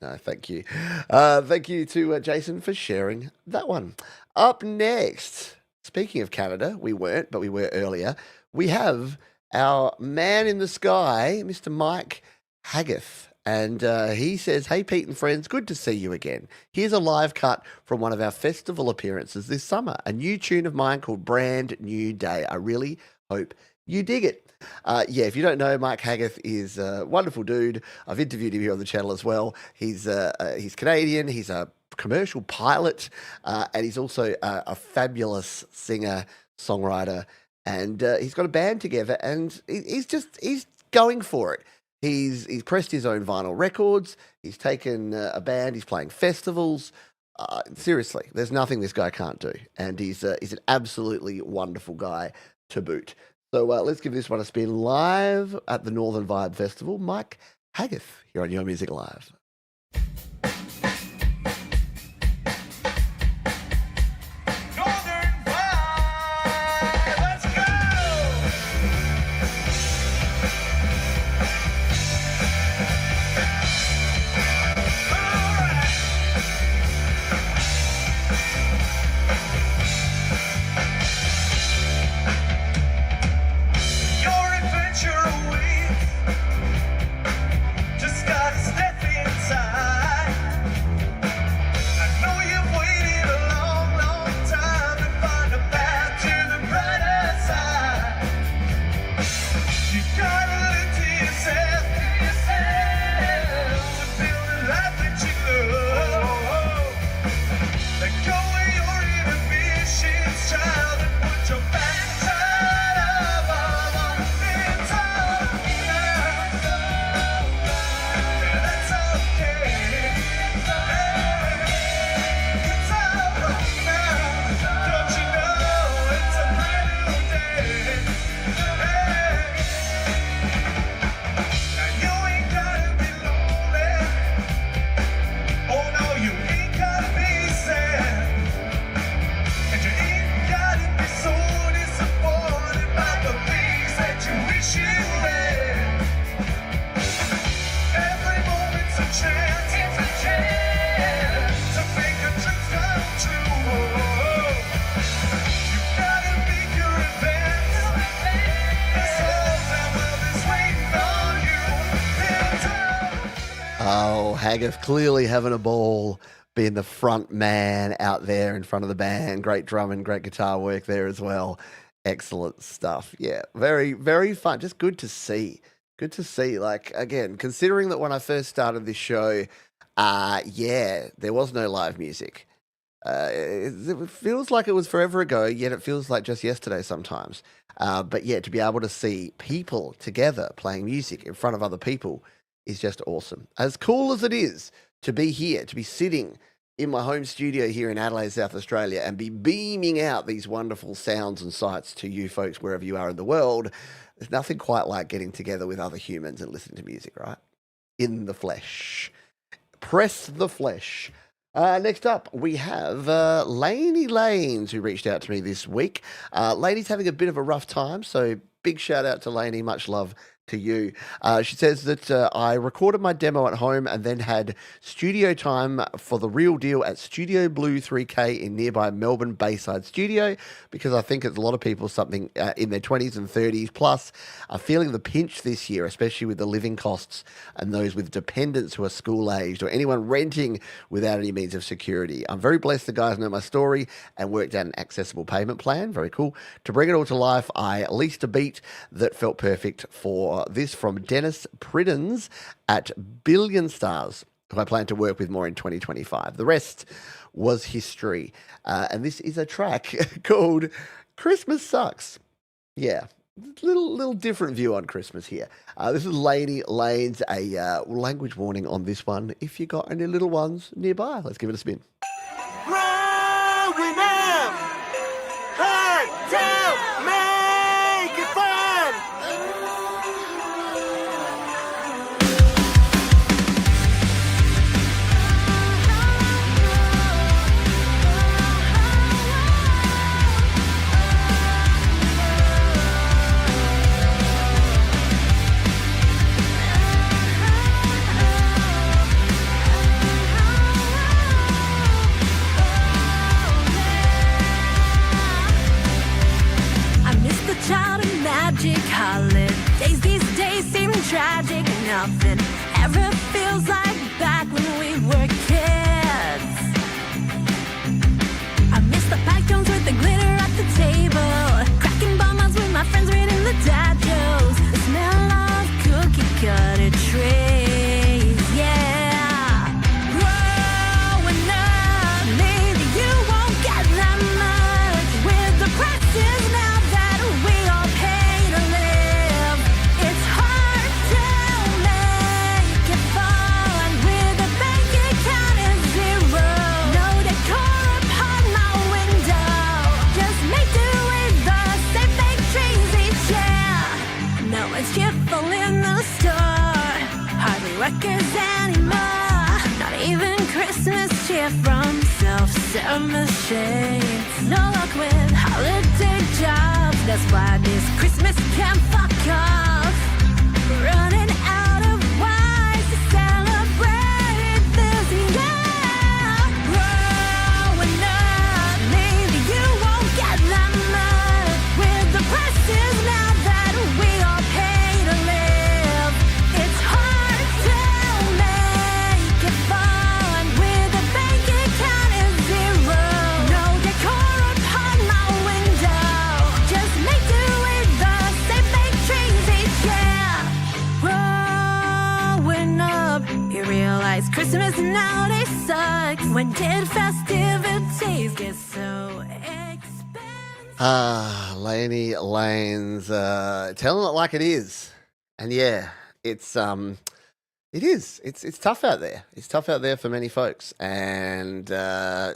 No, thank you. Thank you to Jason for sharing that one. Up next, speaking of Canada, we weren't, but we were earlier. We have our man in the sky, Mr. Mike Haggith. And he says, hey, Pete and friends, good to see you again. Here's a live cut from one of our festival appearances this summer, a new tune of mine called Brand New Day. I really hope you dig it. Yeah, if you don't know, Mike Haggith is a wonderful dude. I've interviewed him here on the channel as well. He's Canadian. He's a commercial pilot, and he's also a fabulous singer, songwriter, and he's got a band together, and he's going for it. He's pressed his own vinyl records. He's taken a band. He's playing festivals. Seriously, there's nothing this guy can't do, and he's an absolutely wonderful guy to boot. So let's give this one a spin live at the Northern Vibe Festival. Mike Haggith here on Your Music Live. Just gotta step inside. I know you've waited a long, long time to find a path to the brighter side. You gotta look to yourself, to build a life that you love. Let go of your inhibitions, child, and put your backside up on the top now. That's okay. It's alright now. Don't you know it's a brand new day? Now you ain't gotta be lonely. Oh no, you ain't gotta be sad. And you ain't gotta be so disappointed by the things that you wish you had. Every moment's a chance, to make your dreams come true. You gotta make your advance. This whole time world is waiting on you. Oh, Haggith clearly having a ball, being the front man out there in front of the band. Great drumming, great guitar work there as well. Excellent stuff. Yeah, very, very fun. Just good to see. Good to see. Like, again, considering that when I first started this show, there was no live music. It feels like it was forever ago, yet it feels like just yesterday sometimes. But yeah, to be able to see people together playing music in front of other people is just awesome. As cool as it is to be here, to be sitting in my home studio here in Adelaide, South Australia, and be beaming out these wonderful sounds and sights to you folks wherever you are in the world, there's nothing quite like getting together with other humans and listening to music, right? In the flesh. Press the flesh. Next up, we have Lainey Lanes, who reached out to me this week. Lainey's having a bit of a rough time, so big shout out to Lainey. Much love to you. She says that I recorded my demo at home and then had studio time for the real deal at Studio Blue 3K in nearby Melbourne Bayside Studio, because I think it's a lot of people, something in their 20s and 30s plus, are feeling the pinch this year, especially with the living costs and those with dependents who are school-aged or anyone renting without any means of security. I'm very blessed the guys know my story and worked out an accessible payment plan. Very cool. To bring it all to life, I leased a beat that felt perfect for this from Dennis Priddens at Billion Stars, who I plan to work with more in 2025. The rest was history. And this is a track called Christmas Sucks. Yeah, little different view on Christmas here. This is Lainey Lanes, a language warning on this one. If you got any little ones nearby, let's give it a spin. Growing up, hard to make it fun. I miss the childhood magic holidays. These days seem tragic. Nothing ever feels like back when we were kids. I miss the pie cones with the glitter at the table, cracking bombs with my friends reading the dad jokes, the smell of cookie cutter trays. Yeah, growing up, maybe you won't get that much with the prices now that we all pay to live. It's hard to make it fun with the bank records anymore. Not even Christmas cheer from self-serve machines. No luck with holiday jobs. That's why this Christmas can fuck off. Running out of wines to celebrate this year. Growing up, maybe you won't get that much. With the prices now that we all pay to live, it's hard to make it fun with a bank account at zero. No decor upon my window. Just make do with the same fake trees each year. Growing up, you realize Christmas nowadays sucks. When did festivities get so expensive? Laney Lanes, telling it like it is. And yeah, it is. It's tough out there. It's tough out there for many folks. And I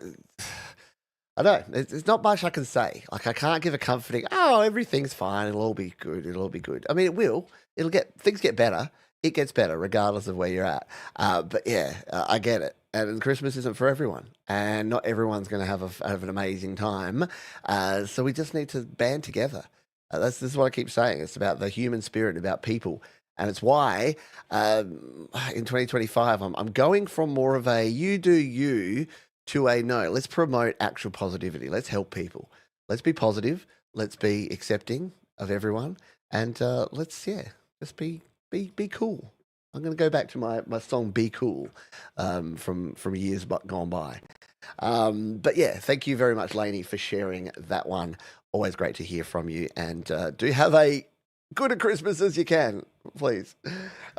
don't know. There's not much I can say. Like, I can't give a comforting, oh, everything's fine. It'll all be good. It'll all be good. I mean, it will. Things get better. It gets better regardless of where you're at. But yeah, I get it. And Christmas isn't for everyone, and not everyone's going to have an amazing time. So we just need to band together. This is what I keep saying. It's about the human spirit, about people, and it's why in 2025 I'm going from more of a you do you to a no. Let's promote actual positivity. Let's help people. Let's be positive. Let's be accepting of everyone, and let's just be cool. I'm going to go back to my song "Be Cool" from years gone by. But yeah, thank you very much, Lainey, for sharing that one. Always great to hear from you, and do have a good a Christmas as you can, please.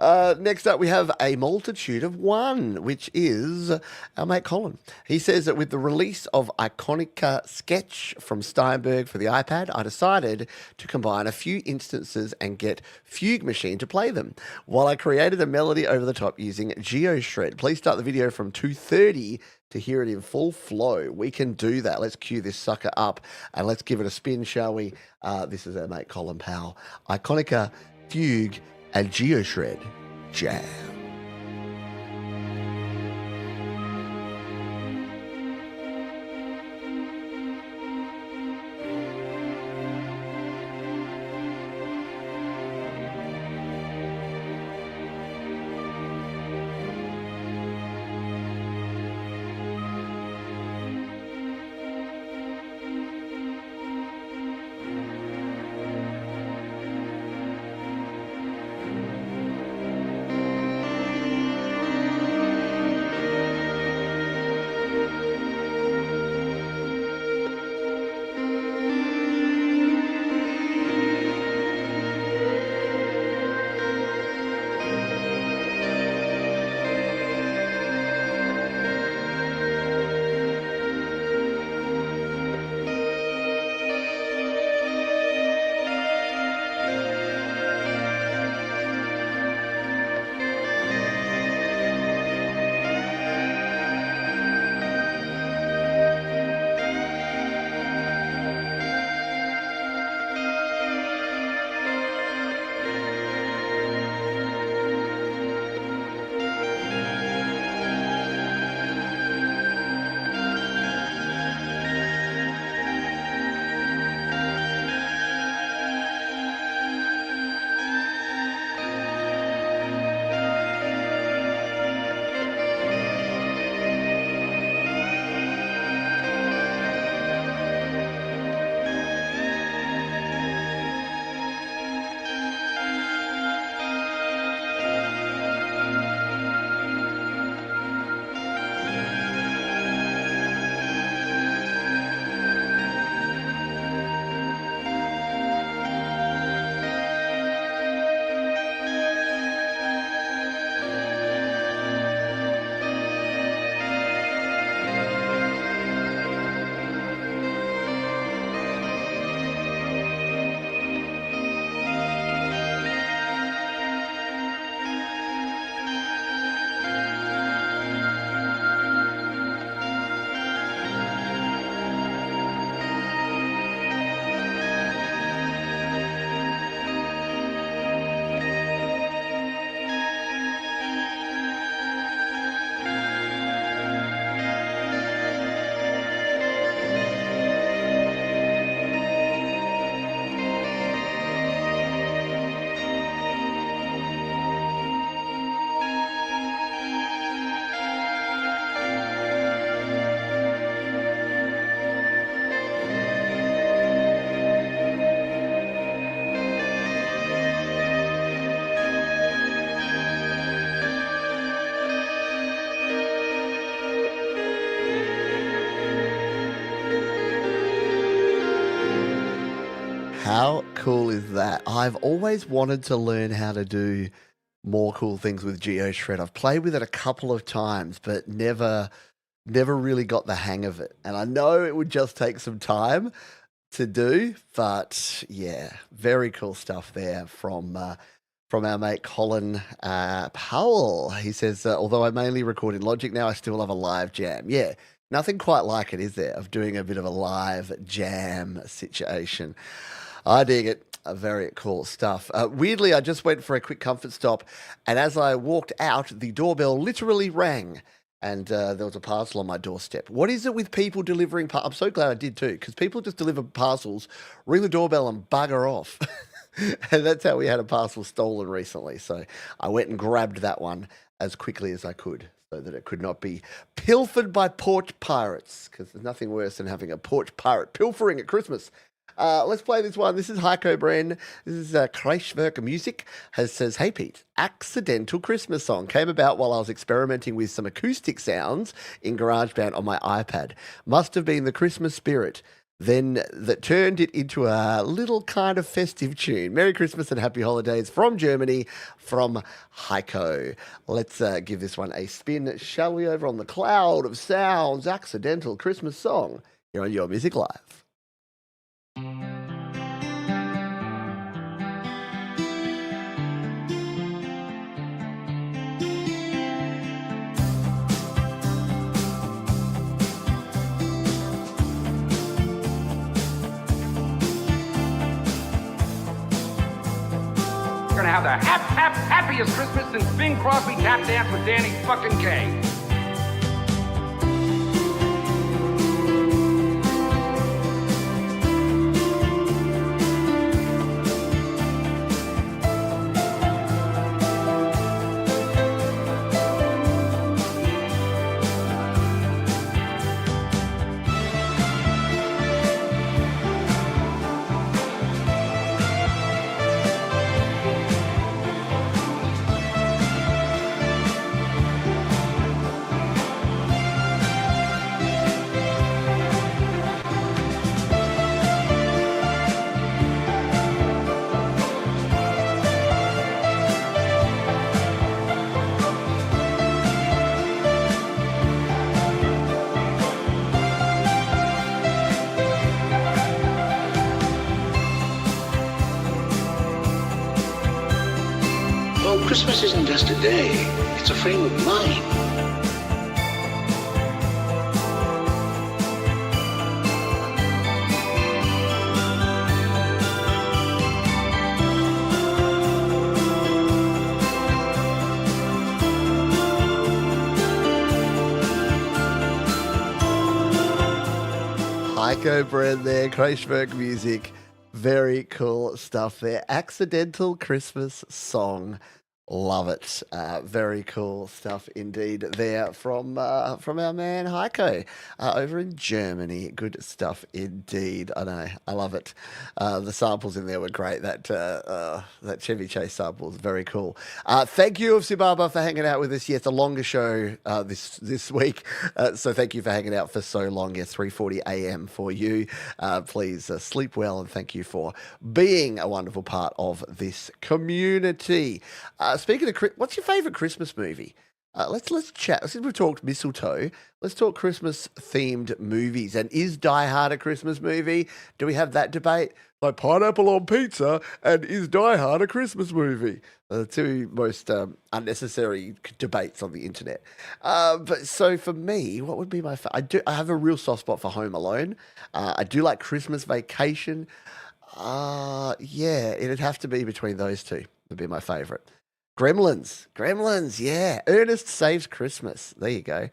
Next up, we have a multitude of one, which is our mate Colin. He says that with the release of Iconica Sketch from Steinberg for the iPad, I decided to combine a few instances and get Fugue Machine to play them, while I created a melody over the top using GeoShred. Please start the video from 2:30 to hear it in full flow. We can do that. Let's cue this sucker up and let's give it a spin, shall we? This is our mate Colin Powell. Iconica, Fugue, and GeoShred Jam. cool is that? I've always wanted to learn how to do more cool things with GeoShred. I've played with it a couple of times, but never really got the hang of it. And I know it would just take some time to do, but yeah, very cool stuff there from our mate Colin Powell. He says, although I mainly record in Logic now, I still love a live jam. Yeah, nothing quite like it, is there, of doing a bit of a live jam situation. I dig it. Very cool stuff. Weirdly, I just went for a quick comfort stop, and as I walked out, the doorbell literally rang, and there was a parcel on my doorstep. What is it with people delivering I'm so glad I did too, because people just deliver parcels, ring the doorbell, and bugger off. And that's how we had a parcel stolen recently. So I went and grabbed that one as quickly as I could so that it could not be pilfered by porch pirates, because there's nothing worse than having a porch pirate pilfering at Christmas. Let's play this one. This is Heiko Bren. This is Kreiswerk Music. Says, hey Pete, accidental Christmas song came about while I was experimenting with some acoustic sounds in GarageBand on my iPad. Must have been the Christmas spirit. Then that turned it into a little kind of festive tune. Merry Christmas and Happy Holidays from Germany, from Heiko. Let's give this one a spin, shall we, over on the cloud of sounds, accidental Christmas song here on Your Music Live. We're gonna have the happiest Christmas since Bing Crosby tap danced with Danny fucking Kaye. Christmas isn't just a day, it's a frame of mind. Heiko Bren there, Kreiswerk Music. Very cool stuff there. Accidental Christmas song. Love it. Very cool stuff indeed there from our man Heiko over in Germany. Good stuff indeed. I know. I love it. The samples in there were great. That Chevy Chase sample is very cool. Thank you, Sibaba, for hanging out with us. Yes, a longer show this week. So thank you for hanging out for so long. Yes, 3:40 a.m. for you. Please sleep well, and thank you for being a wonderful part of this community. Speaking of, what's your favourite Christmas movie? Let's chat. Since we've talked mistletoe, let's talk Christmas-themed movies. And is Die Hard a Christmas movie? Do we have that debate? Like pineapple on pizza and is Die Hard a Christmas movie? The two most unnecessary debates on the internet. But so for me, what would be my favorite? I have a real soft spot for Home Alone. I do like Christmas Vacation. Yeah, it'd have to be between those two. Would be my favourite. Gremlins, yeah. Ernest Saves Christmas. There you go.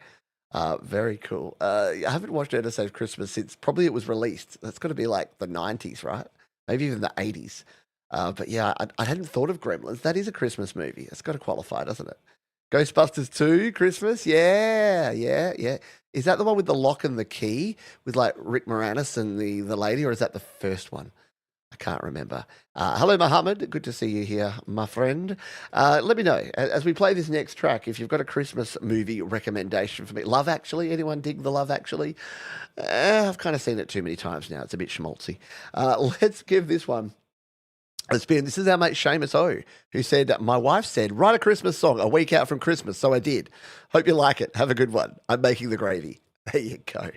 Very cool. I haven't watched Ernest Saves Christmas since probably it was released. That's got to be like the 90s, right? Maybe even the 80s. But yeah, I hadn't thought of Gremlins. That is a Christmas movie. It's got to qualify, doesn't it? Ghostbusters 2, Christmas. Yeah. Is that the one with the lock and the key with like Rick Moranis and the lady, or is that the first one? I can't remember. Hello, Mohammed. Good to see you here, my friend. Let me know, as we play this next track, if you've got a Christmas movie recommendation for me. Love Actually. Anyone dig the Love Actually? I've kind of seen it too many times now. It's a bit schmaltzy. Let's give this one This is our mate Seamus O, who said, my wife said, write a Christmas song a week out from Christmas. So I did. Hope you like it. Have a good one. I'm making the gravy. There you go.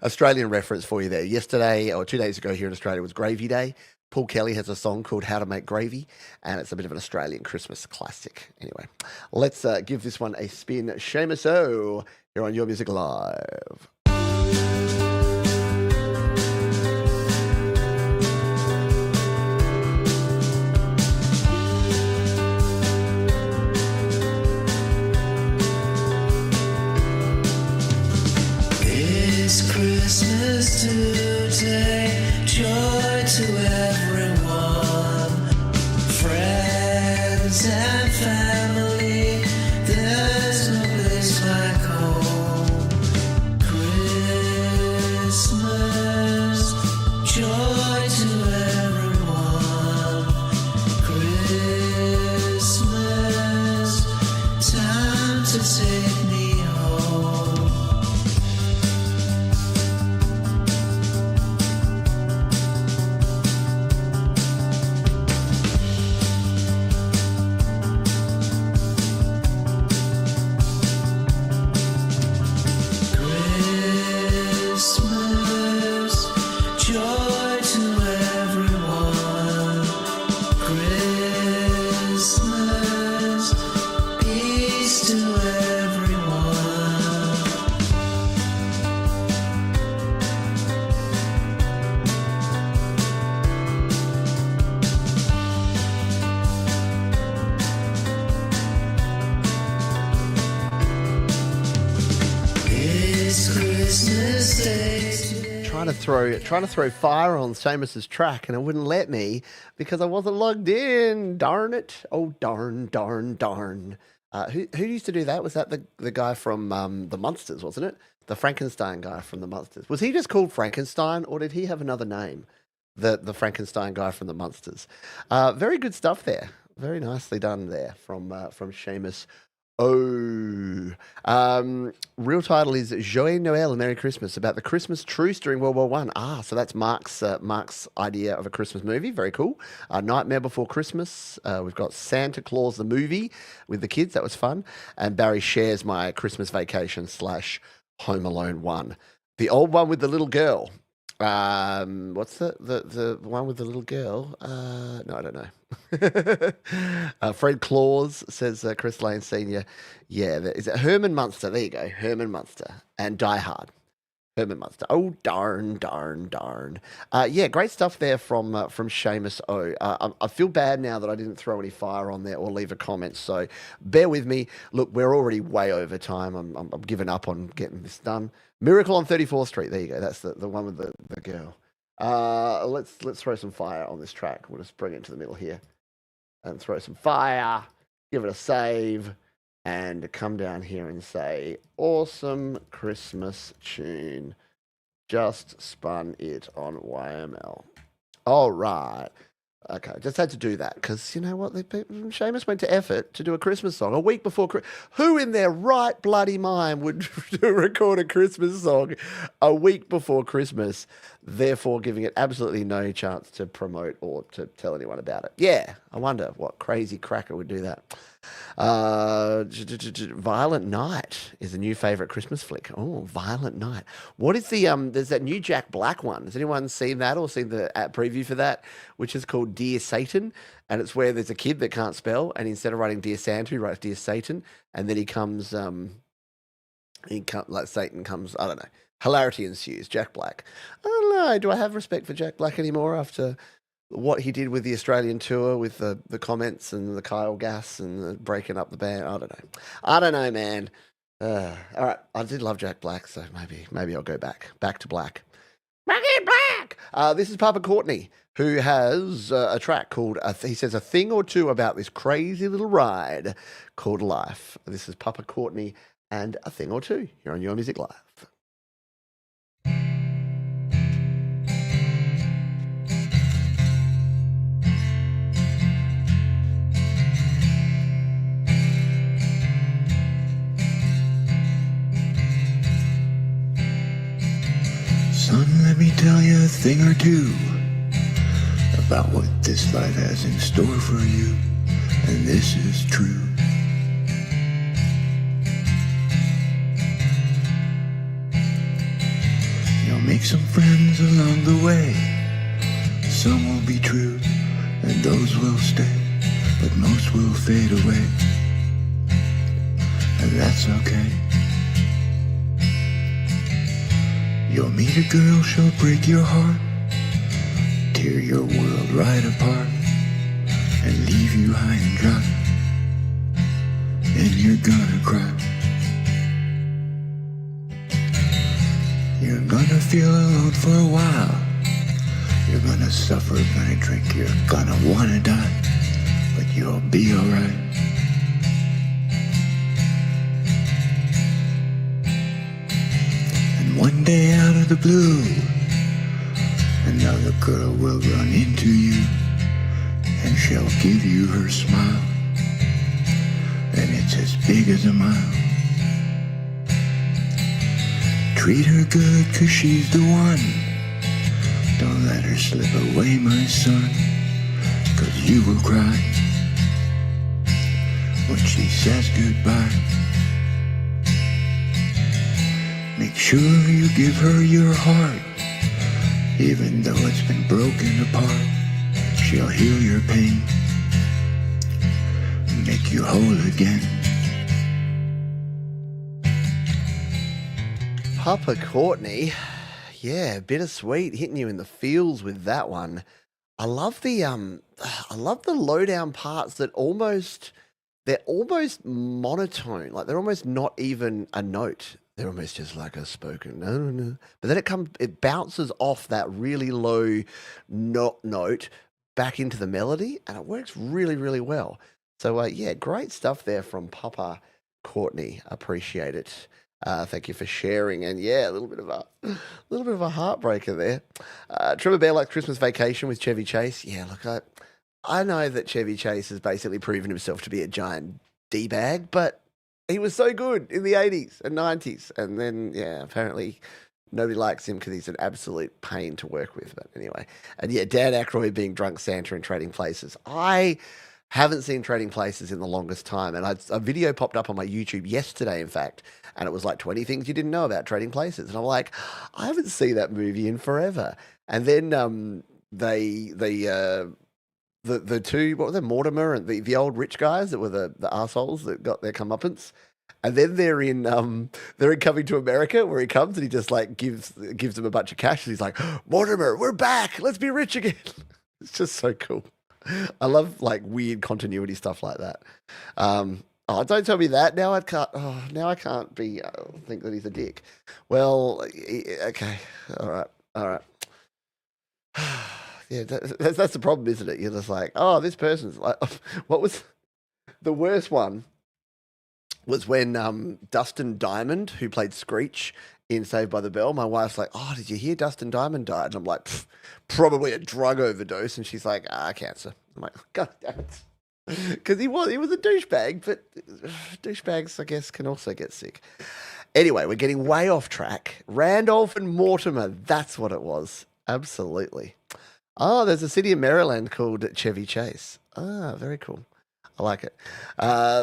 Australian reference for you there. Yesterday or 2 days ago here in Australia was Gravy Day. Paul Kelly has a song called How to Make Gravy, and it's a bit of an Australian Christmas classic. Anyway, let's give this one a spin. Seamus O, here on Your Music Live. It's Christmas today, joy to everyone, friends and family, there's no place like home. Christmas, joy to everyone, Christmas, time to take me home. Trying to throw fire on Seamus's track, and it wouldn't let me because I wasn't logged in. Darn it! Oh darn! Who used to do that? Was that the guy from the Munsters, wasn't it? The Frankenstein guy from the Munsters. Was he just called Frankenstein, or did he have another name? The Frankenstein guy from the Munsters. Very good stuff there. Very nicely done there from Seamus. Oh, real title is Joyeux Noël and Merry Christmas, about the Christmas truce during World War I. So that's Mark's idea of a Christmas movie. Very cool. Nightmare Before Christmas. We've got Santa Claus the movie with the kids. That was fun. And Barry shares my Christmas Vacation / Home Alone 1. The old one with the little girl. What's the one with the little girl? No, I don't know. Fred Claus, says Chris Lane Sr. Yeah, is it Herman Munster? There you go, Herman Munster. And Die Hard. Herman Munster. Oh, darn. Yeah, great stuff there from Seamus O. I feel bad now that I didn't throw any fire on there or leave a comment, so bear with me. Look, we're already way over time. I'm giving up on getting this done. Miracle on 34th Street. There you go. That's the one with the girl. Let's throw some fire on this track. We'll just bring it to the middle here and throw some fire. Give it a save. And come down here and say, awesome Christmas tune. Just spun it on YML. All right. Okay, just had to do that because you know what? Seamus went to effort to do a Christmas song a week before Christmas. Who in their right bloody mind would record a Christmas song a week before Christmas, therefore giving it absolutely no chance to promote or to tell anyone about it? Yeah, I wonder what crazy cracker would do that. Violent Night is a new favourite Christmas flick. Oh, Violent Night. What is the there's that new Jack Black one. Has anyone seen that or seen the preview for that, which is called Dear Satan? And it's where there's a kid that can't spell, and instead of writing Dear Santa, he writes Dear Satan, and then like Satan comes, I don't know. Hilarity ensues. Jack Black. I don't know. Do I have respect for Jack Black anymore after what he did with the Australian tour with the comments and the Kyle Gass and the breaking up the band? I don't know, man. All right, I did love Jack Black, so maybe I'll go back to Black. Back in Black. This is Papa Courtney, who has a track called, he says, a thing or two about this crazy little ride called life. This is Papa Courtney and A Thing or Two here on Your Music Live. Son, let me tell you a thing or two about what this life has in store for you, and this is true. You'll make some friends along the way. Some will be true, and those will stay, but most will fade away, and that's okay. You'll meet a girl, she'll break your heart, tear your world right apart, and leave you high and dry, and you're gonna cry. You're gonna feel alone for a while. You're gonna suffer, gonna drink, you're gonna wanna die, but you'll be alright. And one day out of the blue, another girl will run into you, and she'll give you her smile, and it's as big as a mile. Treat her good, 'cause she's the one. Don't let her slip away, my son, 'cause you will cry when she says goodbye. Make sure you give her your heart, even though it's been broken apart. She'll heal your pain and make you whole again. Papa Courtney, yeah, bittersweet, hitting you in the feels with that one. I love the lowdown parts that they're almost monotone, like they're almost not even a note. They're almost just like a spoken no. But then it bounces off that really low note back into the melody, and it works really, really well. So yeah, great stuff there from Papa Courtney. Appreciate it. Thank you for sharing, and yeah, a little bit of a heartbreaker there. Trevor Bear likes Christmas Vacation with Chevy Chase. Yeah, look, I know that Chevy Chase has basically proven himself to be a giant D-bag, but he was so good in the 80s and 90s, and then yeah, apparently nobody likes him because he's an absolute pain to work with. But anyway, and yeah, Dan Aykroyd being drunk Santa and Trading Places. I haven't seen Trading Places in the longest time, and a video popped up on my YouTube yesterday, in fact, and it was like 20 things you didn't know about Trading Places, and I'm like, I haven't seen that movie in forever. And then the two, what were they, Mortimer and the old rich guys that were the arseholes that got their comeuppance, and then they're in Coming to America, where he comes and he just like gives them a bunch of cash, and he's like, Mortimer, we're back, let's be rich again. It's just so cool. I love like weird continuity stuff like that. Oh, don't tell me that. Now I can't. Oh, now I can't be think that he's a dick. Well, okay, all right. Yeah, that's the problem, isn't it? You're just like, oh, this person's like. What was the worst one? Was when Dustin Diamond, who played Screech in Saved by the Bell, my wife's like, oh, did you hear Dustin Diamond died? And I'm like, probably a drug overdose. And she's like, cancer. I'm like, God damn it. Because he was a douchebag, but douchebags, I guess, can also get sick. Anyway, we're getting way off track. Randolph and Mortimer, that's what it was. Absolutely. Oh, there's a city in Maryland called Chevy Chase. Ah, very cool. I like it.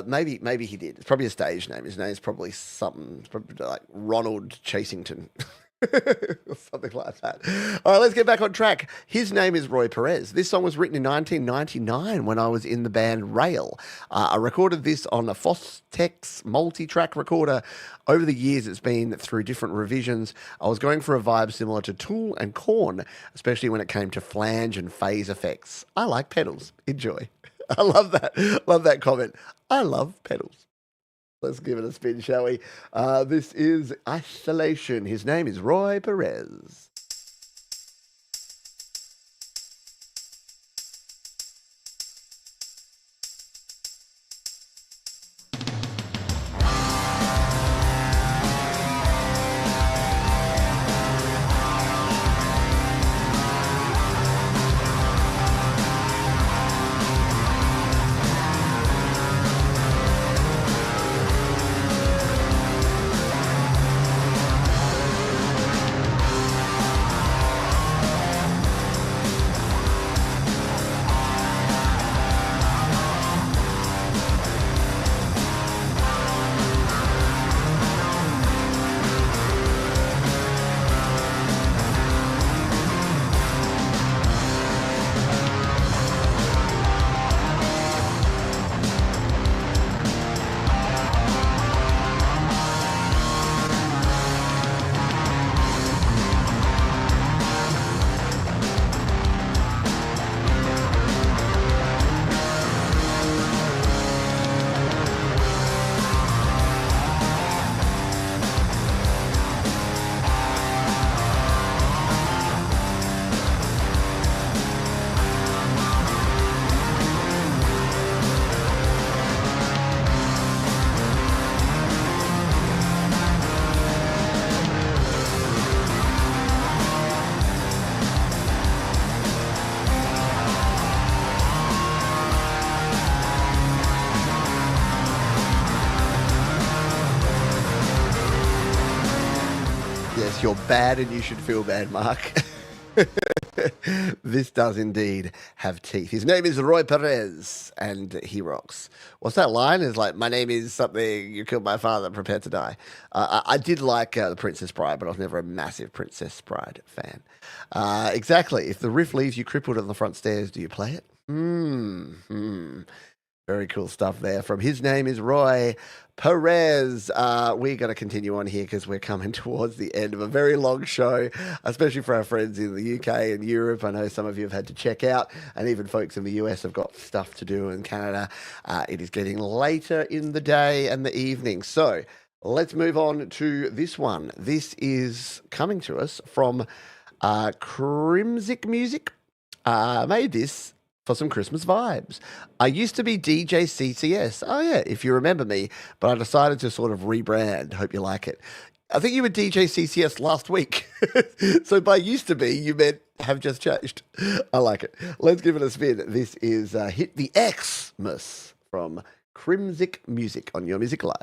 Maybe he did. It's probably a stage name. His name's probably something. It's probably like Ronald Chasington. Or something like that. All right, let's get back on track. His name is Roy Perez. This song was written in 1999 when I was in the band Rail. I recorded this on a Fostex multi-track recorder. Over the years, it's been through different revisions. I was going for a vibe similar to Tool and Korn, especially when it came to flange and phase effects. I like pedals. Enjoy. I love that. Love that comment. I love pedals. Let's give it a spin, shall we? This is Isolation. His name is Roy Perez. Yes, you're bad and you should feel bad, Mark. This does indeed have teeth. His name is Roy Perez, and he rocks. What's that line? It's like, my name is something, you killed my father, prepare to die. I did like The Princess Bride, but I was never a massive Princess Bride fan. Exactly. If the riff leaves you crippled on the front stairs, do you play it? Very cool stuff there from His Name is Roy Perez. We're going to continue on here because we're coming towards the end of a very long show, especially for our friends in the UK and Europe. I know some of you have had to check out, and even folks in the US have got stuff to do in Canada. It is getting later in the day and the evening. So let's move on to this one. This is coming to us from Crimsic Music. Made this for some Christmas vibes. I used to be DJ CCS. Oh, yeah, if you remember me, but I decided to sort of rebrand. Hope you like it. I think you were DJ CCS last week. So by used to be, you meant have just changed. I like it. Let's give it a spin. This is Hit the Xmas from Crimsic Music on Your Music Live.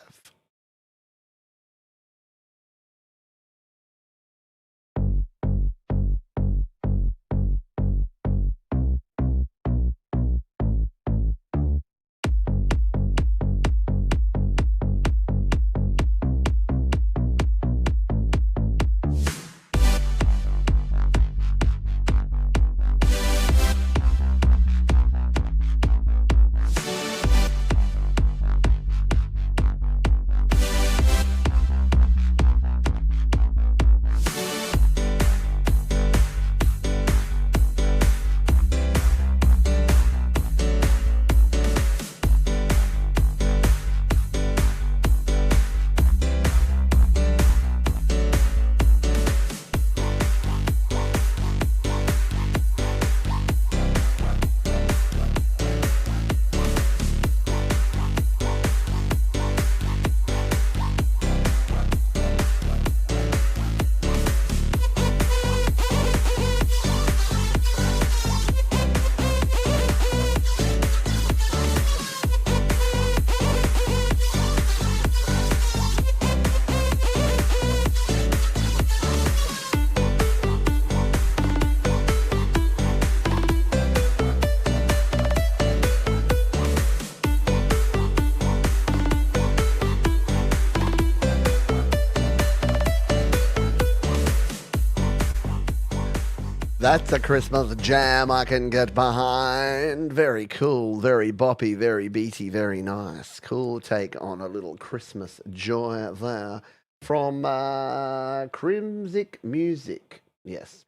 That's a Christmas jam I can get behind. Very cool, very boppy, very beaty, very nice. Cool take on a little Christmas joy there from Crimsic Music. Yes,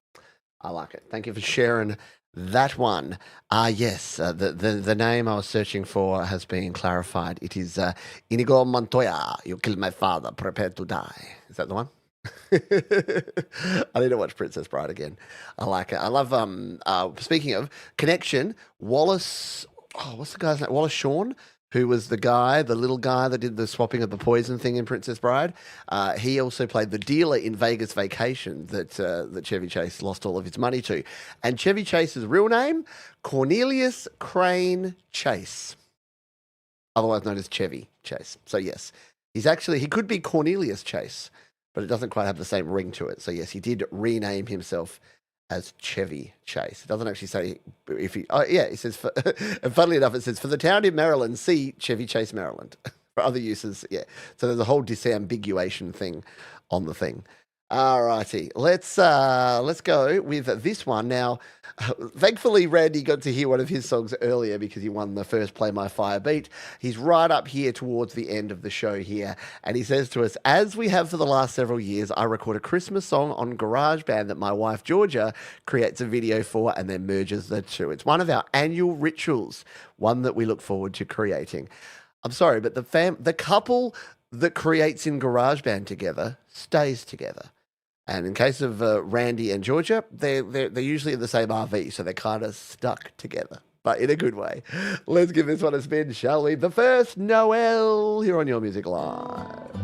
I like it. Thank you for sharing that one. Yes, the name I was searching for has been clarified. It is Inigo Montoya. You killed my father, prepare to die. Is that the one? I need to watch Princess Bride again. I like it. I love speaking of connection, Wallace, what's the guy's name? Wallace Shawn, who was the little guy that did the swapping of the poison thing in Princess Bride. He also played the dealer in Vegas Vacation that Chevy Chase lost all of his money to. And Chevy Chase's real name, Cornelius Crane Chase, otherwise known as Chevy Chase. So yes, he could be Cornelius Chase, but it doesn't quite have the same ring to it. So yes, he did rename himself as Chevy Chase. It doesn't actually say if he. Oh yeah, it says. And funnily enough, it says for the town in Maryland, see Chevy Chase, Maryland. For other uses, yeah. So there's a whole disambiguation thing on the thing. All righty, let's go with this one now. Thankfully, Randy got to hear one of his songs earlier because he won the first Play My Fire beat. He's right up here towards the end of the show here, and he says to us, as we have for the last several years, I record a Christmas song on GarageBand that my wife Georgia creates a video for and then merges the two. It's one of our annual rituals, one that we look forward to creating. I'm sorry, but the couple that creates in GarageBand together stays together. And in case of Randy and Georgia, they're usually in the same RV, so they're kind of stuck together, but in a good way. Let's give this one a spin, shall we? The First Noel here on Your Music Live.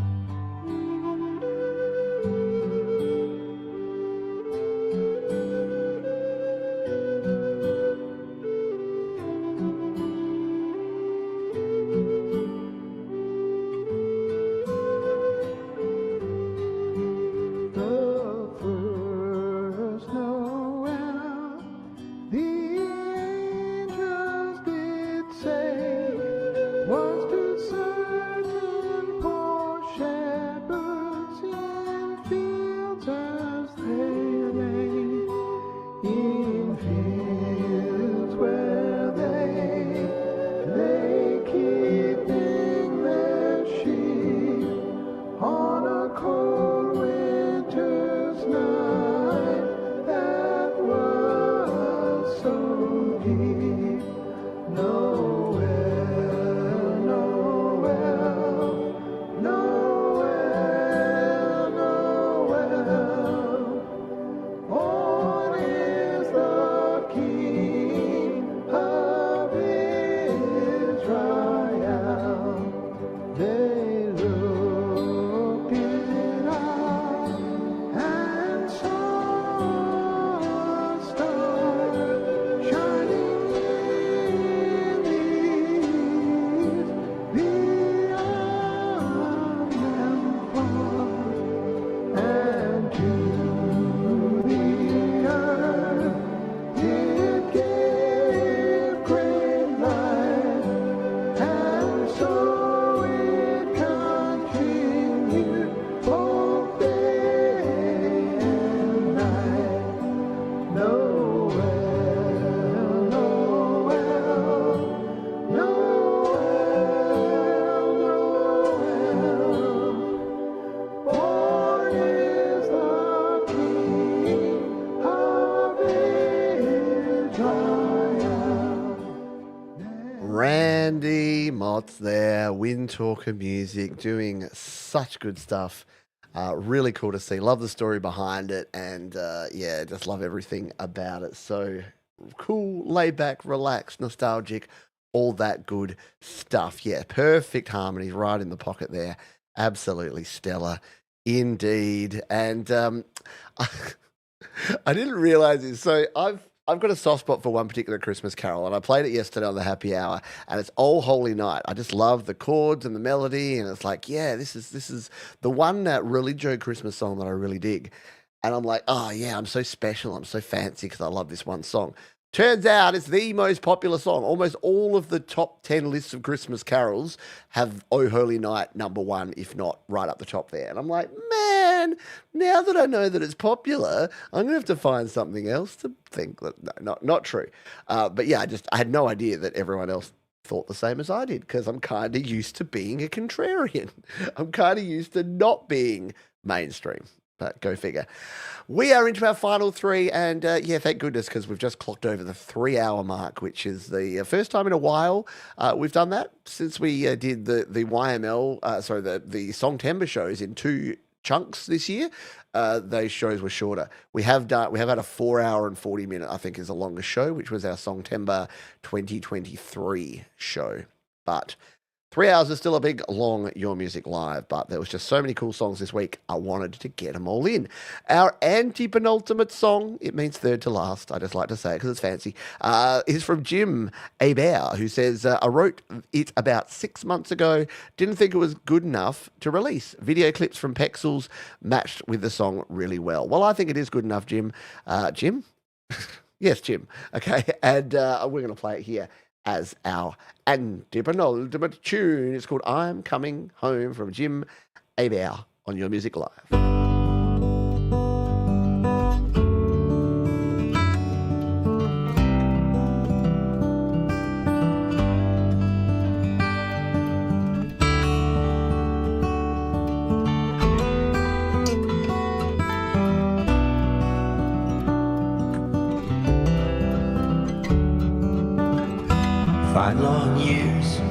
Randy Mott's there, Wind Talker Music, doing such good stuff. Really cool to see. Love the story behind it, and yeah, just love everything about it. So cool, laid back, relaxed, nostalgic, all that good stuff. Yeah, perfect harmonies right in the pocket there. Absolutely stellar indeed. And I didn't realize this. So I've got a soft spot for one particular Christmas carol, and I played it yesterday on the happy hour, and it's "Oh Holy Night." I just love the chords and the melody, and it's like, yeah, this is the one religio Christmas song that I really dig. And I'm like, oh yeah, I'm so special, I'm so fancy because I love this one song. Turns out it's the most popular song. Almost all of the top 10 lists of Christmas carols have "Oh Holy Night" number one, if not right up the top there. And I'm like, man, now that I know that it's popular, I'm going to have to find something else to think that, no, not true. But yeah, I had no idea that everyone else thought the same as I did, because I'm kind of used to being a contrarian. I'm kind of used to not being mainstream. But go figure. We are into our final three, and yeah, thank goodness, because we've just clocked over the 3-hour mark, which is the first time in a while we've done that since we did the YML, the Songtember shows in 2 chunks this year. Those shows were shorter. We have had a 4-hour and 40-minute, I think, is the longest show, which was our Songtember 2023 show. But 3 hours is still a big, long Your Music Live, but there was just so many cool songs this week, I wanted to get them all in. Our anti-penultimate song, it means third to last, I just like to say it because it's fancy, is from Jim Abear, who says, I wrote it about 6 months ago, didn't think it was good enough to release. Video clips from Pexels matched with the song really well. Well, I think it is good enough, Jim. Jim? Yes, Jim. Okay, and we're going to play it here as our anti-penultimate tune. It's called "I'm Coming Home" from Jim Abear on Your Music Live. Five long years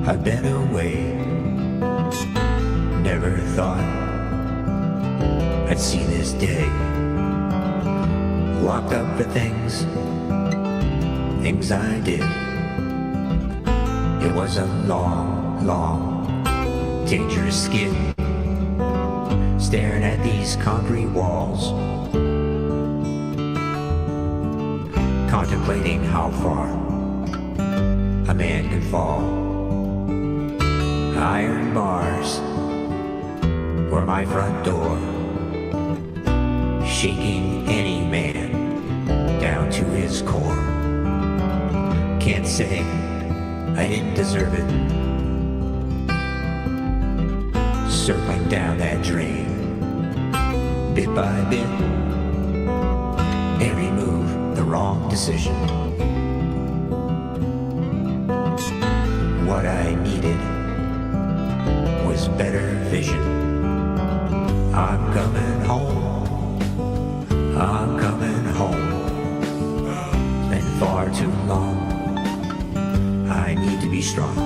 I've been away. Never thought I'd see this day. Locked up for things I did. It was a long, long, dangerous skid. Staring at these concrete walls, contemplating how far a man could fall. Iron bars were my front door, shaking any man down to his core. Can't say I didn't deserve it, circling down that drain, bit by bit, every move the wrong decision. What I needed was better vision. I'm coming home, I'm coming home. It's been far too long, I need to be strong.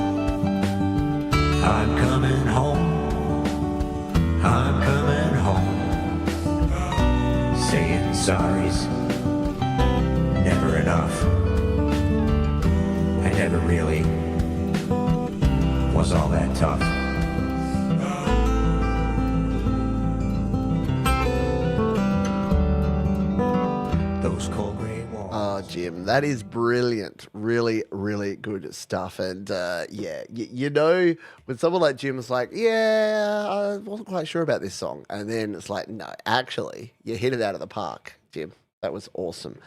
I'm coming home, I'm coming home. Saying sorry's never enough. I never really was all that tough. Those cold gray walls. Oh, Jim, that is brilliant. Really, really good stuff. And yeah, you know, when someone like Jim's like, yeah, I wasn't quite sure about this song. And then it's like, no, actually, you hit it out of the park, Jim. That was awesome.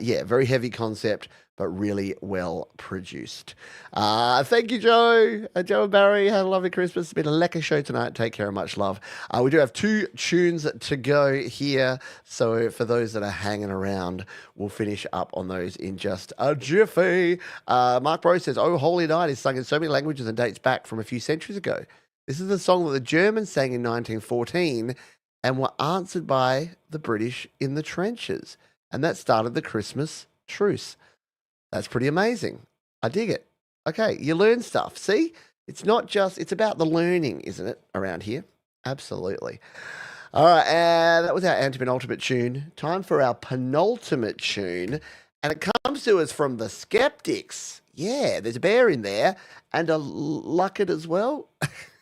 Yeah, very heavy concept, but really well produced. Thank you, Joe. Joe and Barry, had a lovely Christmas. It's been a lekker show tonight. Take care and much love. We do have 2 tunes to go here. So for those that are hanging around, we'll finish up on those in just a jiffy. Mark Bro says, "Oh Holy Night" is sung in so many languages and dates back from a few centuries ago. This is the song that the Germans sang in 1914 and were answered by the British in the trenches. And that started the Christmas truce. That's pretty amazing. I dig it. Okay, you learn stuff. See? It's not just, it's about the learning, isn't it, around here? Absolutely. All right, and that was our antepenultimate tune. Time for our penultimate tune, and it comes to us from the Skeptics. Yeah, there's a bear in there, and a Luckett as well.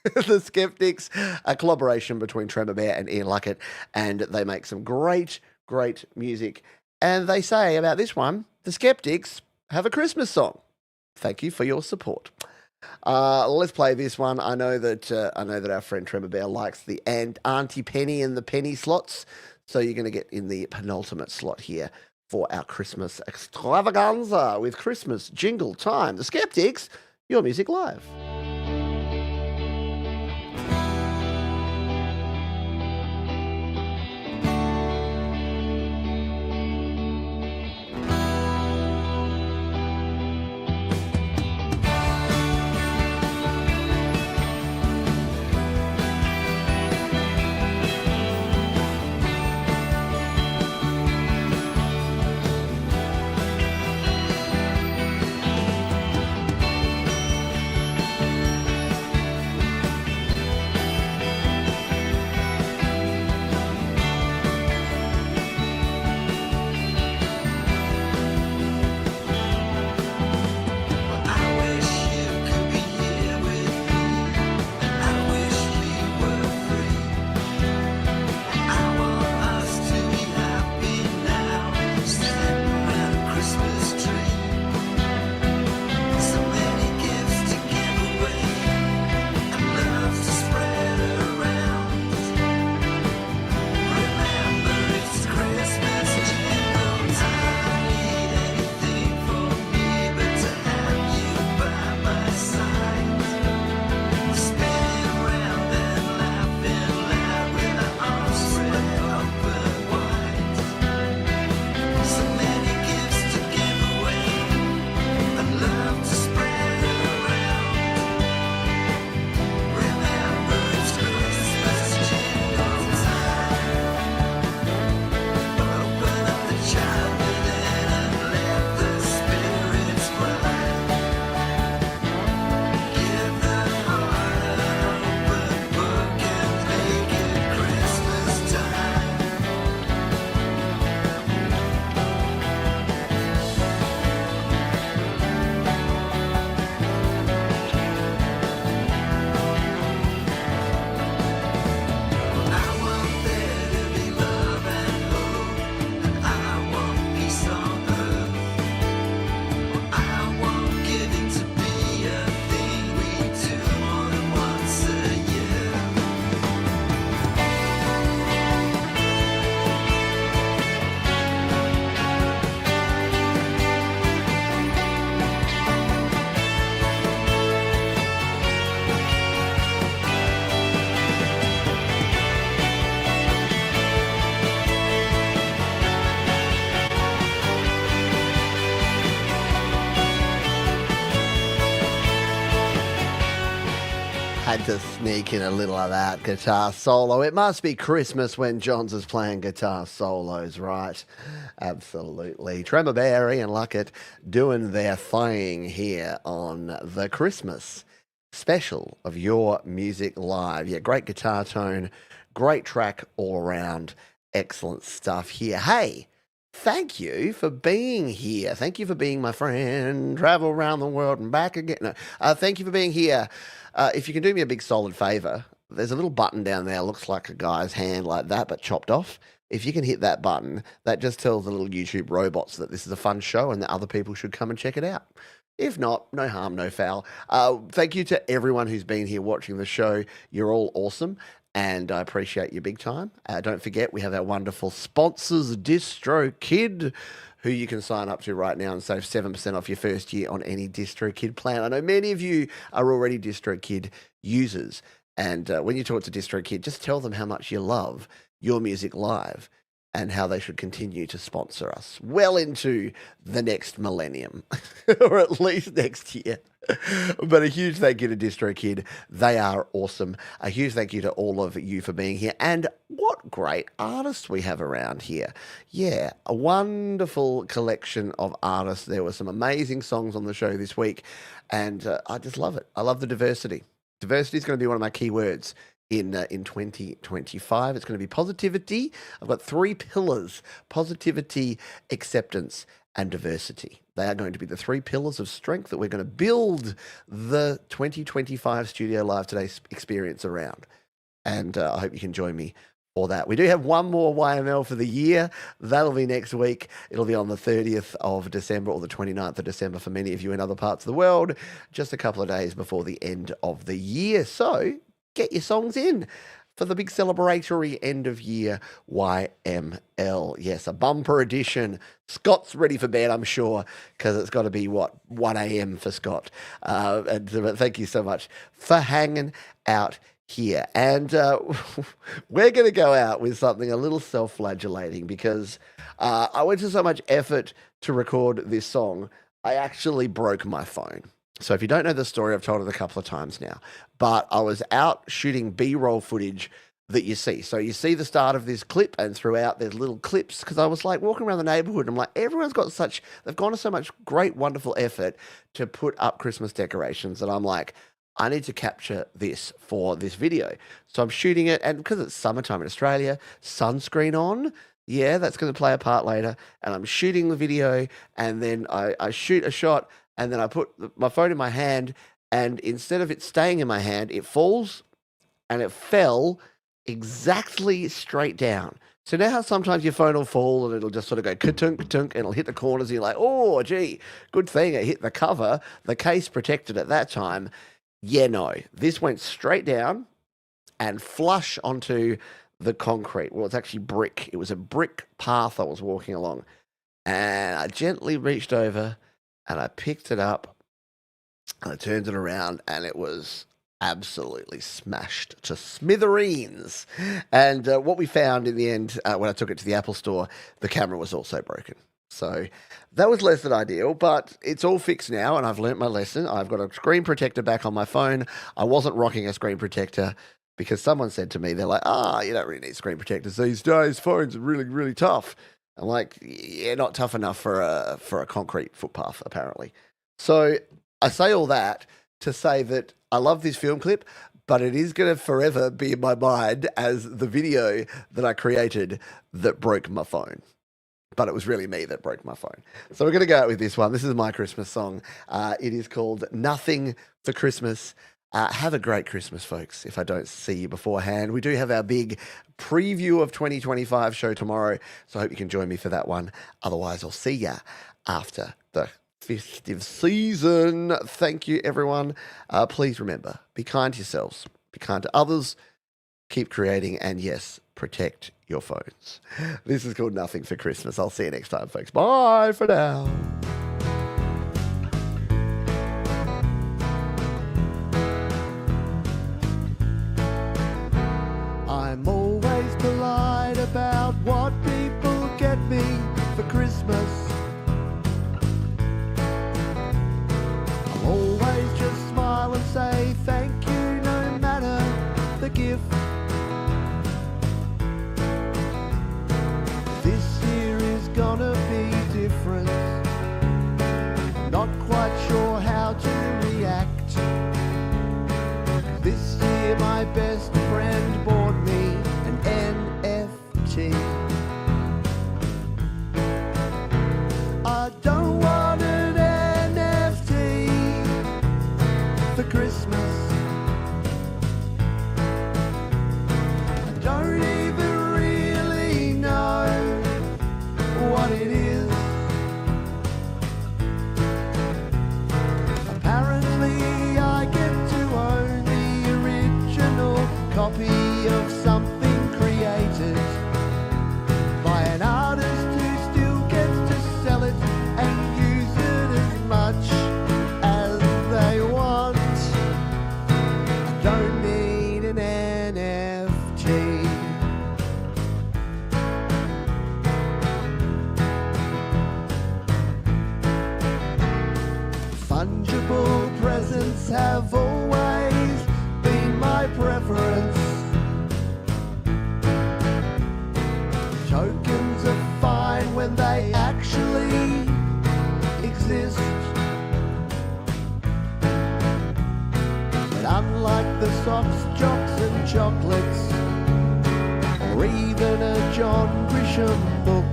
The Skeptics, a collaboration between Tremor Bear and Ian Luckett, and they make some great, great music. And they say about this one, the Skeptics have a Christmas song. Thank you for your support. Let's play this one. I know that our friend Tremor Bear likes the Auntie Penny and the penny slots, so you're going to get in the penultimate slot here for our Christmas extravaganza with Christmas jingle time. The Skeptics, your music live. Had to sneak in a little of that guitar solo. It must be Christmas when Johns is playing guitar solos, right? Absolutely. Tremor Bear and Luckett doing their thing here on the Christmas special of Your Music Live. Yeah, great guitar tone, great track all around. Excellent stuff here. Hey, thank you for being here. Thank you for being my friend. Travel around the world and back again. No, thank you for being here. If you can do me a big solid favor, there's a little button down there, looks like a guy's hand like that, but chopped off. If you can hit that button, that just tells the little YouTube robots that this is a fun show and that other people should come and check it out. If not, no harm, no foul. Thank you to everyone who's been here watching the show. You're all awesome, and I appreciate you big time. Don't forget, we have our wonderful sponsors, DistroKid, who you can sign up to right now and save 7% off your first year on any DistroKid plan. I know many of you are already DistroKid users, and when you talk to DistroKid, just tell them how much you love Your Music Live and how they should continue to sponsor us well into the next millennium, or at least next year. But a huge thank you to DistroKid. They are awesome. A huge thank you to all of you for being here. And what great artists we have around here. Yeah, a wonderful collection of artists. There were some amazing songs on the show this week. And I just love it. I love the diversity. Diversity is going to be one of my key words in 2025. It's going to be positivity. I've got 3 pillars: positivity, acceptance, and diversity. They are going to be the 3 pillars of strength that we're going to build the 2025 Studio Live Today experience around. And I hope you can join me for that. We do have one more YML for the year. That'll be next week. It'll be on the 30th of December or the 29th of December for many of you in other parts of the world, just a couple of days before the end of the year. So get your songs in for the big celebratory end of year YML. Yes, a bumper edition. Scott's ready for bed, I'm sure, because it's got to be, 1 a.m. for Scott. And thank you so much for hanging out here. And we're going to go out with something a little self-flagellating, because I went to so much effort to record this song, I actually broke my phone. So if you don't know the story, I've told it a couple of times now, but I was out shooting B-roll footage that you see. So you see the start of this clip, and throughout there's little clips, because I was like walking around the neighborhood, and I'm like, everyone's got they've gone to so much great, wonderful effort to put up Christmas decorations, and I'm like, I need to capture this for this video. So I'm shooting it, and because it's summertime in Australia, sunscreen on, yeah, that's going to play a part later, and I'm shooting the video, and then I shoot a shot, and then I put my phone in my hand, and instead of it staying in my hand, it falls, and it fell exactly straight down. So now how sometimes your phone will fall and it'll just sort of go ka-tunk, ka-tunk, and it'll hit the corners, and you're like, oh, gee, good thing it hit the cover. The case protected at that time. Yeah, no. This went straight down and flush onto the concrete. Well, it's actually brick. It was a brick path I was walking along. And I gently reached over, and I picked it up, and I turned it around, and it was absolutely smashed to smithereens. And what we found in the end, when I took it to the Apple store, the camera was also broken. So that was less than ideal, but it's all fixed now, and I've learnt my lesson. I've got a screen protector back on my phone. I wasn't rocking a screen protector because someone said to me, they're like, you don't really need screen protectors these days. Phones are really, really tough. I'm like, yeah, not tough enough for a concrete footpath, apparently. So I say all that to say that I love this film clip, but it is going to forever be in my mind as the video that I created that broke my phone. But it was really me that broke my phone. So we're going to go out with this one. This is my Christmas song. It is called Nothing for Christmas. Have a great Christmas, folks, if I don't see you beforehand. We do have our big preview of 2025 show tomorrow, so I hope you can join me for that one. Otherwise, I'll see ya after the festive season. Thank you, everyone. Please remember, be kind to yourselves, be kind to others, keep creating, and yes, protect your phones. This is called Nothing for Christmas. I'll see you next time, folks. Bye for now. I'm always polite about what people get me for Christmas. I'll always just smile and say thank you no matter the gift. This year is gonna be different. Not quite sure how to react. This year my best friend bought me an NFT. I don't want an NFT for Christmas. I don't even really know what it is. Apparently I get to own the original copy of something created by an artist who still gets to sell it and use it as much as they want. I don't need an NFT. Fungible presents have always been my preference. Tokens are fine when they actually exist. But unlike the socks, jocks and chocolates, or even a John Grisham book,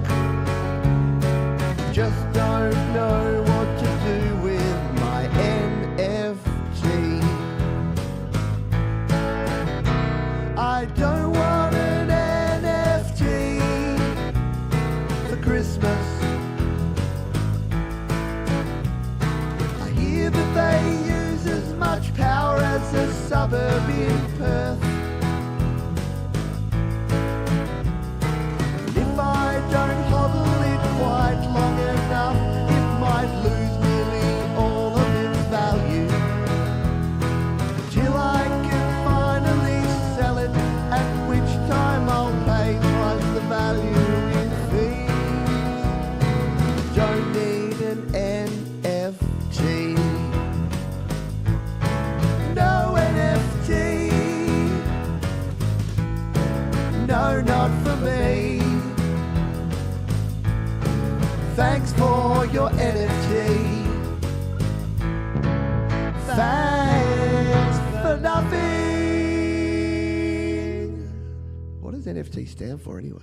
just don't know what to do with my NFT. I don't want an NFT for Christmas. I hear that they use as much power as a suburb in Perth. And if I don't hodl it quite long enough, it might lose nearly all of its value. Till I can finally sell it, at which time I'll pay twice the value in fees. Don't need an NFT. No NFT. No, not for me. Thanks for your NFT. Thanks for nothing. What does NFT stand for anyway?